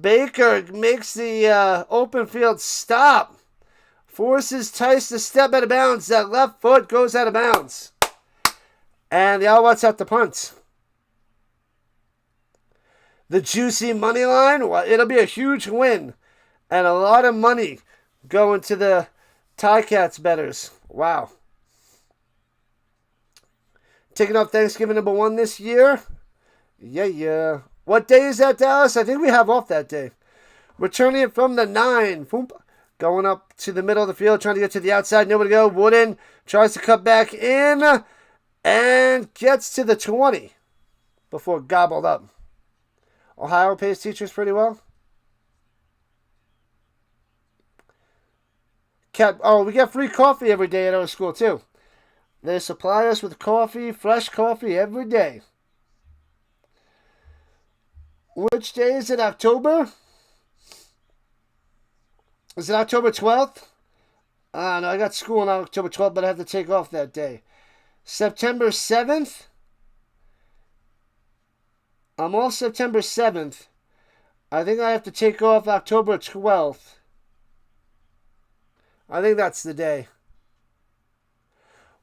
Speaker 1: Baker makes the open field stop. Forces Tice to step out of bounds. That left foot goes out of bounds. And the Alouettes have to punt. The juicy money line, well, it'll be a huge win. And a lot of money going to the Ticats bettors. Wow. Taking off Thanksgiving #1 this year. Yeah. What day is that, Dallas? I think we have off that day. Returning it from the 9. Going up to the middle of the field, trying to get to the outside. Nowhere to go. Wooden tries to cut back in and gets to the 20 before gobbled up. Ohio pays teachers pretty well. We get free coffee every day at our school, too. They supply us with coffee, fresh coffee every day. Which day is it? October? Is it October 12th? No, I got school on October 12th, but I have to take off that day. September 7th? I'm off September 7th. I think I have to take off October 12th. I think that's the day.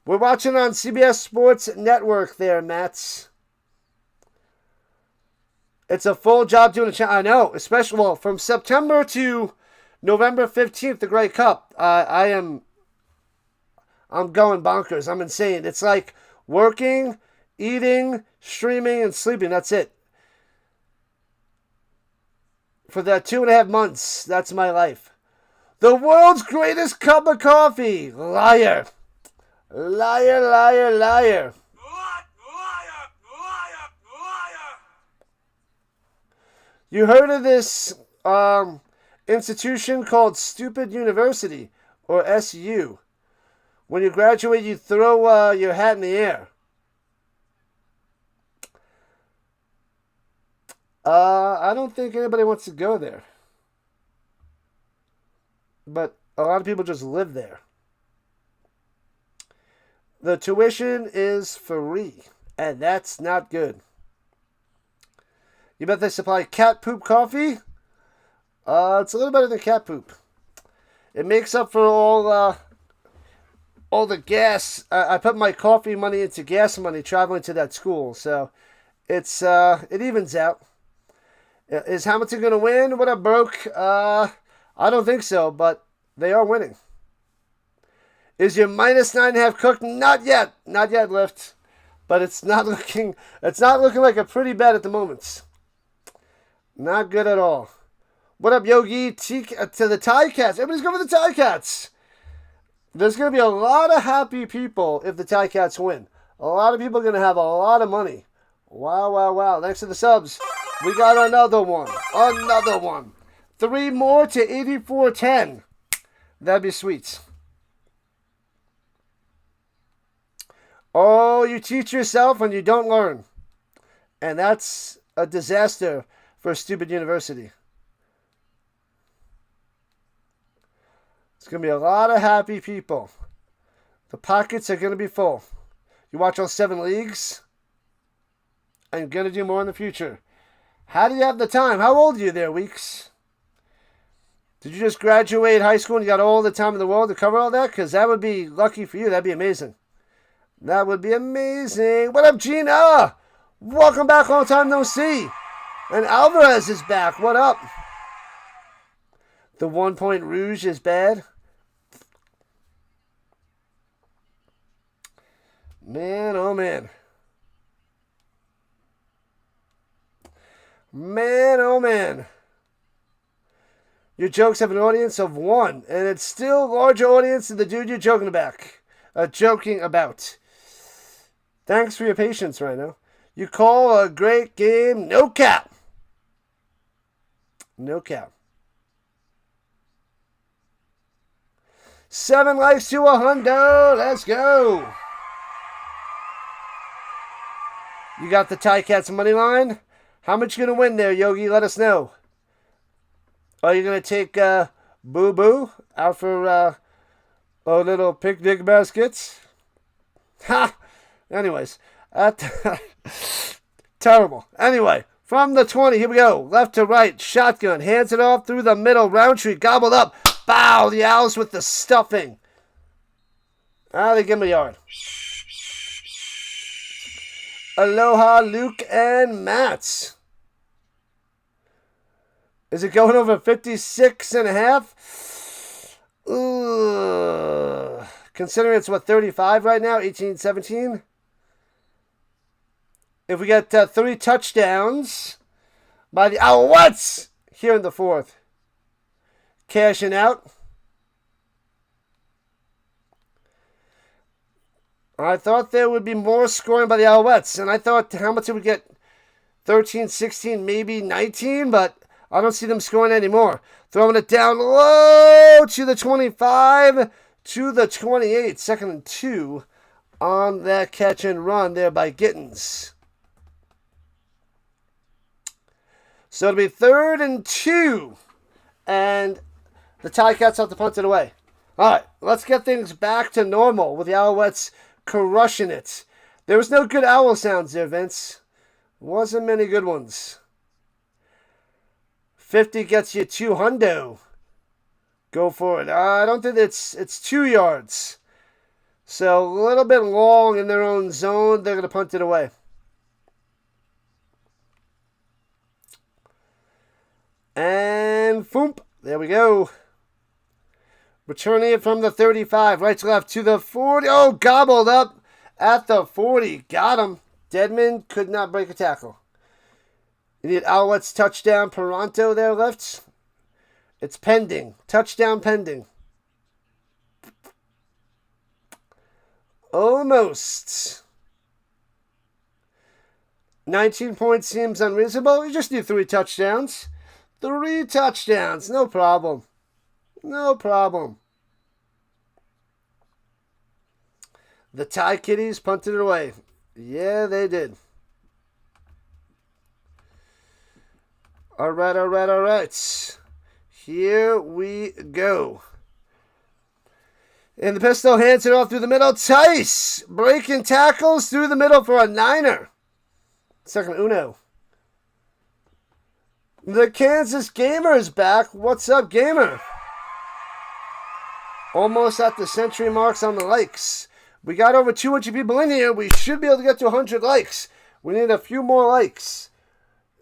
Speaker 1: We're watching on CBS Sports Network there, Mats. It's a full job doing a channel. I know, especially, from September to November 15th, the Grey Cup. I'm going bonkers. I'm insane. It's like working, eating, streaming, and sleeping. That's it. For that 2.5 months, that's my life. The world's greatest cup of coffee. Liar. Liar, liar, liar. You heard of this institution called Stupid University, or SU? When you graduate, you throw your hat in the air. I don't think anybody wants to go there. But a lot of people just live there. The tuition is free, and that's not good. You bet they supply cat poop coffee? It's a little better than cat poop. It makes up for all the gas. I put my coffee money into gas money traveling to that school, so it evens out. Is Hamilton going to win? What up, Broke? I don't think so, but they are winning. Is your -9.5 cooked? Not yet. Not yet, Lift. But it's not looking like a pretty bet at the moment. Not good at all. What up, Yogi? To the Ticats. Everybody's going for the Ticats. There's going to be a lot of happy people if the Ticats win. A lot of people are going to have a lot of money. Wow, wow, wow. Thanks to the subs. We got another one. Another one. 3 more to 84.10. That'd be sweet. Oh, you teach yourself and you don't learn. And that's a disaster for a stupid university. It's going to be a lot of happy people. The pockets are going to be full. You watch all 7 leagues? I'm going to do more in the future. How do you have the time? How old are you there, Weeks? Did you just graduate high school and you got all the time in the world to cover all that? Because that would be lucky for you. That'd be amazing. That would be amazing. What up, Gina? Welcome back. Long time no see. And Alvarez is back. What up? The 1 point rouge is bad. Man, oh man. Man, oh man. Your jokes have an audience of 1, and it's still a larger audience than the dude you're joking about. Thanks for your patience, Rhino. You call a great game, no cap. No cap. 7 likes to 100. Let's go. You got the Ticats money line? How much you going to win there, Yogi? Let us know. Are you going to take Boo Boo out for Oh, little picnic baskets. Ha! Anyways, terrible. Anyway, from the 20, here we go. Left to right, shotgun. Hands it off through the middle. Roundtree gobbled up. Bow, the Owls with the stuffing. They give him a yard. Aloha, Luke and Matt. Is it going over 56.5? Ugh. Considering it's, 35 right now? 18-17? If we get 3 touchdowns by the Alouettes here in the 4th. Cashing out. I thought there would be more scoring by the Alouettes, and I thought how much it would get? 13, 16, maybe 19, but I don't see them scoring anymore. Throwing it down low to the 25, to the 28. 2nd and 2 on that catch and run there by Gittins. So it'll be 3rd and 2, and the Ticats have to punt it away. All right, let's get things back to normal with the Alouettes crushing it. There was no good owl sounds there, Vince. Wasn't many good ones. 50 gets you 200. Go for it. I don't think it's 2 yards. So a little bit long in their own zone. They're going to punt it away. And foomp. There we go. Returning it from the 35. Right to left to the 40. Oh, gobbled up at the 40. Got him. Deadman could not break a tackle. You need Alouettes touchdown Peranto there left. It's pending. Touchdown pending. Almost. 19 points seems unreasonable. You just need 3 touchdowns. 3 touchdowns. No problem. No problem. The Tie Kitties punted it away. Yeah, they did. All right. Here we go. And the pistol hands it off through the middle. Tice breaking tackles through the middle for a 9er. 2nd uno. The Kansas Gamer is back. What's up, Gamer? Almost at the century marks on the likes. We got over 200 people in here. We should be able to get to 100 likes. We need a few more likes.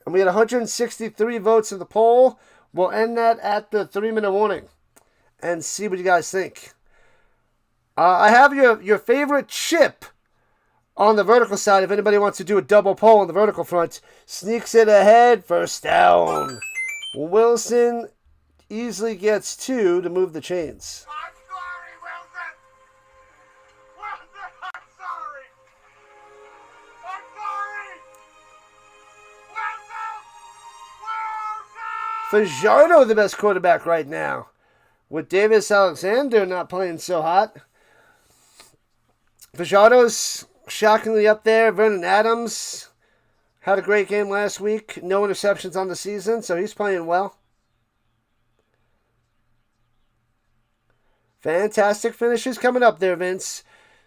Speaker 1: And we had 163 votes in the poll. We'll end that at the 3-minute warning and see what you guys think. I have your favorite chip on the vertical side. If anybody wants to do a double poll on the vertical front, sneaks it ahead. 1st down. Wilson easily gets 2 to move the chains.
Speaker 2: I'm sorry, Wilson. Wilson, I'm sorry. I'm sorry. Wilson.
Speaker 1: Fajardo, the best quarterback right now. With Davis Alexander not playing so hot. Fajardo's shockingly up there. Vernon Adams had a great game last week. No interceptions on the season, so he's playing well. Fantastic finishes coming up there, Vince.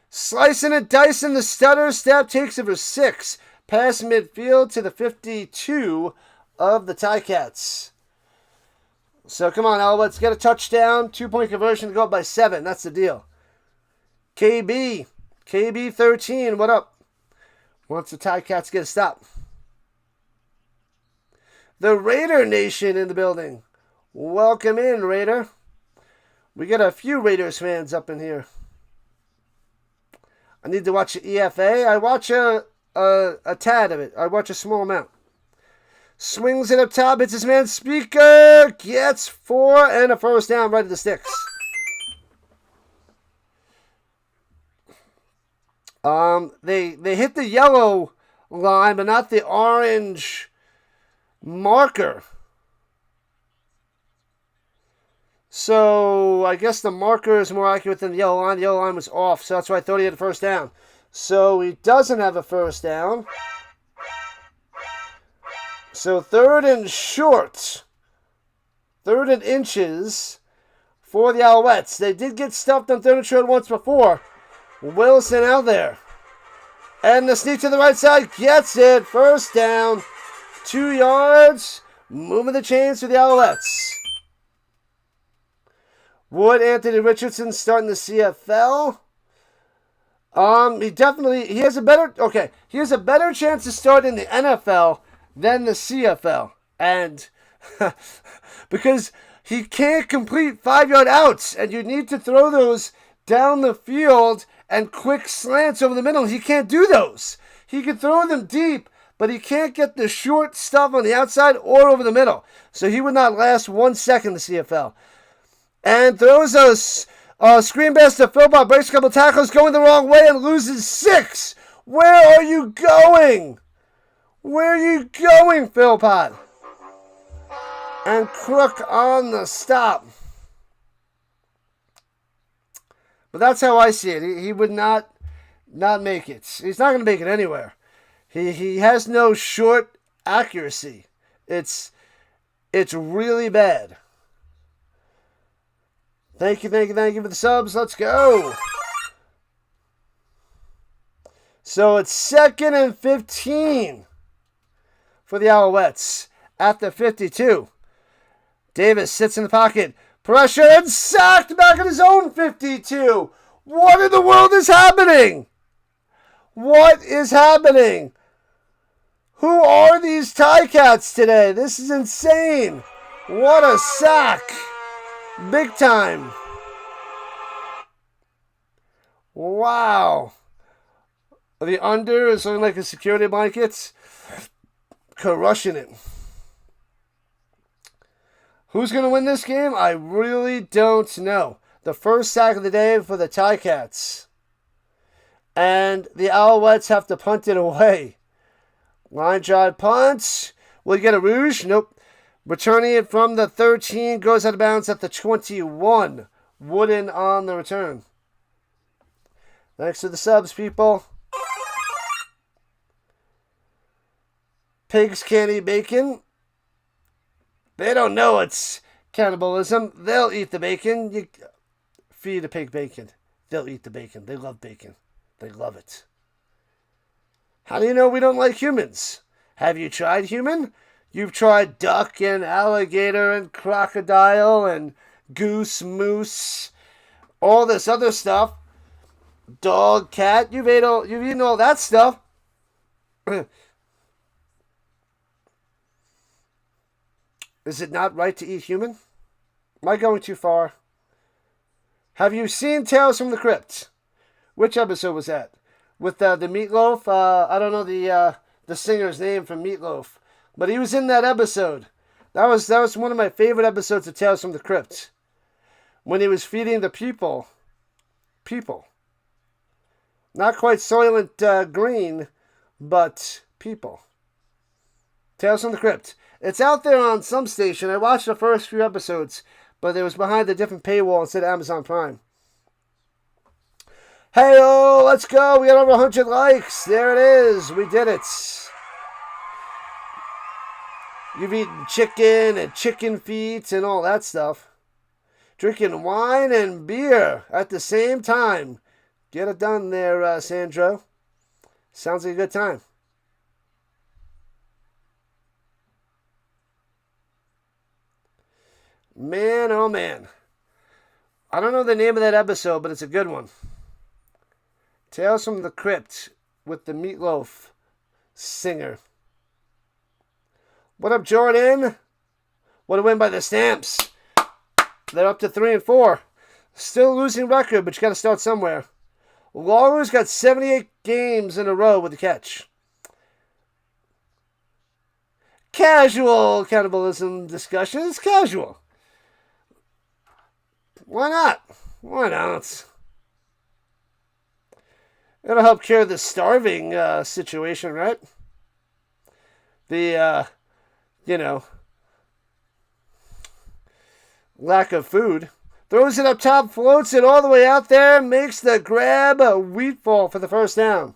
Speaker 1: Slicing and dicing the stutter. Stab takes it for 6. Pass midfield to the 52 of the Ticats. So come on, Alouettes, get a touchdown. 2-point conversion to go up by 7. That's the deal. KB 13, what up? Once the Ticats get a stop. The Raider Nation in the building. Welcome in, Raider. We got a few Raiders fans up in here. I need to watch the EFA. I watch a tad of it. I watch a small amount. Swings it up top. It's his man Speaker. Gets 4 and a 1st down right at the sticks. They hit the yellow line, but not the orange marker. So I guess the marker is more accurate than the yellow line. The yellow line was off, so that's why I thought he had a 1st down. So he doesn't have a 1st down. So 3rd and short. 3rd and inches for the Alouettes. They did get stuffed on third and short once before. Wilson out there. And the sneak to the right side gets it. First down. 2 yards. Moving the chains for the Alouettes. Would Anthony Richardson starting the CFL? He has a better chance to start in the NFL than the CFL. And because he can't complete 5-yard outs, and you need to throw those down the field and quick slants over the middle. He can't do those. He can throw them deep, but he can't get the short stuff on the outside or over the middle. So he would not last 1 second in the CFL. And throws a screen pass to Philpott, breaks a couple tackles, going the wrong way and loses 6. Where are you going? Where are you going, Philpott? And Crook on the stop. But that's how I see it. He would not make it. He's not going to make it anywhere. He has no short accuracy. It's really bad. Thank you for the subs. Let's go. So it's 2nd and 15 for the Alouettes at the 52. Davis sits in the pocket. Pressure and sacked back at his own 52. What in the world is happening? What is happening? Who are these Ticats today? This is insane. What a sack. Big time. Wow. The under is looking like a security blanket. Crushing it. Who's going to win this game? I really don't know. The first sack of the day for the Ticats. And the Alouettes have to punt it away. Line drive punt. Will you get a rouge? Nope. Returning it from the 13. Goes out of bounds at the 21. Wooden on the return. Thanks to the subs, people. Pigs can't eat bacon. They don't know it's cannibalism. They'll eat the bacon. You feed a pig bacon. They'll eat the bacon. They love bacon. They love it. How do you know we don't like humans? Have you tried human? You've tried duck and alligator and crocodile and goose, moose, all this other stuff. Dog, cat. You've eaten all that stuff. Is it not right to eat human? Am I going too far? Have you seen Tales from the Crypt? Which episode was that? With the Meatloaf? I don't know the singer's name from Meatloaf, but he was in that episode. That was one of my favorite episodes of Tales from the Crypt. When he was feeding the people. Not quite Soylent Green, but people. Tales from the Crypt. It's out there on some station. I watched the first few episodes, but it was behind a different paywall instead of Amazon Prime. Hey-oh, let's go. We got over 100 likes. There it is. We did it. You've eaten chicken and chicken feet and all that stuff. Drinking wine and beer at the same time. Get it done there, Sandro. Sounds like a good time. Man, oh man. I don't know the name of that episode, but it's a good one. Tales from the Crypt with the Meatloaf singer. What up, Jordan? What a win by the Stamps. They're up to 3-4. Still losing record, but you got to start somewhere. Lawler's got 78 games in a row with the catch. Casual cannibalism discussion is casual. Why not? Why not? It'll help cure the starving situation, right? The, lack of food. Throws it up top, floats it all the way out there, makes the grab a wheat ball for the first down.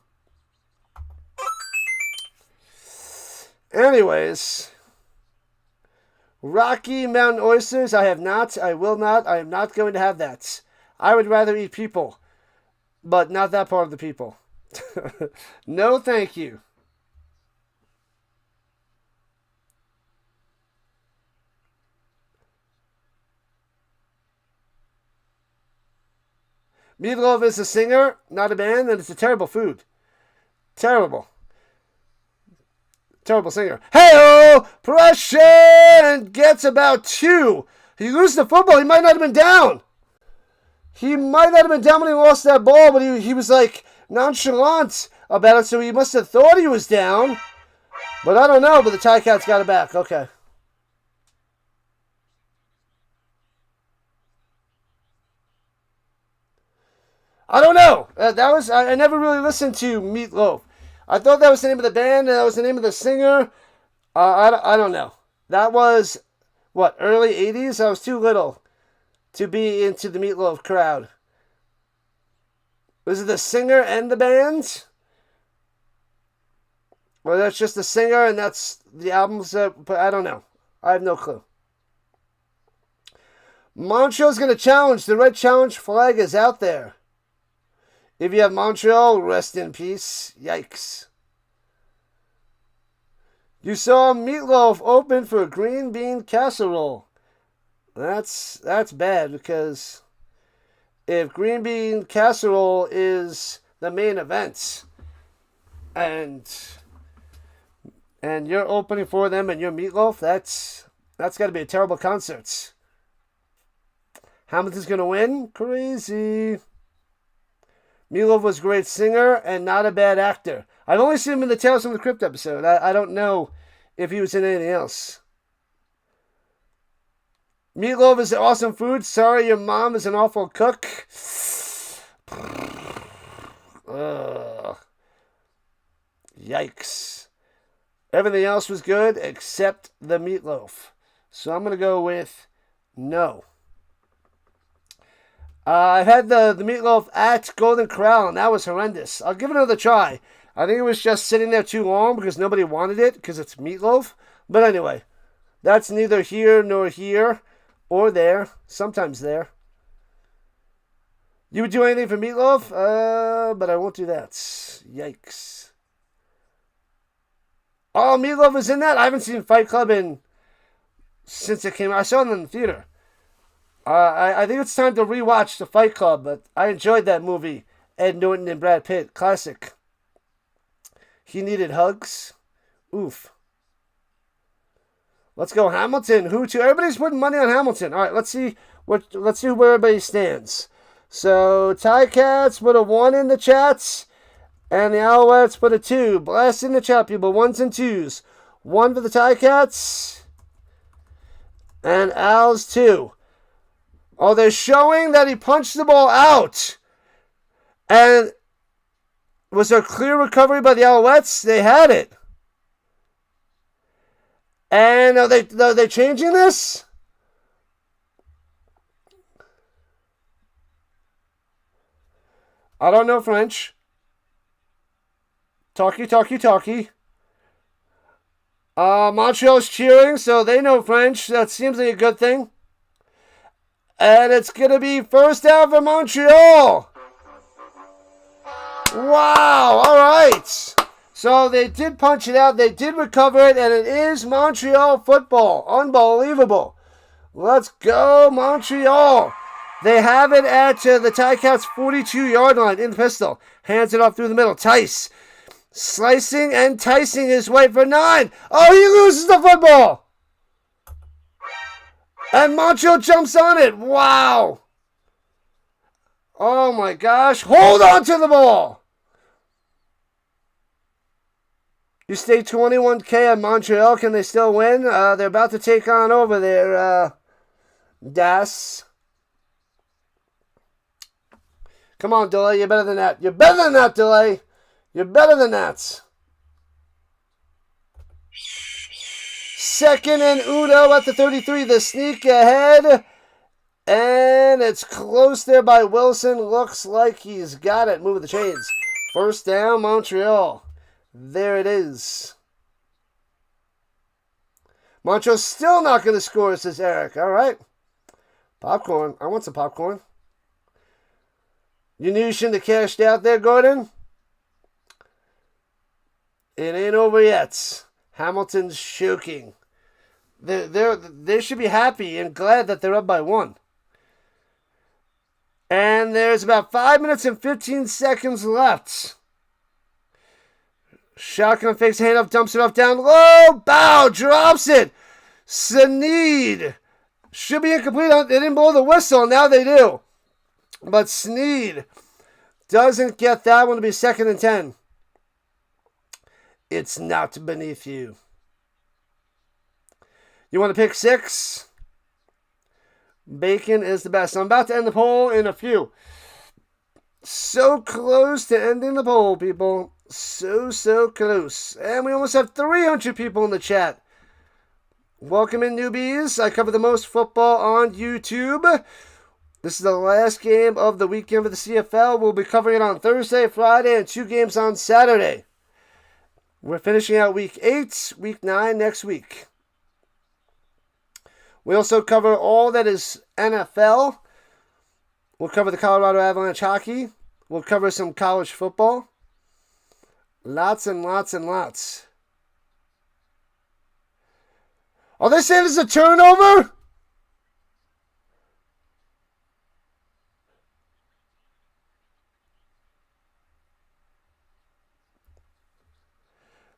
Speaker 1: Anyways, Rocky Mountain oysters, I have not. I will not. I am not going to have that. I would rather eat people, but not that part of the people. No, thank you. Meatloaf is a singer, not a band, and it's a terrible food. Terrible. Terrible singer. Hey-oh! Prussian gets about 2. He loses the football. He might not have been down. He might not have been down when he lost that ball, but he was like nonchalant about it, so he must have thought he was down. But I don't know, but the Ticats got it back. Okay. I don't know. I never really listened to Meatloaf. I thought that was the name of the band and that was the name of the singer. I don't know. That was, what, early 80s? I was too little to be into the Meatloaf crowd. Was it the singer and the band? Or that's just the singer and that's the albums? But I don't know. I have no clue. Montreal's going to challenge. The red challenge flag is out there. If you have Montreal, rest in peace. Yikes. You saw Meatloaf open for a green bean casserole. That's bad because if green bean casserole is the main event and you're opening for them and you're Meatloaf, that's got to be a terrible concert. Hamilton's going to win? Crazy. Meatloaf was a great singer and not a bad actor. I've only seen him in the Tales from the Crypt episode. I don't know if he was in anything else. Meatloaf is awesome food. Sorry, your mom is an awful cook. Ugh. Yikes. Everything else was good except the meatloaf. So I'm going to go with no. I had the meatloaf at Golden Corral, and that was horrendous. I'll give it another try. I think it was just sitting there too long because nobody wanted it because it's meatloaf. But anyway, that's neither here nor here or there. Sometimes there. You would do anything for meatloaf? But I won't do that. Yikes. Oh, Meatloaf is in that? I haven't seen Fight Club since it came out. I saw it in the theater. I think it's time to rewatch the Fight Club, but I enjoyed that movie. Ed Norton and Brad Pitt. Classic. He needed hugs. Oof. Let's go Hamilton. Who to? Everybody's putting money on Hamilton. All right, let's see where everybody stands. So Ticats put a 1 in the chats, and the Alouettes put a 2. Blast in the chat, people. 1s and 2s. 1 for the Ticats, and Al's 2. Oh, they're showing that he punched the ball out. And was there a clear recovery by the Alouettes? They had it. And are they changing this? I don't know French. Talkie. Montreal's cheering, so they know French. That seems like a good thing. And it's going to be first down for Montreal. Wow, all right. So they did punch it out. They did recover it, and it is Montreal football. Unbelievable. Let's go, Montreal. They have it at the Ticats' 42-yard line in the pistol. Hands it off through the middle. Tice. Slicing and ticing his way for 9. Oh, he loses the football. And Montreal jumps on it. Wow. Oh, my gosh. Hold on to the ball. You stay 21K on Montreal. Can they still win? They're about to take on over there, Das. Come on, Delay. You're better than that. You're better than that, Delay. You're better than that. Second and Uno at the 33. The sneak ahead. And it's close there by Wilson. Looks like he's got it. Moving the chains. First down, Montreal. There it is. Montreal's still not going to score, says Eric. All right. Popcorn. I want some popcorn. You knew you shouldn't have cashed out there, Gordon? It ain't over yet. Hamilton's choking. They should be happy and glad that they're up by 1. And there's about 5 minutes and 15 seconds left. Shotgun fakes hand up, dumps it off down low. Bow, drops it. Sneed. Should be incomplete. They didn't blow the whistle. Now they do. But Sneed doesn't get that one to be 2nd and 10. It's not beneath you. You want to pick 6? Bacon is the best. I'm about to end the poll in a few. So close to ending the poll, people. So close. And we almost have 300 people in the chat. Welcome in, newbies. I cover the most football on YouTube. This is the last game of the weekend for the CFL. We'll be covering it on Thursday, Friday, and 2 games on Saturday. We're finishing out week 8, week 9 next week. We also cover all that is NFL. We'll cover the Colorado Avalanche hockey. We'll cover some college football. Lots and lots and lots. Are they saying it's a turnover?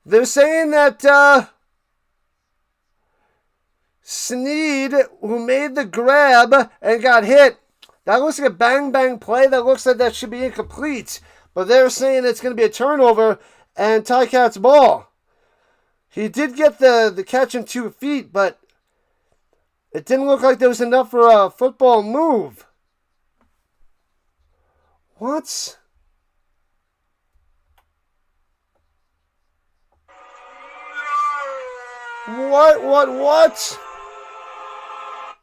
Speaker 1: They're saying that Sneed, who made the grab and got hit, that looks like a bang-bang play. That looks like that should be incomplete. But they're saying it's going to be a turnover and Ticats ball. He did get the catch in 2 feet, but it didn't look like there was enough for a football move. What? What?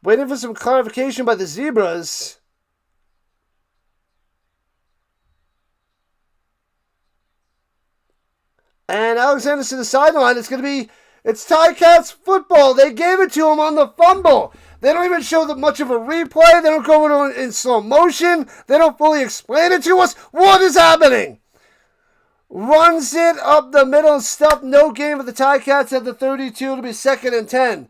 Speaker 1: Waiting for some clarification by the Zebras. And Alexander's to the sideline. It's Ticats football. They gave it to him on the fumble. They don't even show much of a replay. They don't go over it in slow motion. They don't fully explain it to us. What is happening? Runs it up the middle, stuff. No gain for the Ticats at the 32 to be 2nd and 10.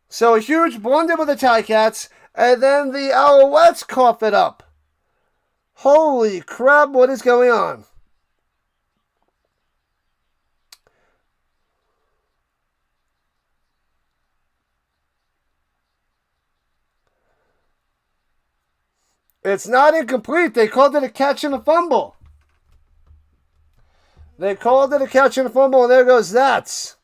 Speaker 1: So a huge blunder with the Ticats, and then the Alouettes cough it up. Holy crap, what is going on? It's not incomplete. They called it a catch and a fumble. They called it a catch and a fumble, and there goes that.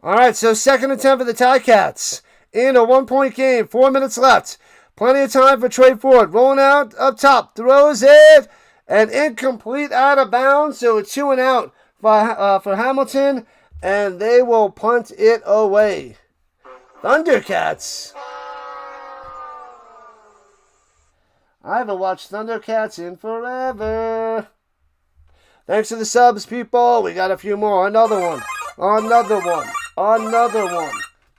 Speaker 1: All right, so 2nd and 10 for the Ticats. In a 1-point game, 4 minutes left. Plenty of time for Trey Ford. Rolling out up top, throws it, and incomplete out of bounds. So it's 2 and out for Hamilton, and they will punt it away. Thundercats. I haven't watched Thundercats in forever. Thanks to the subs, people. We got a few more. Another one.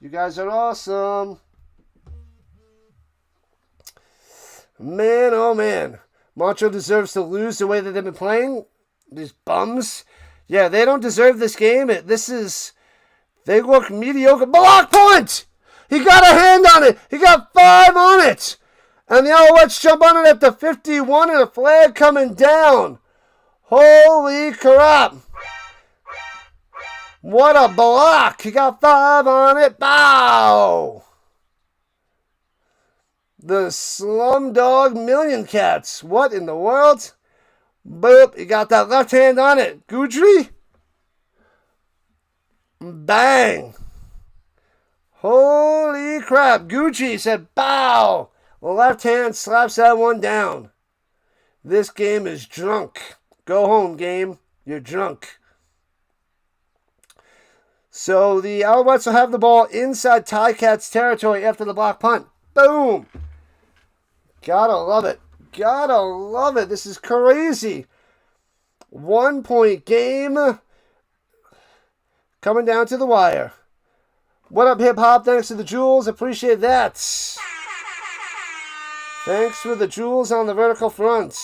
Speaker 1: You guys are awesome. Man, oh man. Montreal deserves to lose the way that they've been playing. These bums. Yeah, they don't deserve this game. They look mediocre. Block punt! He got a hand on it. He got 5 on it. And the Alouettes jump on it at the 51 and a flag coming down. Holy crap. What a block. He got 5 on it. Bow. The Slumdog Million Cats. What in the world? Boop. He got that left hand on it. Goudry. Bang. Holy crap. Gucci said bow. The left hand slaps that one down. This game is drunk. Go home, game. You're drunk. So the Alouettes will have the ball inside Ticats territory after the block punt. Boom. Gotta love it. Gotta love it. This is crazy. 1-point game. Coming down to the wire. What up, hip-hop? Thanks to the jewels. Appreciate that. Thanks for the jewels on the vertical front.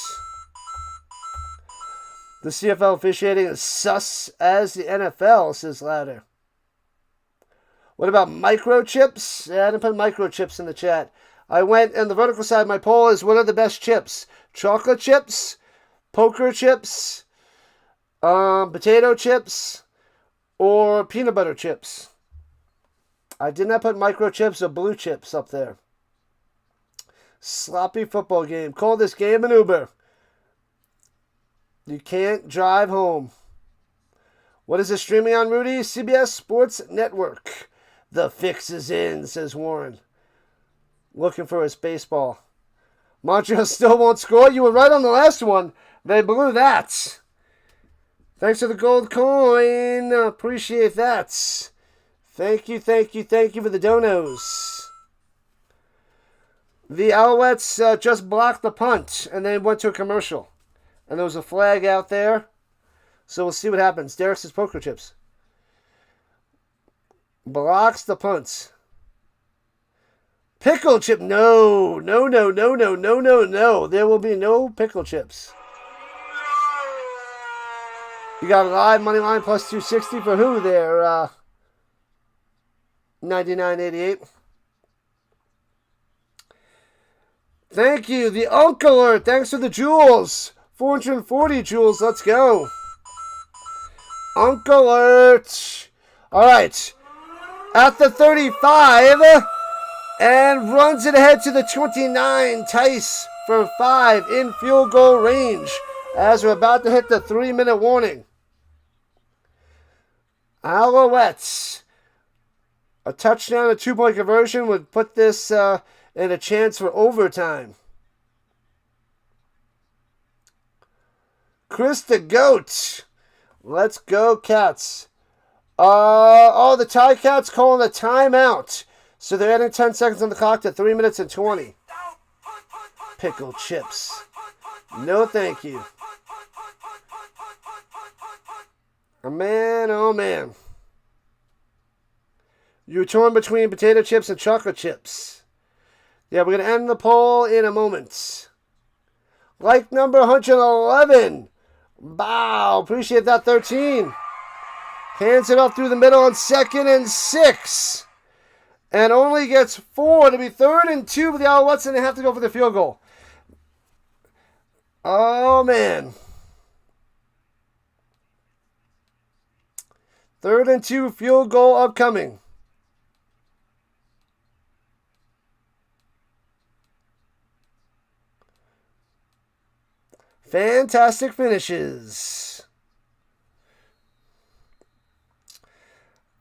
Speaker 1: The CFL officiating is sus as the NFL, says Louder. What about microchips? Yeah, I didn't put microchips in the chat. I went, and the vertical side, my poll is, what are the best chips? Chocolate chips? Poker chips? Potato chips? Or peanut butter chips? I did not put microchips or blue chips up there. Sloppy football game. Call this game an Uber. You can't drive home. What is it streaming on, Rudy? CBS Sports Network. The fix is in, says Warren. Looking for his baseball. Montreal still won't score. You were right on the last one. They blew that. Thanks for the gold coin. Appreciate that. Thank you for the donos. The Alouettes just blocked the punt, and then went to a commercial. And there was a flag out there. So we'll see what happens. Derek says poker chips. Blocks the punts. Pickle chip. No. There will be no pickle chips. You got a live money line plus 260 for who there? 99.88. Thank you. The Uncle Alert. Thanks for the jewels. 440 jewels. Let's go. Uncle Alert. All right. At the 35. And runs it ahead to the 29. Tice for 5 in field goal range. As we're about to hit the 3-minute warning. Alouettes. A touchdown, a 2-point conversion would put this in a chance for overtime. Chris the Goat. Let's go, Cats. The Ticats calling a timeout. So they're adding 10 seconds on the clock to 3 minutes and 20. Pickle chips. No thank you. Oh man. You're torn between potato chips and chocolate chips. Yeah, we're going to end the poll in a moment. Like number 111. Wow, appreciate that, 13. Hands it off through the middle on 2nd and 6. And only gets 4 to be 3rd and 2 for the Alouettes, and they have to go for the field goal. Oh, man. 3rd and 2, field goal upcoming. Fantastic finishes.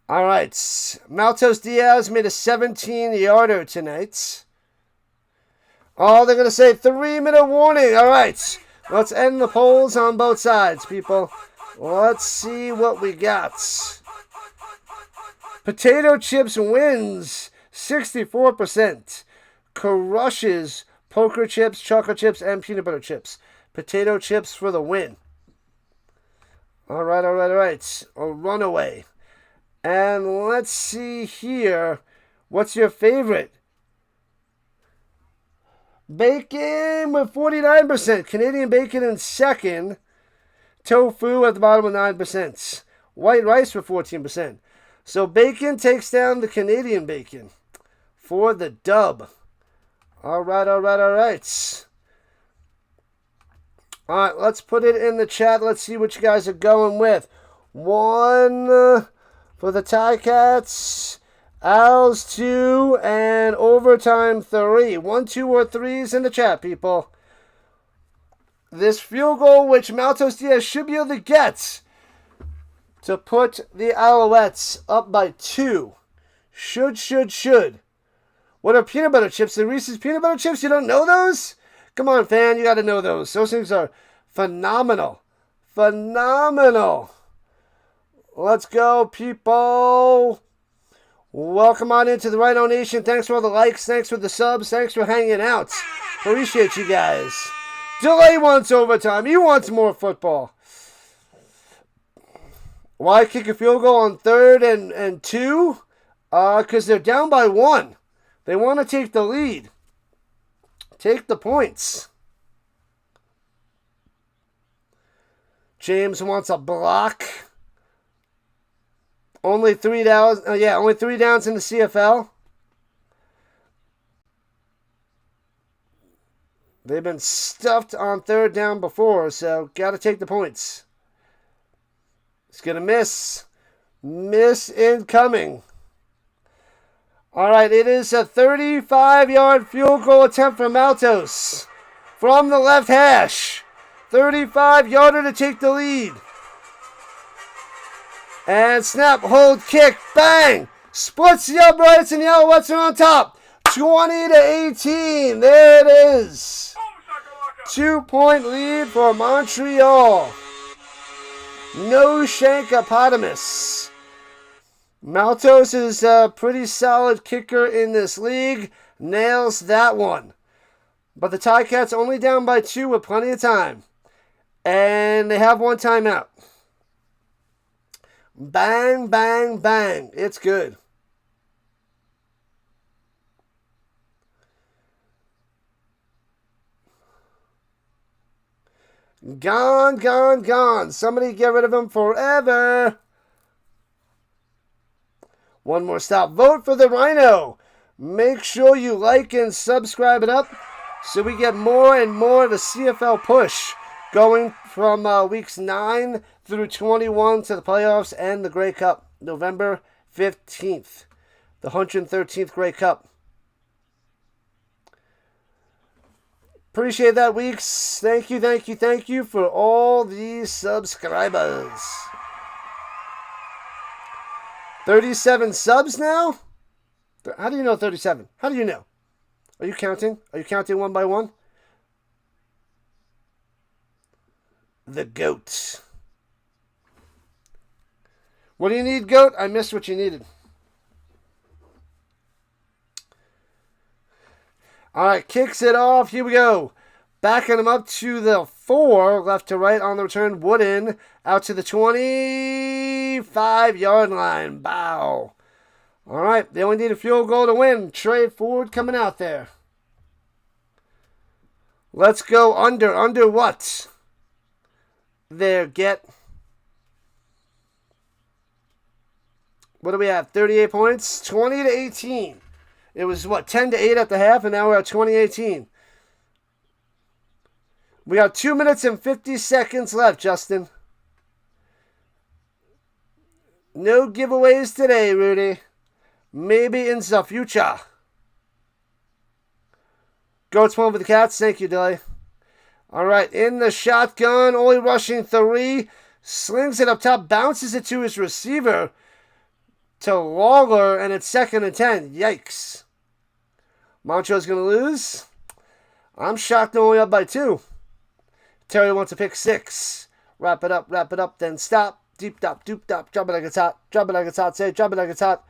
Speaker 1: All right. Maltos Diaz made a 17-yarder tonight. Oh, they're going to say 3-minute warning. All right. Let's end the polls on both sides, people. Let's see what we got. Potato chips wins 64%. Crushes poker chips, chocolate chips, and peanut butter chips. Potato chips for the win. All right. A runaway. And let's see here. What's your favorite? Bacon with 49%. Canadian bacon in second. Tofu at the bottom with 9%. White rice with 14%. So bacon takes down the Canadian bacon for the dub. All right. All right, let's put it in the chat. Let's see what you guys are going with. 1 for the Ticats. Owls 2 and overtime 3. 1, 2, or 3s in the chat, people. This field goal, which Maltos Diaz should be able to get to put the Alouettes up by 2. Should. What are peanut butter chips? The Reese's peanut butter chips? You don't know those? Come on, fan. You got to know those. Those things are phenomenal. Let's go, people. Welcome on into the Rhino Nation. Thanks for all the likes. Thanks for the subs. Thanks for hanging out. Appreciate you guys. Delay wants overtime. He wants more football. Why kick a field goal on 3rd and 2? Because they're down by 1. They want to take the lead. Take the points. James wants a block. Only 3 downs. Only 3 downs in the CFL. They've been stuffed on 3rd down before, so got to take the points. It's going to miss. Miss incoming. All right, it is a 35-yard field goal attempt from Maltos from the left hash. 35-yarder to take the lead. And snap, hold, kick, bang! Splits the uprights and the Alouettes are on top. 20-18. There it is. 2-point lead for Montreal. No Shankopotamus. Maltos is a pretty solid kicker in this league. Nails that one. But the Ticats only down by 2 with plenty of time. And they have 1 timeout. Bang, bang, bang. It's good. Gone, gone, gone. Somebody get rid of him forever. One more stop. Vote for the Rhino. Make sure you like and subscribe it up so we get more and more of the CFL push going from weeks 9 through 21 to the playoffs and the Grey Cup, November 15th, the 113th Grey Cup. Appreciate that, Weeks. Thank you, thank you, thank you for all these subscribers. 37 subs now? How do you know 37? How do you know? Are you counting? Are you counting one by one? The GOAT. What do you need, GOAT? I missed what you needed. All right, kicks it off. Here we go. Backing him up to the 4, left to right on the return. Wooden out to the 25-yard line. Bow. All right, they only need a field goal to win. Trade Ford coming out there. Let's go under. Under what? There, get. What do we have? 38 points? 20-18. It was, 10-8 at the half, and now we're at 20-18. We got 2 minutes and 50 seconds left, Justin. No giveaways today, Rudy. Maybe in the future. Goats one for the Cats. Thank you, Dilly. All right, in the shotgun, only rushing 3. Slings it up top, bounces it to his receiver. To Lawler, and it's 2nd and 10. Yikes. Montreal's going to lose. I'm shocked they're only up by 2. Terry wants to pick 6. Wrap it up, then stop. Deep top, doop top, drop it like it's hot. Drop it like it's hot, say, drop it like it's hot.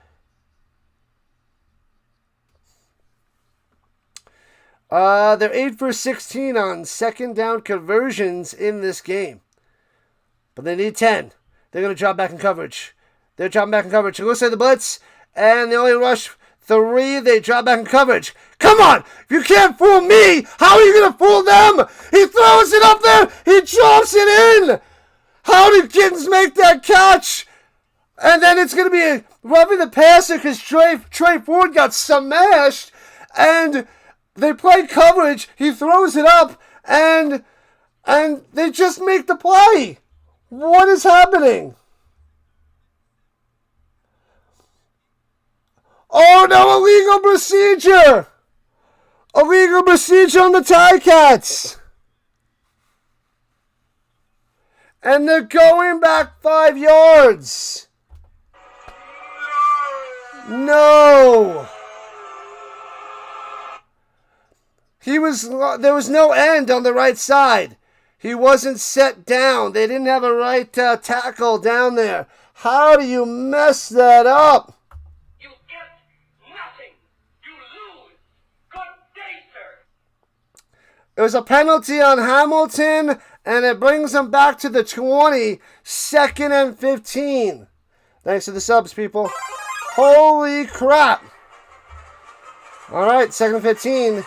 Speaker 1: They're 8 for 16 on 2nd down conversions in this game. But they need 10. They're going to drop back in coverage. They're dropping back in coverage. It looks like the blitz, and they only rush 3. They drop back in coverage. Come on! If you can't fool me, how are you going to fool them? He throws it up there. He drops it in. How did Giddens make that catch? And then it's going to be roughing the passer because Trey Ford got smashed, and they play coverage. He throws it up, and they just make the play. What is happening? Oh no, illegal procedure! Illegal procedure on the Ticats! And they're going back 5 yards! No! There was no end on the right side. He wasn't set down. They didn't have a right tackle down there. How do you mess that up? It was a penalty on Hamilton And it brings them back to the 20, 2nd and 15. Thanks to the subs, people. Holy crap. All right, 2nd and 15.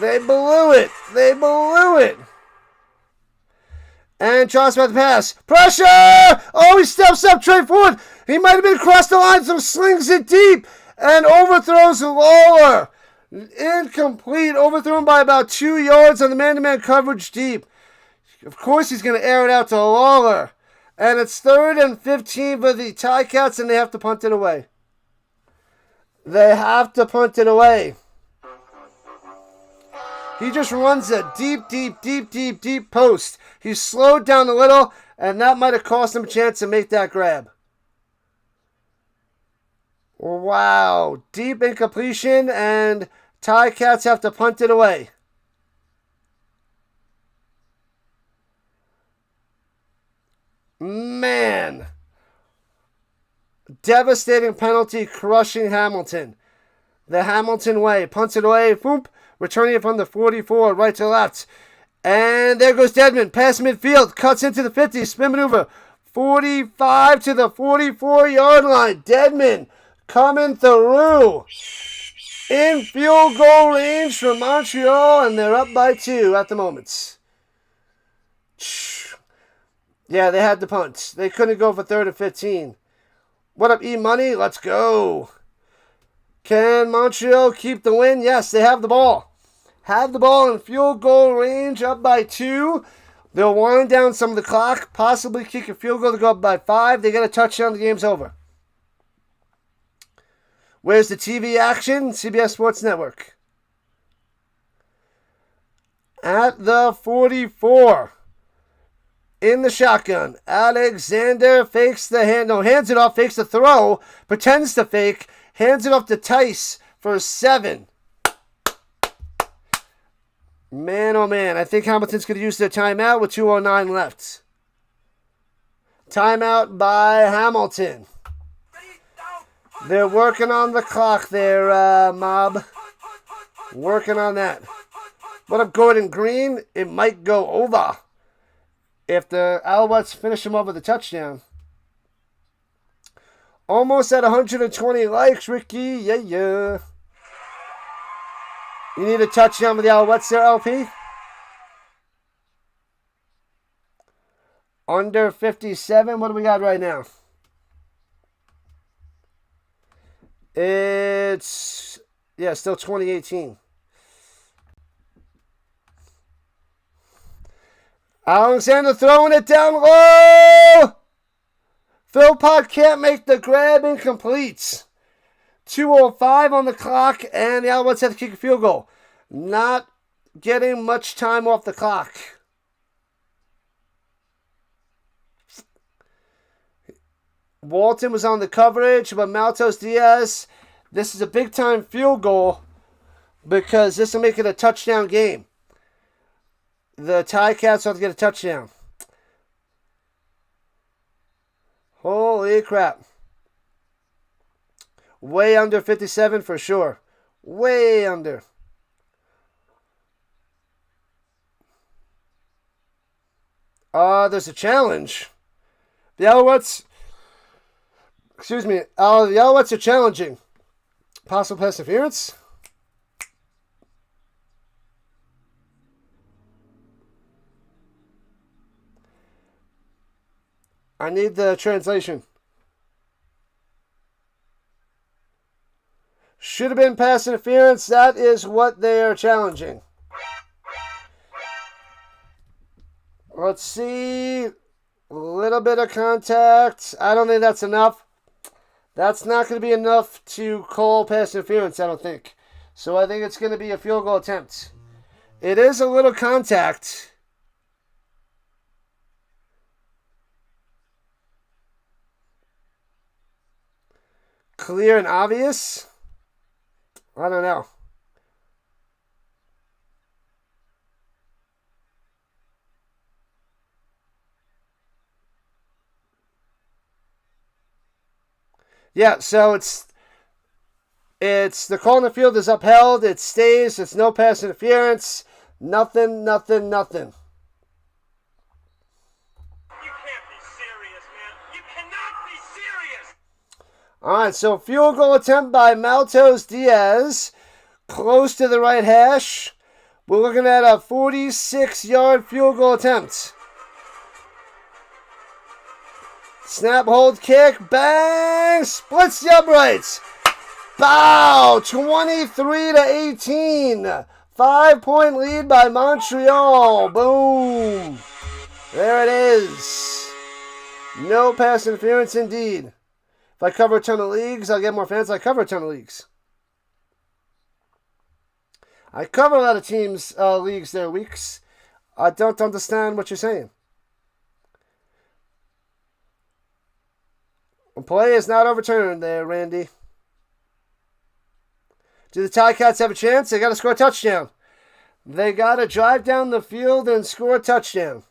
Speaker 1: They blew it. They blew it. And Charles about to pass. Pressure! Oh, he steps up, Trey forward. He might have been across the line, so slings it deep and overthrows Lawler. Incomplete, overthrown by about 2 yards on the man-to-man coverage deep. Of course, he's going to air it out to Lawler. And it's 3rd and 15 for the Ticats, and they have to punt it away. They have to punt it away. He just runs a deep post. He's slowed down a little, and that might have cost him a chance to make that grab. Wow. Deep incompletion, and Ticats have to punt it away. Man. Devastating penalty, crushing Hamilton. The Hamilton way. Punts it away. Boop. Returning it from the 44, right to left. And there goes Dedman. Past midfield. Cuts into the 50. Spin maneuver. 45 to the 44-yard line. Dedman coming through. In field goal range from Montreal. And they're up by 2 at the moment. Yeah, they had the punt. They couldn't go for 3rd and 15. What up, E-Money? Let's go. Can Montreal keep the win? Yes, they have the ball. Have the ball in field goal range, up by 2. They'll wind down some of the clock, possibly kick a field goal to go up by 5. They get a touchdown, the game's over. Where's the TV action? CBS Sports Network. At the 44. In the shotgun. Alexander fakes the hand. No, hands it off, fakes the throw. Pretends to fake. Hands it off to Tice for 7. Man, oh man. I think Hamilton's going to use their timeout with 2:09 left. Timeout by Hamilton. They're working on the clock there, Mob. Working on that. What up, Gordon Green? It might go over if the Alouettes finish him up with a touchdown. Almost at 120 likes, Ricky. Yeah. You need a touchdown with the Alouettes there, LP? Under 57. What do we got right now? It's, yeah, still 2018. Alexander throwing it down low. Philpott can't make the grab, incomplete. 2:05 on the clock, and the Alouettes have to kick a field goal. Not getting much time off the clock. Walton was on the coverage, but Maltos Diaz, this is a big-time field goal because this will make it a touchdown game. The Ticats have to get a touchdown. Holy crap. Way under 57 for sure. Way under. There's a challenge. The Alouettes, the Alouettes are challenging. Possible pass interference. I need the translation. Should have been pass interference. That is what they are challenging. Let's see. A little bit of contact. I don't think that's enough. That's not going to be enough to call pass interference, I don't think. So I think it's going to be a field goal attempt. It is a little contact. Clear and obvious? I don't know. Yeah, so it's the call in the field is upheld. It stays. It's no pass interference. Nothing. All right, so field goal attempt by Maltos Diaz. Close to the right hash. We're looking at a 46-yard field goal attempt. Snap, hold, kick, bang! Splits the uprights. Bow! 23-18. 5-point lead by Montreal. Boom! There it is. No pass interference indeed. If I cover a ton of leagues, I'll get more fans. I cover a ton of leagues. I cover a lot of teams' leagues there, weeks. I don't understand what you're saying. A play is not overturned there, Randy. Do the Ticats have a chance? They got to score a touchdown. They got to drive down the field and score a touchdown.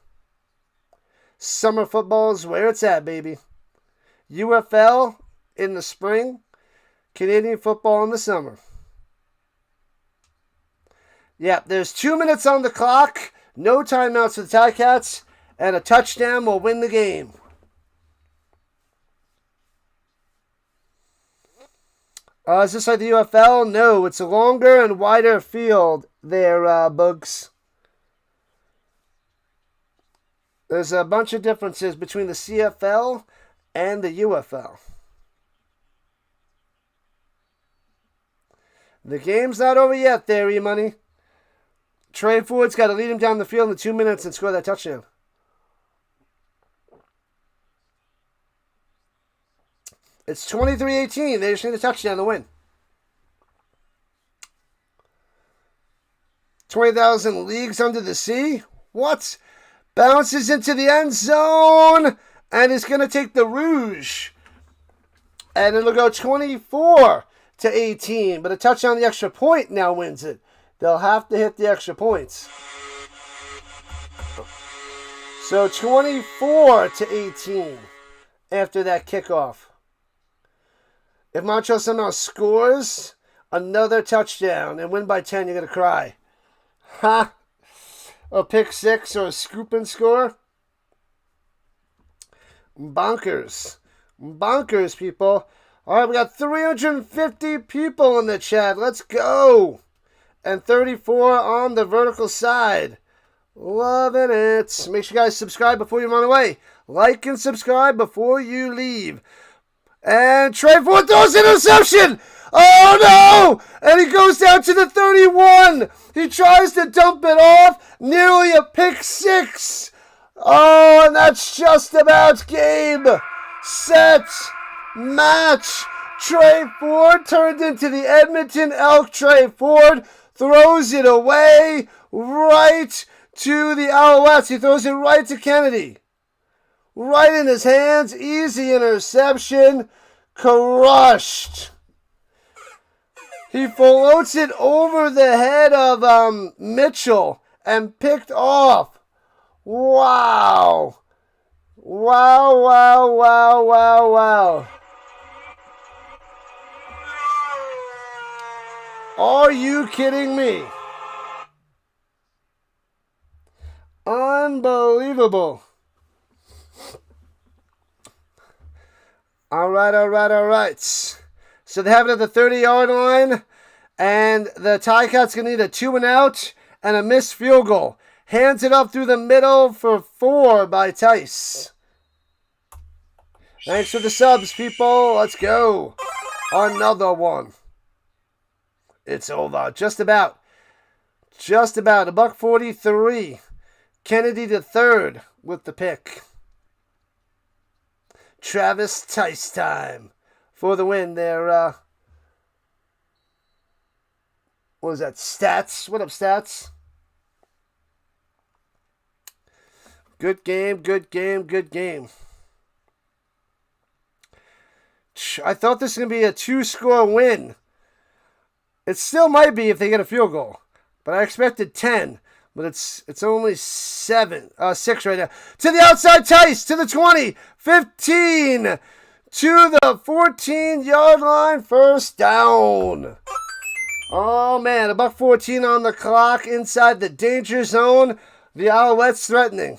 Speaker 1: Summer football is where it's at, baby. UFL in the spring. Canadian football in the summer. Yeah, there's 2 minutes on the clock. No timeouts for the Ticats. And a touchdown will win the game. Is this like the UFL? No, it's a longer and wider field there, Bugs. There's a bunch of differences between the CFL and the UFL. The game's not over yet there, E-Money. Trey Ford's got to lead him down the field in 2 minutes and score that touchdown. It's 23-18. They just need a touchdown to win. 20,000 leagues under the sea? What? Bounces into the end zone. And is going to take the Rouge. And it'll go 24-18. But a touchdown on the extra point now wins it. They'll have to hit the extra points. So 24-18 after that kickoff. If Montreal somehow scores another touchdown and win by 10, you're going to cry. Ha! A pick six or a scoop and score? Bonkers. Bonkers, people. All right, we got 350 people in the chat. Let's go. And 34 on the vertical side. Loving it. Make sure you guys subscribe before you run away. Like and subscribe before you leave. And Trey Ford throws an interception. Oh, no. And he goes down to the 31. He tries to dump it off. Nearly a pick six. Oh, and that's just about game, set, match. Trey Ford turned into the Edmonton Elk. Trey Ford throws it away right to the Alouettes. He throws it right to Kennedy. Right in his hands. Easy interception. Crushed. He floats it over the head of Mitchell and picked off. Wow. Wow, wow, wow, wow, wow. Are you kidding me? Unbelievable. All right. So they have it at the 30-yard line, and the Ticats going to need a 2-and-out and a missed field goal. Hands it up through the middle for 4 by Tice. Thanks for the subs, people. Let's go. Another one. It's over. Just about. $1.43. Kennedy the third with the pick. Travis Tice time for the win there. What was that? Stats? What up, Stats? Good game. I thought this was going to be a 2-score win. It still might be if they get a field goal. But I expected 10. But it's only 6 right now. To the outside, Tice. To the 20. 15. To the 14-yard line. First down. Oh, man. $1.14 on the clock. Inside the danger zone. The Alouettes threatening.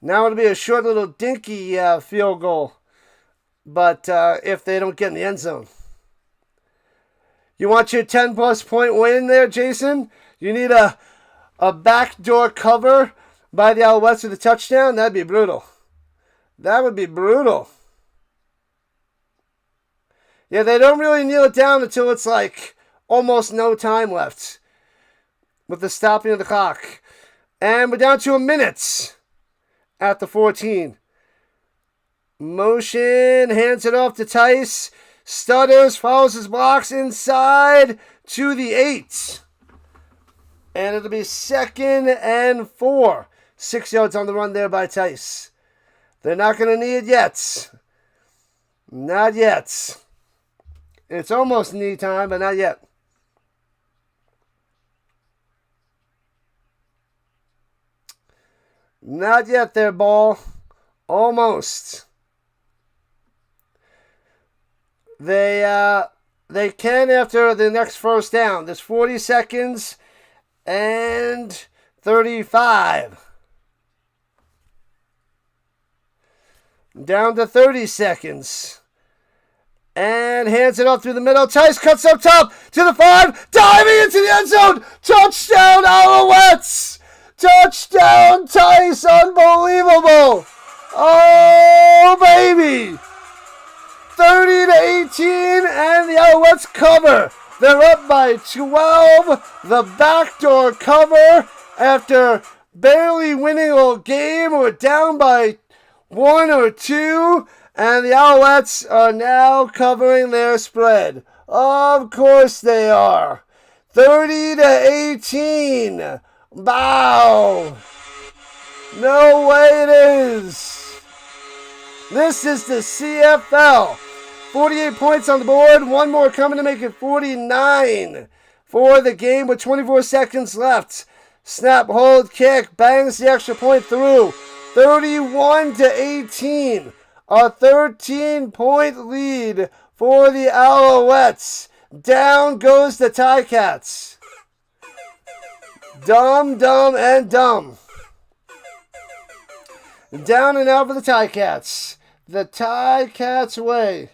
Speaker 1: Now it'll be a short little dinky field goal. but if they don't get in the end zone. You want your 10-plus point win there, Jason? You need a backdoor cover by the Alouettes with a touchdown? That'd be brutal. That would be brutal. Yeah, they don't really kneel it down until it's like almost no time left with the stopping of the clock. And we're down to a minute at the 14. Motion, hands it off to Tice. Stutters, follows his blocks inside to the 8. And it'll be 2nd and 4. 6 yards on the run there by Tice. They're not going to need it yet. Not yet. It's almost knee time, but not yet. Not yet there, ball. Almost. They can after the next first down. There's 40 seconds and 35. Down to 30 seconds. And hands it off through the middle. Tice cuts up top to the 5. Diving into the end zone. Touchdown, Alouettes. Touchdown, Tice. Unbelievable. Oh, baby. 30-18, and the Alouettes cover. They're up by 12. The backdoor cover after barely winning a game or down by 1 or 2. And the Alouettes are now covering their spread. Of course they are. 30-18. Wow. No way it is. This is the CFL. 48 points on the board. One more coming to make it 49 for the game with 24 seconds left. Snap, hold, kick. Bangs the extra point through. 31-18. A 13-point lead for the Alouettes. Down goes the Ticats. Dumb, and dumb. Down and out for the Ticats. The Ticats way.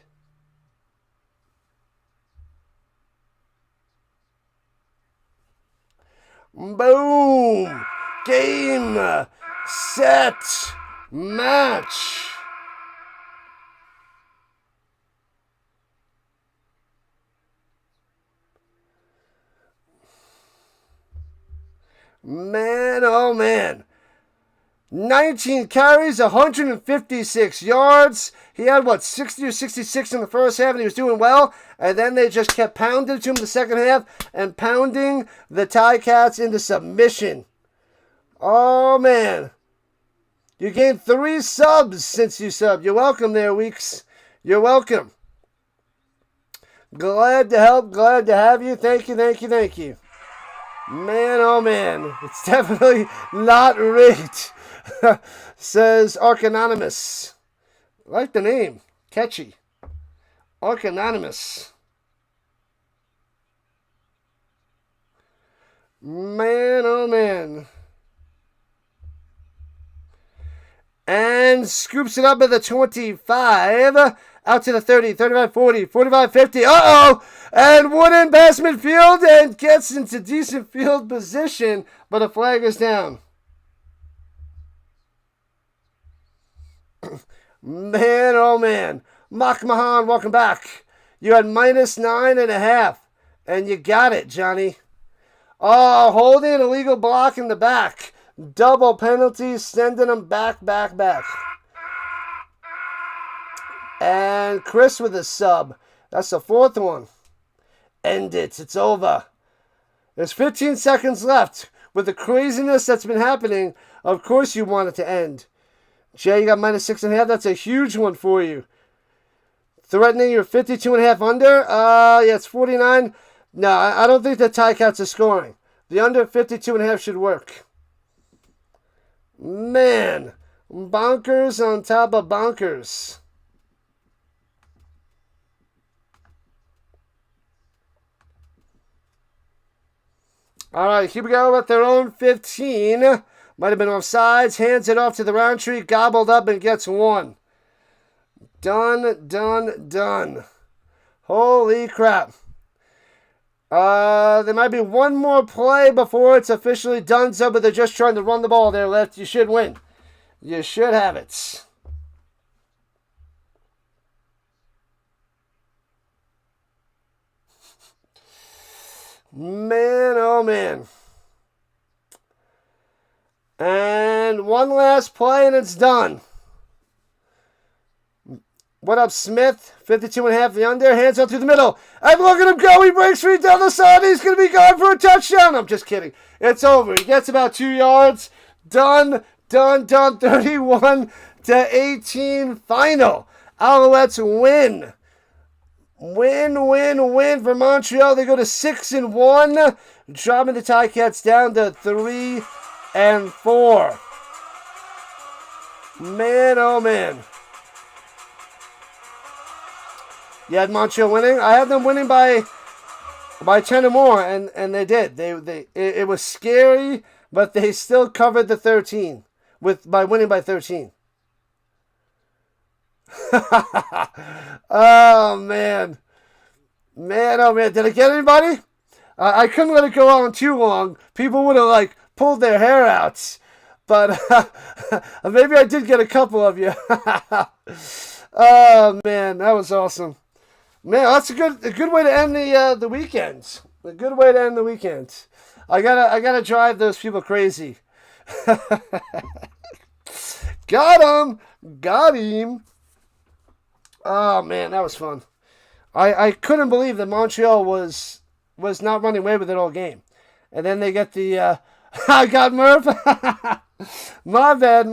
Speaker 1: Boom. Game. Set. Match. Man, oh man. 19 carries, 156 yards. He had, 60 or 66 in the first half, and he was doing well. And then they just kept pounding to him the second half and pounding the Ticats into submission. Oh, man. You gained 3 subs since you subbed. You're welcome there, Weeks. You're welcome. Glad to help. Glad to have you. Thank you. Man, oh, man. It's definitely not rigged. Says Arcanonymous. I like the name. Catchy. Arcanonymous. Man, oh man. And scoops it up at the 25. Out to the 30, 35, 40, 45, 50. Uh-oh! And Wooden pass midfield and gets into decent field position, but a flag is down. Man, oh man. Mach Mahan, welcome back. You had -9.5, and you got it, Johnny. Oh, holding illegal block in the back. Double penalty, sending them back. And Chris with a sub. That's the 4th one. End it. It's over. There's 15 seconds left. With the craziness that's been happening, of course you want it to end. Jay, you got -6.5. That's a huge one for you. Threatening your 52.5 under. Yeah, it's 49. No, I don't think the Ticats are scoring. The under 52.5 should work. Man, bonkers on top of bonkers. All right, here we go at their own 15. Might have been offsides. Hands it off to the Roundtree. Gobbled up and gets 1. Done. Holy crap. There might be one more play before it's officially done, so, but they're just trying to run the ball there, left. You should win. You should have it. Man, oh man. And one last play and it's done. What up, Smith? 52.5 the under. Hands up through the middle. And look at him go. He breaks free down the side. He's going to be gone for a touchdown. I'm just kidding. It's over. He gets about 2 yards. Done. 31-18 final. Alouettes win. Win for Montreal. They go to 6-1. Dropping the Ticats down to 3-4. Man, oh man. You had Montreal winning. I had them winning by 10 or more, and they did. It was scary, but they still covered the 13 by winning by 13. Oh man, oh man! Did I get anybody? I couldn't let it go on too long. People would have pulled their hair out, but maybe I did get a couple of you. Oh man, that was awesome. Man, that's a good way to end the weekend. A good way to end the weekend. I gotta drive those people crazy. Got him. Oh man, that was fun. I couldn't believe that Montreal was not running away with it all game, and then they get the I got Murph. My bad.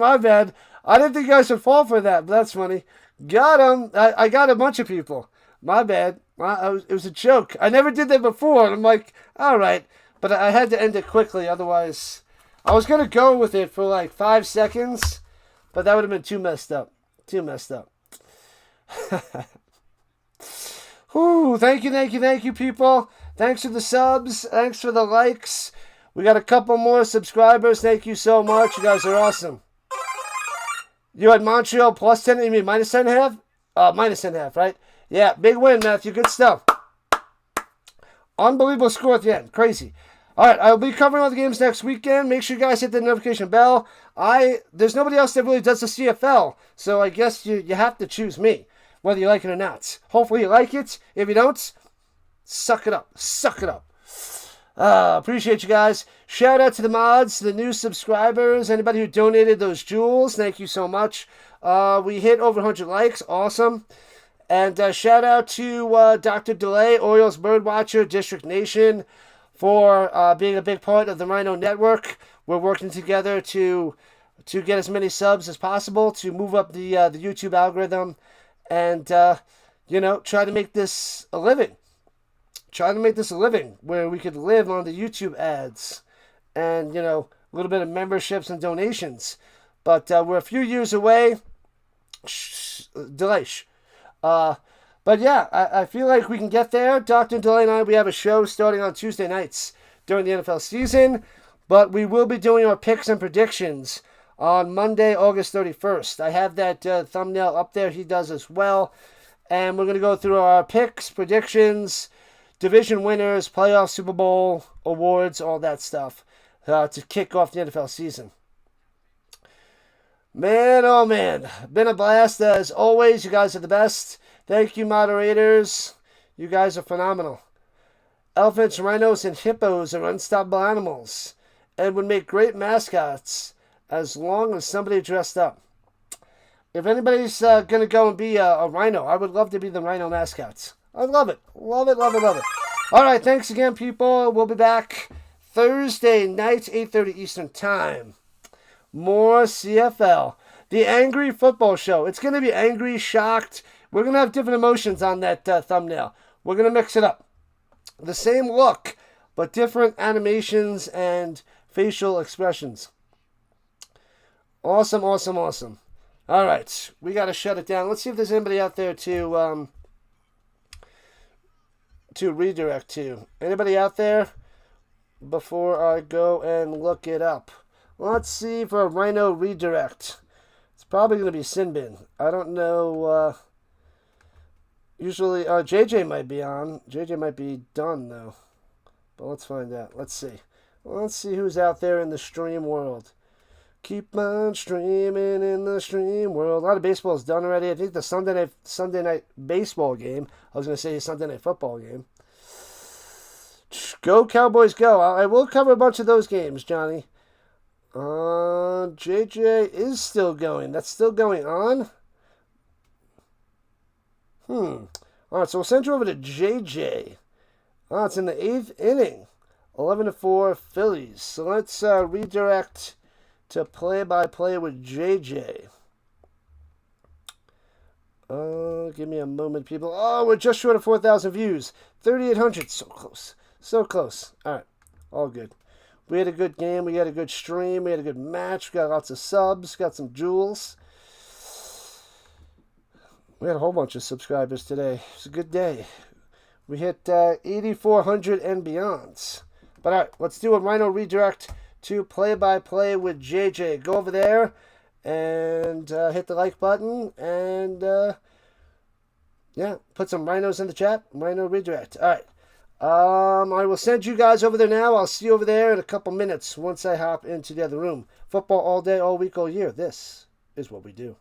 Speaker 1: I didn't think you guys would fall for that, but that's funny. Got him. I got a bunch of people. My bad. It was a joke. I never did that before. And I'm like, all right. But I had to end it quickly. Otherwise, I was going to go with it for 5 seconds. But that would have been too messed up. Whew, thank you, people. Thanks for the subs. Thanks for the likes. We got a couple more subscribers. Thank you so much. You guys are awesome. You had Montreal plus 10. You mean minus 10.5? Minus 10.5, right? Yeah, big win, Matthew. Good stuff. Unbelievable score at the end. Crazy. All right, I'll be covering all the games next weekend. Make sure you guys hit the notification bell. There's nobody else that really does the CFL, so I guess you have to choose me, whether you like it or not. Hopefully you like it. If you don't, suck it up. Appreciate you guys. Shout out to the mods, the new subscribers, anybody who donated those jewels. Thank you so much. We hit over 100 likes. Awesome. And shout out to Dr. Delay, Orioles Birdwatcher, District Nation, for being a big part of the Rhino Network. We're working together to get as many subs as possible to move up the YouTube algorithm and, try to make this a living. Where we could live on the YouTube ads and, a little bit of memberships and donations. But we're a few years away. Delay. But yeah, I feel like we can get there. Dr. Delay and I, we have a show starting on Tuesday nights during the NFL season, but we will be doing our picks and predictions on Monday, August 31st. I have that thumbnail up there. He does as well. And we're going to go through our picks, predictions, division winners, playoff, Super Bowl, awards, all that stuff to kick off the NFL season. Man, oh man, been a blast as always. You guys are the best. Thank you, moderators. You guys are phenomenal. Elephants, rhinos, and hippos are unstoppable animals and would make great mascots as long as somebody dressed up. If anybody's going to go and be a rhino, I would love to be the rhino mascots. I love it. Love it. All right, thanks again, people. We'll be back Thursday night, 8:30 Eastern Time. More CFL. The Angry Football Show. It's going to be angry, shocked. We're going to have different emotions on that thumbnail. We're going to mix it up. The same look, but different animations and facial expressions. Awesome. All right, we got to shut it down. Let's see if there's anybody out there to redirect to. Anybody out there before I go and look it up? Let's see for a Rhino redirect. It's probably going to be Sinbin. I don't know Usually, JJ might be on. JJ might be done, though. But let's find out. Let's see. Let's see who's out there in the stream world. Keep on streaming in the stream world. A lot of baseball is done already. I think the Sunday night baseball game. I was going to say Sunday night football game. Go Cowboys, go! I will cover a bunch of those games, Johnny. JJ is still going. That's still going on. All right, so we'll send you over to JJ. It's in the 8th inning. 11-4 Phillies. So let's redirect to play-by-play with JJ. Give me a moment, people. Oh, we're just short of 4,000 views. 3,800. So close. So close. All right. All good. We had a good game. We had a good stream. We had a good match. We got lots of subs. Got some jewels. We had a whole bunch of subscribers today. It was a good day. We hit 8,400 and beyond. But all right, let's do a Rhino redirect to play-by-play with JJ. Go over there and hit the like button. And, yeah, put some Rhinos in the chat. Rhino redirect. All right. I will send you guys over there now. I'll see you over there in a couple minutes once I hop into the other room. Football all day, all week, all year. This is what we do.